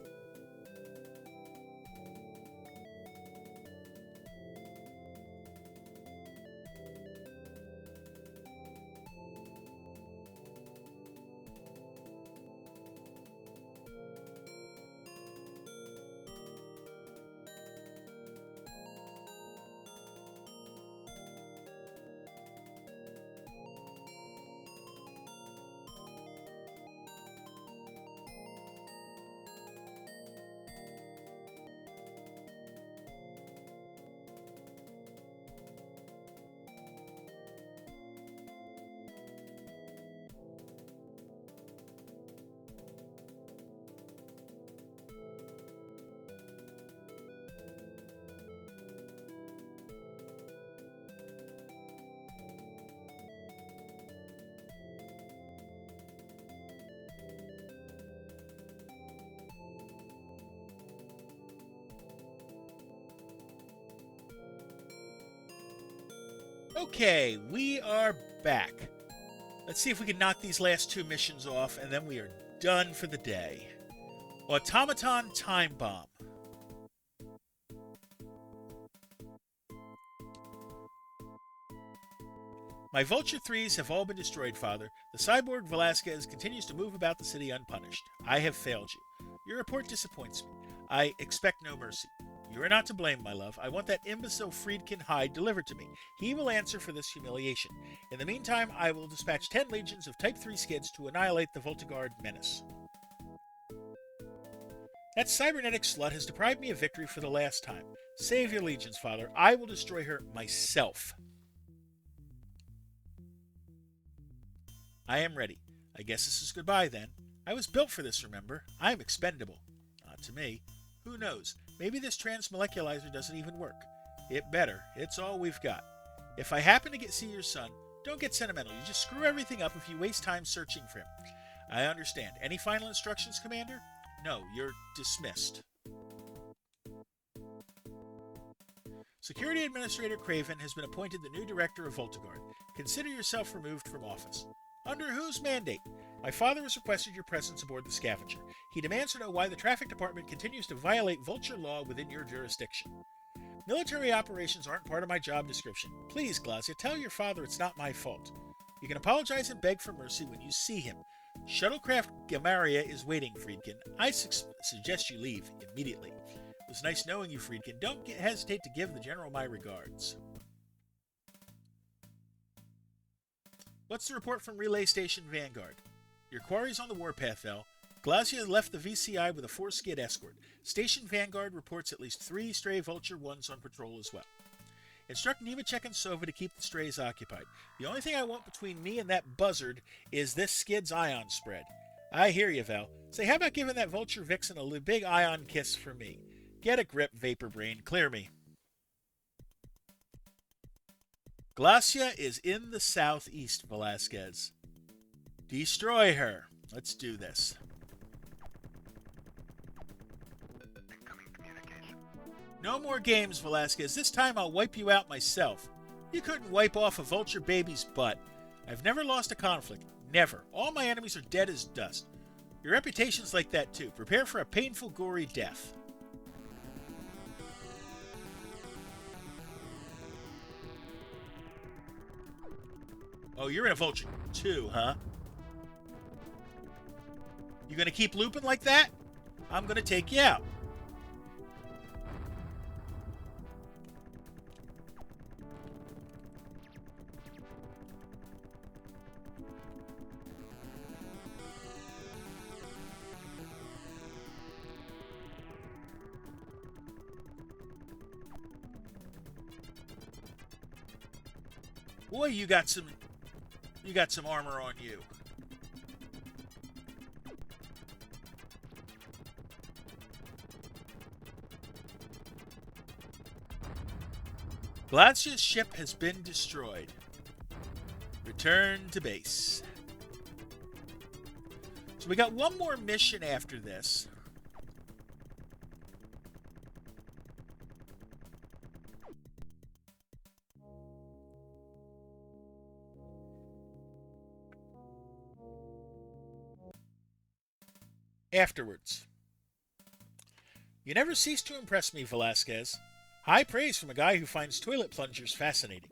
Okay, we are back. Let's see if we can knock these last 2 missions off, and then we are done for the day. Automaton Time Bomb. My Vulture 3s have all been destroyed, Father. The cyborg Velasquez continues to move about the city unpunished. I have failed you. Your report disappoints me. I expect no mercy. You are not to blame, my love. I want that imbecile Friedkin hide delivered to me. He will answer for this humiliation. In the meantime, I will dispatch 10 legions of Type 3 skids to annihilate the Voltigard menace. That cybernetic slut has deprived me of victory for the last time. Save your legions, Father. I will destroy her myself. I am ready. I guess this is goodbye, then. I was built for this, remember? I'm expendable. Not to me. Who knows? Maybe this transmoleculizer doesn't even work. It better. It's all we've got. If I happen to see your son, don't get sentimental. You just screw everything up if you waste time searching for him. I understand. Any final instructions, Commander? No, you're dismissed. Security Administrator Craven has been appointed the new director of Voltigard. Consider yourself removed from office. Under whose mandate? My father has requested your presence aboard the Scavenger. He demands to know why the traffic department continues to violate Vulture law within your jurisdiction. Military operations aren't part of my job description. Please, Glacia, tell your father it's not my fault. You can apologize and beg for mercy when you see him. Shuttlecraft Gamaria is waiting, Friedkin. I suggest you leave immediately. It was nice knowing you, Friedkin. Don't hesitate to give the General my regards. What's the report from Relay Station Vanguard? Your quarry's on the warpath, Val. Glacia left the VCI with a 4-skid escort. Station Vanguard reports at least 3 stray Vulture 1s on patrol as well. Instruct Nemechek and Sova to keep the strays occupied. The only thing I want between me and that buzzard is this skid's ion spread. I hear you, Val. Say, how about giving that Vulture Vixen a big ion kiss for me? Get a grip, Vapor Brain. Clear me. Glacia is in the southeast, Velasquez. Destroy her. Let's do this. No more games, Velasquez. This time I'll wipe you out myself. You couldn't wipe off a vulture baby's butt. I've never lost a conflict. Never. All my enemies are dead as dust. Your reputation's like that too. Prepare for a painful, gory death. Oh, you're in a vulture too, huh? You gonna keep looping like that? I'm gonna take you out. Boy, you got some armor on you. Glacia's ship has been destroyed. Return to base. So we got one more mission after this. Afterwards. You never cease to impress me, Velasquez. High praise from a guy who finds toilet plungers fascinating.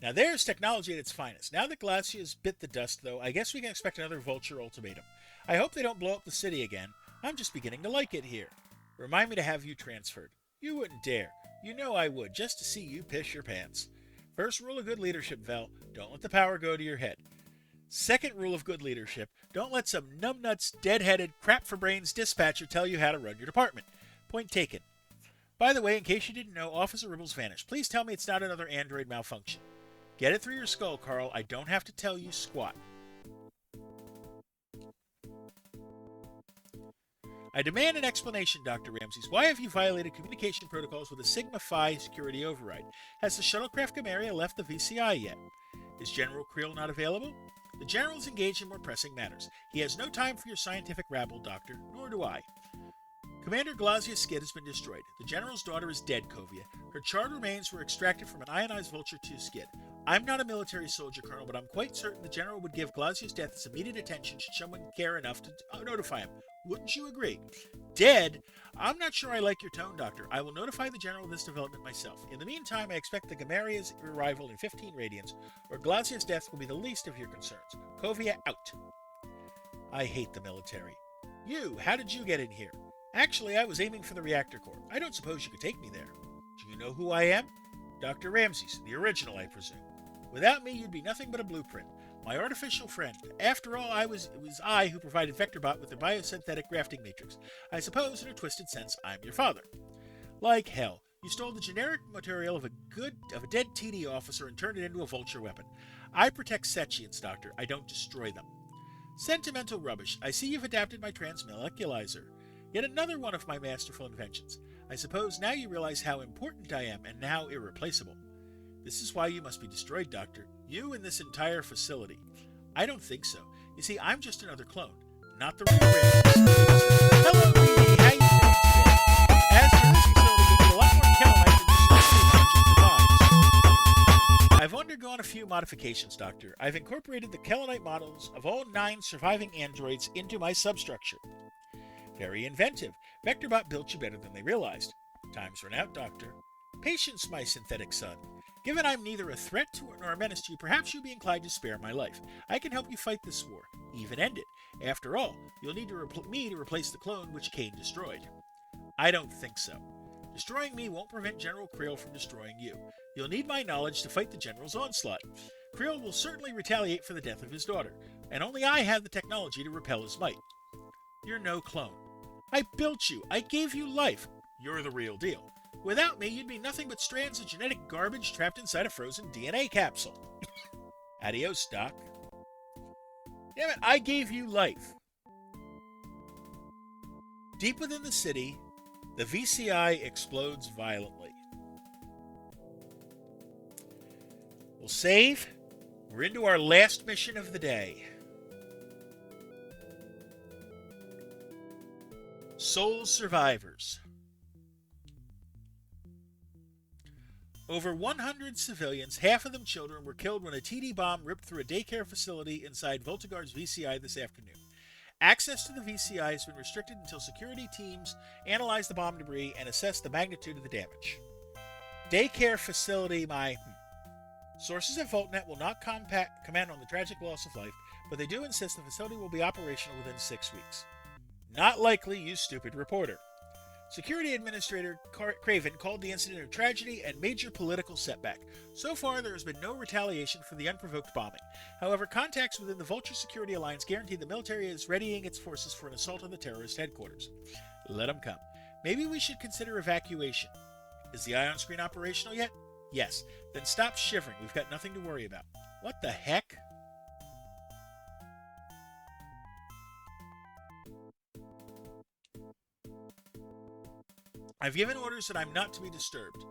Now there's technology at its finest. Now that Glacia's bit the dust, though, I guess we can expect another vulture ultimatum. I hope they don't blow up the city again. I'm just beginning to like it here. Remind me to have you transferred. You wouldn't dare. You know I would, just to see you piss your pants. First rule of good leadership, Vel, don't let the power go to your head. Second rule of good leadership, don't let some numbnuts, dead-headed, crap-for-brains dispatcher tell you how to run your department. Point taken. By the way, in case you didn't know, Officer Ribble's vanished. Please tell me it's not another android malfunction. Get it through your skull, Carl. I don't have to tell you squat. I demand an explanation, Dr. Ramses. Why have you violated communication protocols with a Sigma Phi security override? Has the shuttlecraft Gamaria left the VCI yet? Is General Creel not available? The General is engaged in more pressing matters. He has no time for your scientific rabble, Doctor, nor do I. Commander Glacia's skid has been destroyed. The General's daughter is dead, Kovia. Her charred remains were extracted from an ionized Vulture 2 skid. I'm not a military soldier, Colonel, but I'm quite certain the General would give Glacia's death his immediate attention should someone care enough to notify him. Wouldn't you agree? Dead? I'm not sure I like your tone, Doctor. I will notify the General of this development myself. In the meantime, I expect the Gamaria's arrival in 15 radians, or Glacia's death will be the least of your concerns. Kovia, out. I hate the military. You, how did you get in here? Actually, I was aiming for the reactor core. I don't suppose you could take me there. Do you know who I am? Dr. Ramses, the original, I presume. Without me, you'd be nothing but a blueprint. My artificial friend. After all, it was I who provided VectorBot with the biosynthetic grafting matrix. I suppose, in a twisted sense, I'm your father. Like hell. You stole the generic material of a dead TD officer and turned it into a vulture weapon. I protect Setchians, Doctor. I don't destroy them. Sentimental rubbish. I see you've adapted my transmoleculizer. Yet another one of my masterful inventions. I suppose now you realize how important I am and how irreplaceable. This is why you must be destroyed, Doctor. You and this entire facility. I don't think so. You see, I'm just another clone, not the real Ramses. Hello, Edie. How you doing today? As for this facility, we need a lot more Kelite than just I've undergone a few modifications, Doctor. I've incorporated the Kelite models of all 9 surviving androids into my substructure. Very inventive. VectorBot built you better than they realized. Time's run out, Doctor. Patience, my synthetic son. Given I'm neither a threat to nor a menace to you, perhaps you'll be inclined to spare my life. I can help you fight this war, even end it. After all, you'll need me to replace the clone which Kane destroyed. I don't think so. Destroying me won't prevent General Creel from destroying you. You'll need my knowledge to fight the General's onslaught. Creel will certainly retaliate for the death of his daughter, and only I have the technology to repel his might. You're no clone. I built you. I gave you life. You're the real deal. Without me, you'd be nothing but strands of genetic garbage trapped inside a frozen DNA capsule. Adios, Doc. Damn it, I gave you life. Deep within the city, the VCI explodes violently. We'll save. We're into our last mission of the day. Soul Survivors. Over 100 civilians, half of them children, were killed when a TD bomb ripped through a daycare facility inside Voltigard's VCI this afternoon. Access to the VCI has been restricted until security teams analyze the bomb debris and assess the magnitude of the damage. Daycare facility, my... Sources at VoltNet will not comment on the tragic loss of life, but they do insist the facility will be operational within 6 weeks. Not likely, you stupid reporter. Security Administrator Craven called the incident a tragedy and major political setback. So far, there has been no retaliation for the unprovoked bombing. However, contacts within the Vulture Security Alliance guarantee the military is readying its forces for an assault on the terrorist headquarters. Let them come. Maybe we should consider evacuation. Is the ion screen operational yet? Yes. Then stop shivering. We've got nothing to worry about. What the heck? I've given orders that I'm not to be disturbed.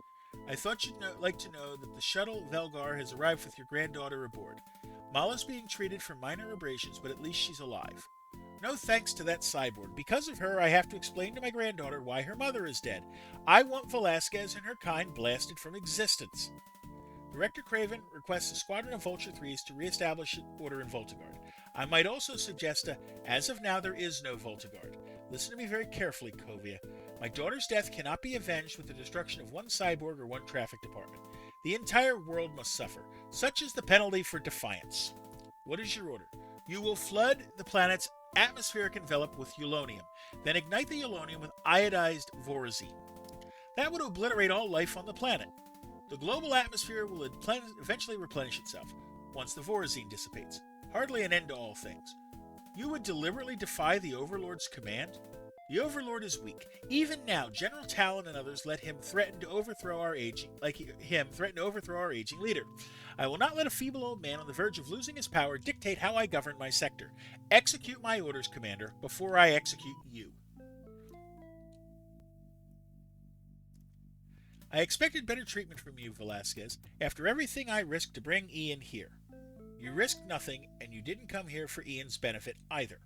I thought you'd like to know that the shuttle Velgar has arrived with your granddaughter aboard. Mala's being treated for minor abrasions, but at least she's alive. No thanks to that cyborg. Because of her, I have to explain to my granddaughter why her mother is dead. I want Velasquez and her kind blasted from existence. Director Craven requests a squadron of Vulture 3s to reestablish order in Voltigard. I might also suggest as of now, there is no Voltigard. Listen to me very carefully, Kovia. My daughter's death cannot be avenged with the destruction of one cyborg or one traffic department. The entire world must suffer. Such is the penalty for defiance. What is your order? You will flood the planet's atmospheric envelope with Eulonium, then ignite the Eulonium with iodized Vorazine. That would obliterate all life on the planet. The global atmosphere will eventually replenish itself, once the Vorazine dissipates. Hardly an end to all things. You would deliberately defy the Overlord's command? The Overlord is weak. Even now, General Talon and others let him threaten to overthrow our aging leader. I will not let a feeble old man on the verge of losing his power dictate how I govern my sector. Execute my orders, Commander, before I execute you. I expected better treatment from you, Velasquez, after everything I risked to bring Ian here. You risked nothing, and you didn't come here for Ian's benefit either.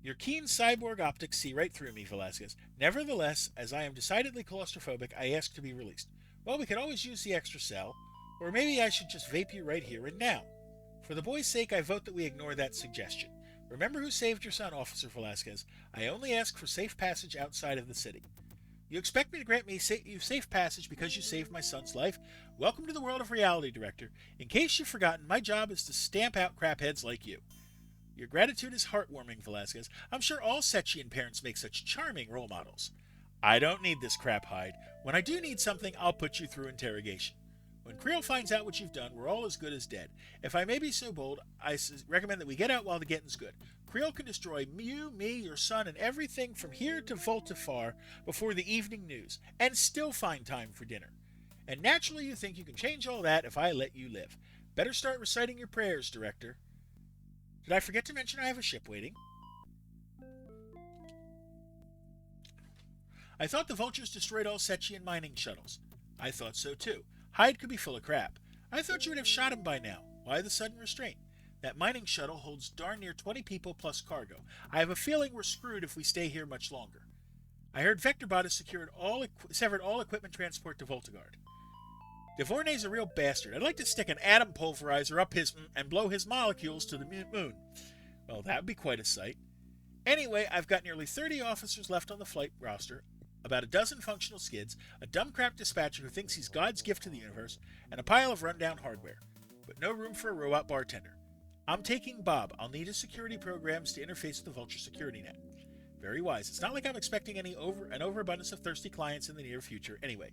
Your keen cyborg optics see right through me, Velasquez. Nevertheless, as I am decidedly claustrophobic, I ask to be released. Well, we could always use the extra cell, or maybe I should just vape you right here and now. For the boy's sake, I vote that we ignore that suggestion. Remember who saved your son, Officer Velasquez. I only ask for safe passage outside of the city. You expect me to grant you safe passage because you saved my son's life? Welcome to the world of reality, Director. In case you've forgotten, my job is to stamp out crapheads like you. Your gratitude is heartwarming, Velasquez. I'm sure all Sechian parents make such charming role models. I don't need this crap hide. When I do need something, I'll put you through interrogation. When Creel finds out what you've done, we're all as good as dead. If I may be so bold, I recommend that we get out while the getting's good. Creel can destroy you, me, your son, and everything from here to Voltifar before the evening news, and still find time for dinner. And naturally you think you can change all that if I let you live. Better start reciting your prayers, Director. Did I forget to mention I have a ship waiting? I thought the Vultures destroyed all Sechian mining shuttles. I thought so too. Hyde could be full of crap. I thought you would have shot him by now. Why the sudden restraint? That mining shuttle holds darn near 20 people plus cargo. I have a feeling we're screwed if we stay here much longer. I heard Vectorbot has severed all equipment transport to Voltigard. Devornay's a real bastard. I'd like to stick an atom pulverizer up his and blow his molecules to the moon. Well, that would be quite a sight. Anyway, I've got nearly 30 officers left on the flight roster, about a dozen functional skids, a dumb crap dispatcher who thinks he's God's gift to the universe, and a pile of rundown hardware. But no room for a robot bartender. I'm taking Bob. I'll need his security programs to interface with the Vulture security net. Very wise. It's not like I'm expecting an overabundance of thirsty clients in the near future. Anyway,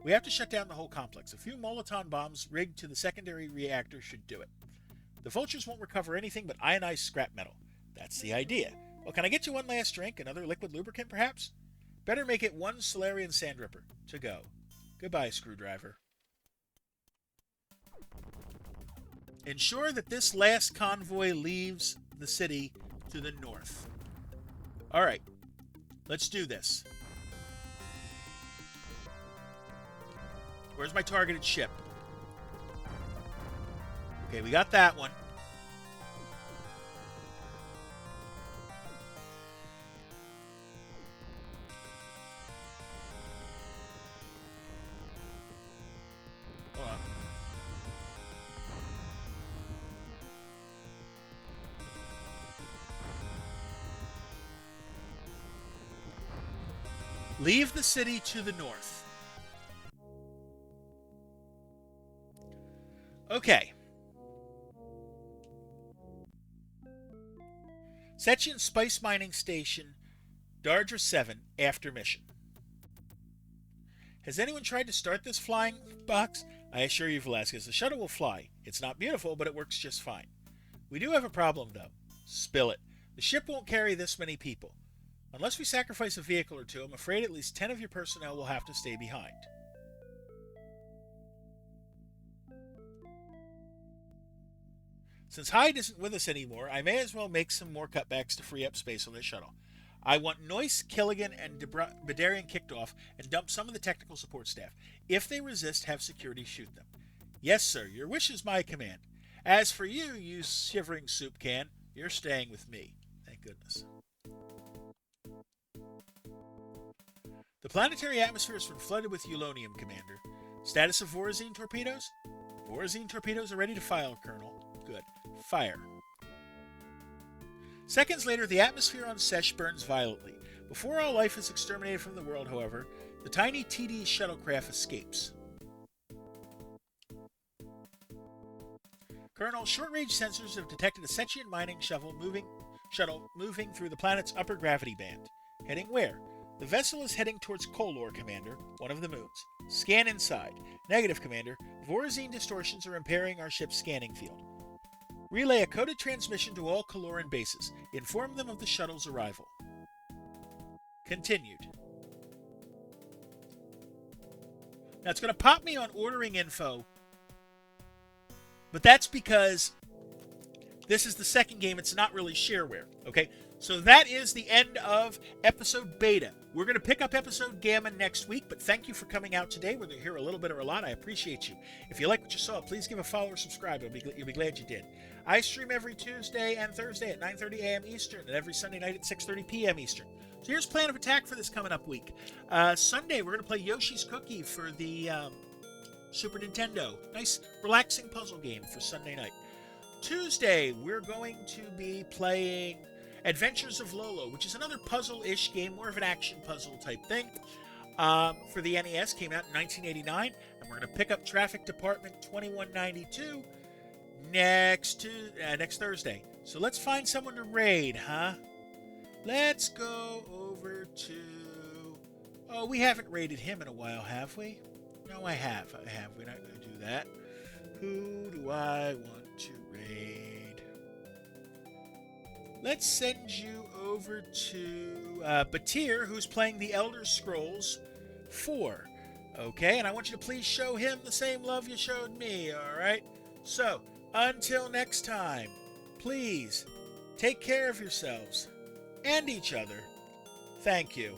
we have to shut down the whole complex. A few Molotov bombs rigged to the secondary reactor should do it. The Vultures won't recover anything but ionized scrap metal. That's the idea. Well, can I get you one last drink? Another liquid lubricant, perhaps? Better make it one Solarian Sandripper. To go. Goodbye, Screwdriver. Ensure that this last convoy leaves the city to the north. Alright. Let's do this. Where's my targeted ship? Okay, we got that one. Leave the city to the north. Okay. Sechian Spice Mining Station, Dardra 7, after mission. Has anyone tried to start this flying box? I assure you, Velasquez, the shuttle will fly. It's not beautiful, but it works just fine. We do have a problem, though. Spill it. The ship won't carry this many people. Unless we sacrifice a vehicle or two, I'm afraid at least 10 of your personnel will have to stay behind. Since Hyde isn't with us anymore, I may as well make some more cutbacks to free up space on this shuttle. I want Noyce, Killigan, and Bedarian kicked off and dump some of the technical support staff. If they resist, have security shoot them. Yes, sir, your wish is my command. As for you, you shivering soup can, you're staying with me. Thank goodness. The planetary atmosphere has been flooded with Eulonium, Commander. Status of Vorazine torpedoes? Vorazine torpedoes are ready to fire, Colonel. Good. Fire. Seconds later, the atmosphere on Sesh burns violently. Before all life is exterminated from the world, however, the tiny TD shuttlecraft escapes. Colonel, short-range sensors have detected a Sechian mining shuttle moving through the planet's upper gravity band. Heading where? The vessel is heading towards Kolor, Commander, one of the moons. Scan inside. Negative, Commander. Vorazine distortions are impairing our ship's scanning field. Relay a coded transmission to all Kaloran bases. Inform them of the shuttle's arrival. Continued. Now it's going to pop me on ordering info, but that's because this is the second game. It's not really shareware. Okay, so that is the end of episode beta. We're going to pick up episode gamma next week, but thank you for coming out today, whether you're here a little bit or a lot. I appreciate you. If you like what you saw, please give a follow or subscribe. You'll be glad you did. I stream every Tuesday and Thursday at 9:30 a.m. Eastern and every Sunday night at 6:30 p.m. Eastern. So here's plan of attack for this coming up week. Sunday, we're going to play Yoshi's Cookie for the Super Nintendo. Nice, relaxing puzzle game for Sunday night. Tuesday, we're going to be playing Adventures of Lolo, which is another puzzle-ish game, more of an action puzzle type thing. For the NES, came out in 1989, and we're going to pick up Traffic Department 2192 next Thursday. So let's find someone to raid, huh? Let's go over to... Oh, we haven't raided him in a while, have we? No, I have. We're not going to do that. Who do I want to raid? Let's send you over to Batir, who's playing the Elder Scrolls 4. Okay, and I want you to please show him the same love you showed me, alright? So, until next time, please take care of yourselves and each other. Thank you.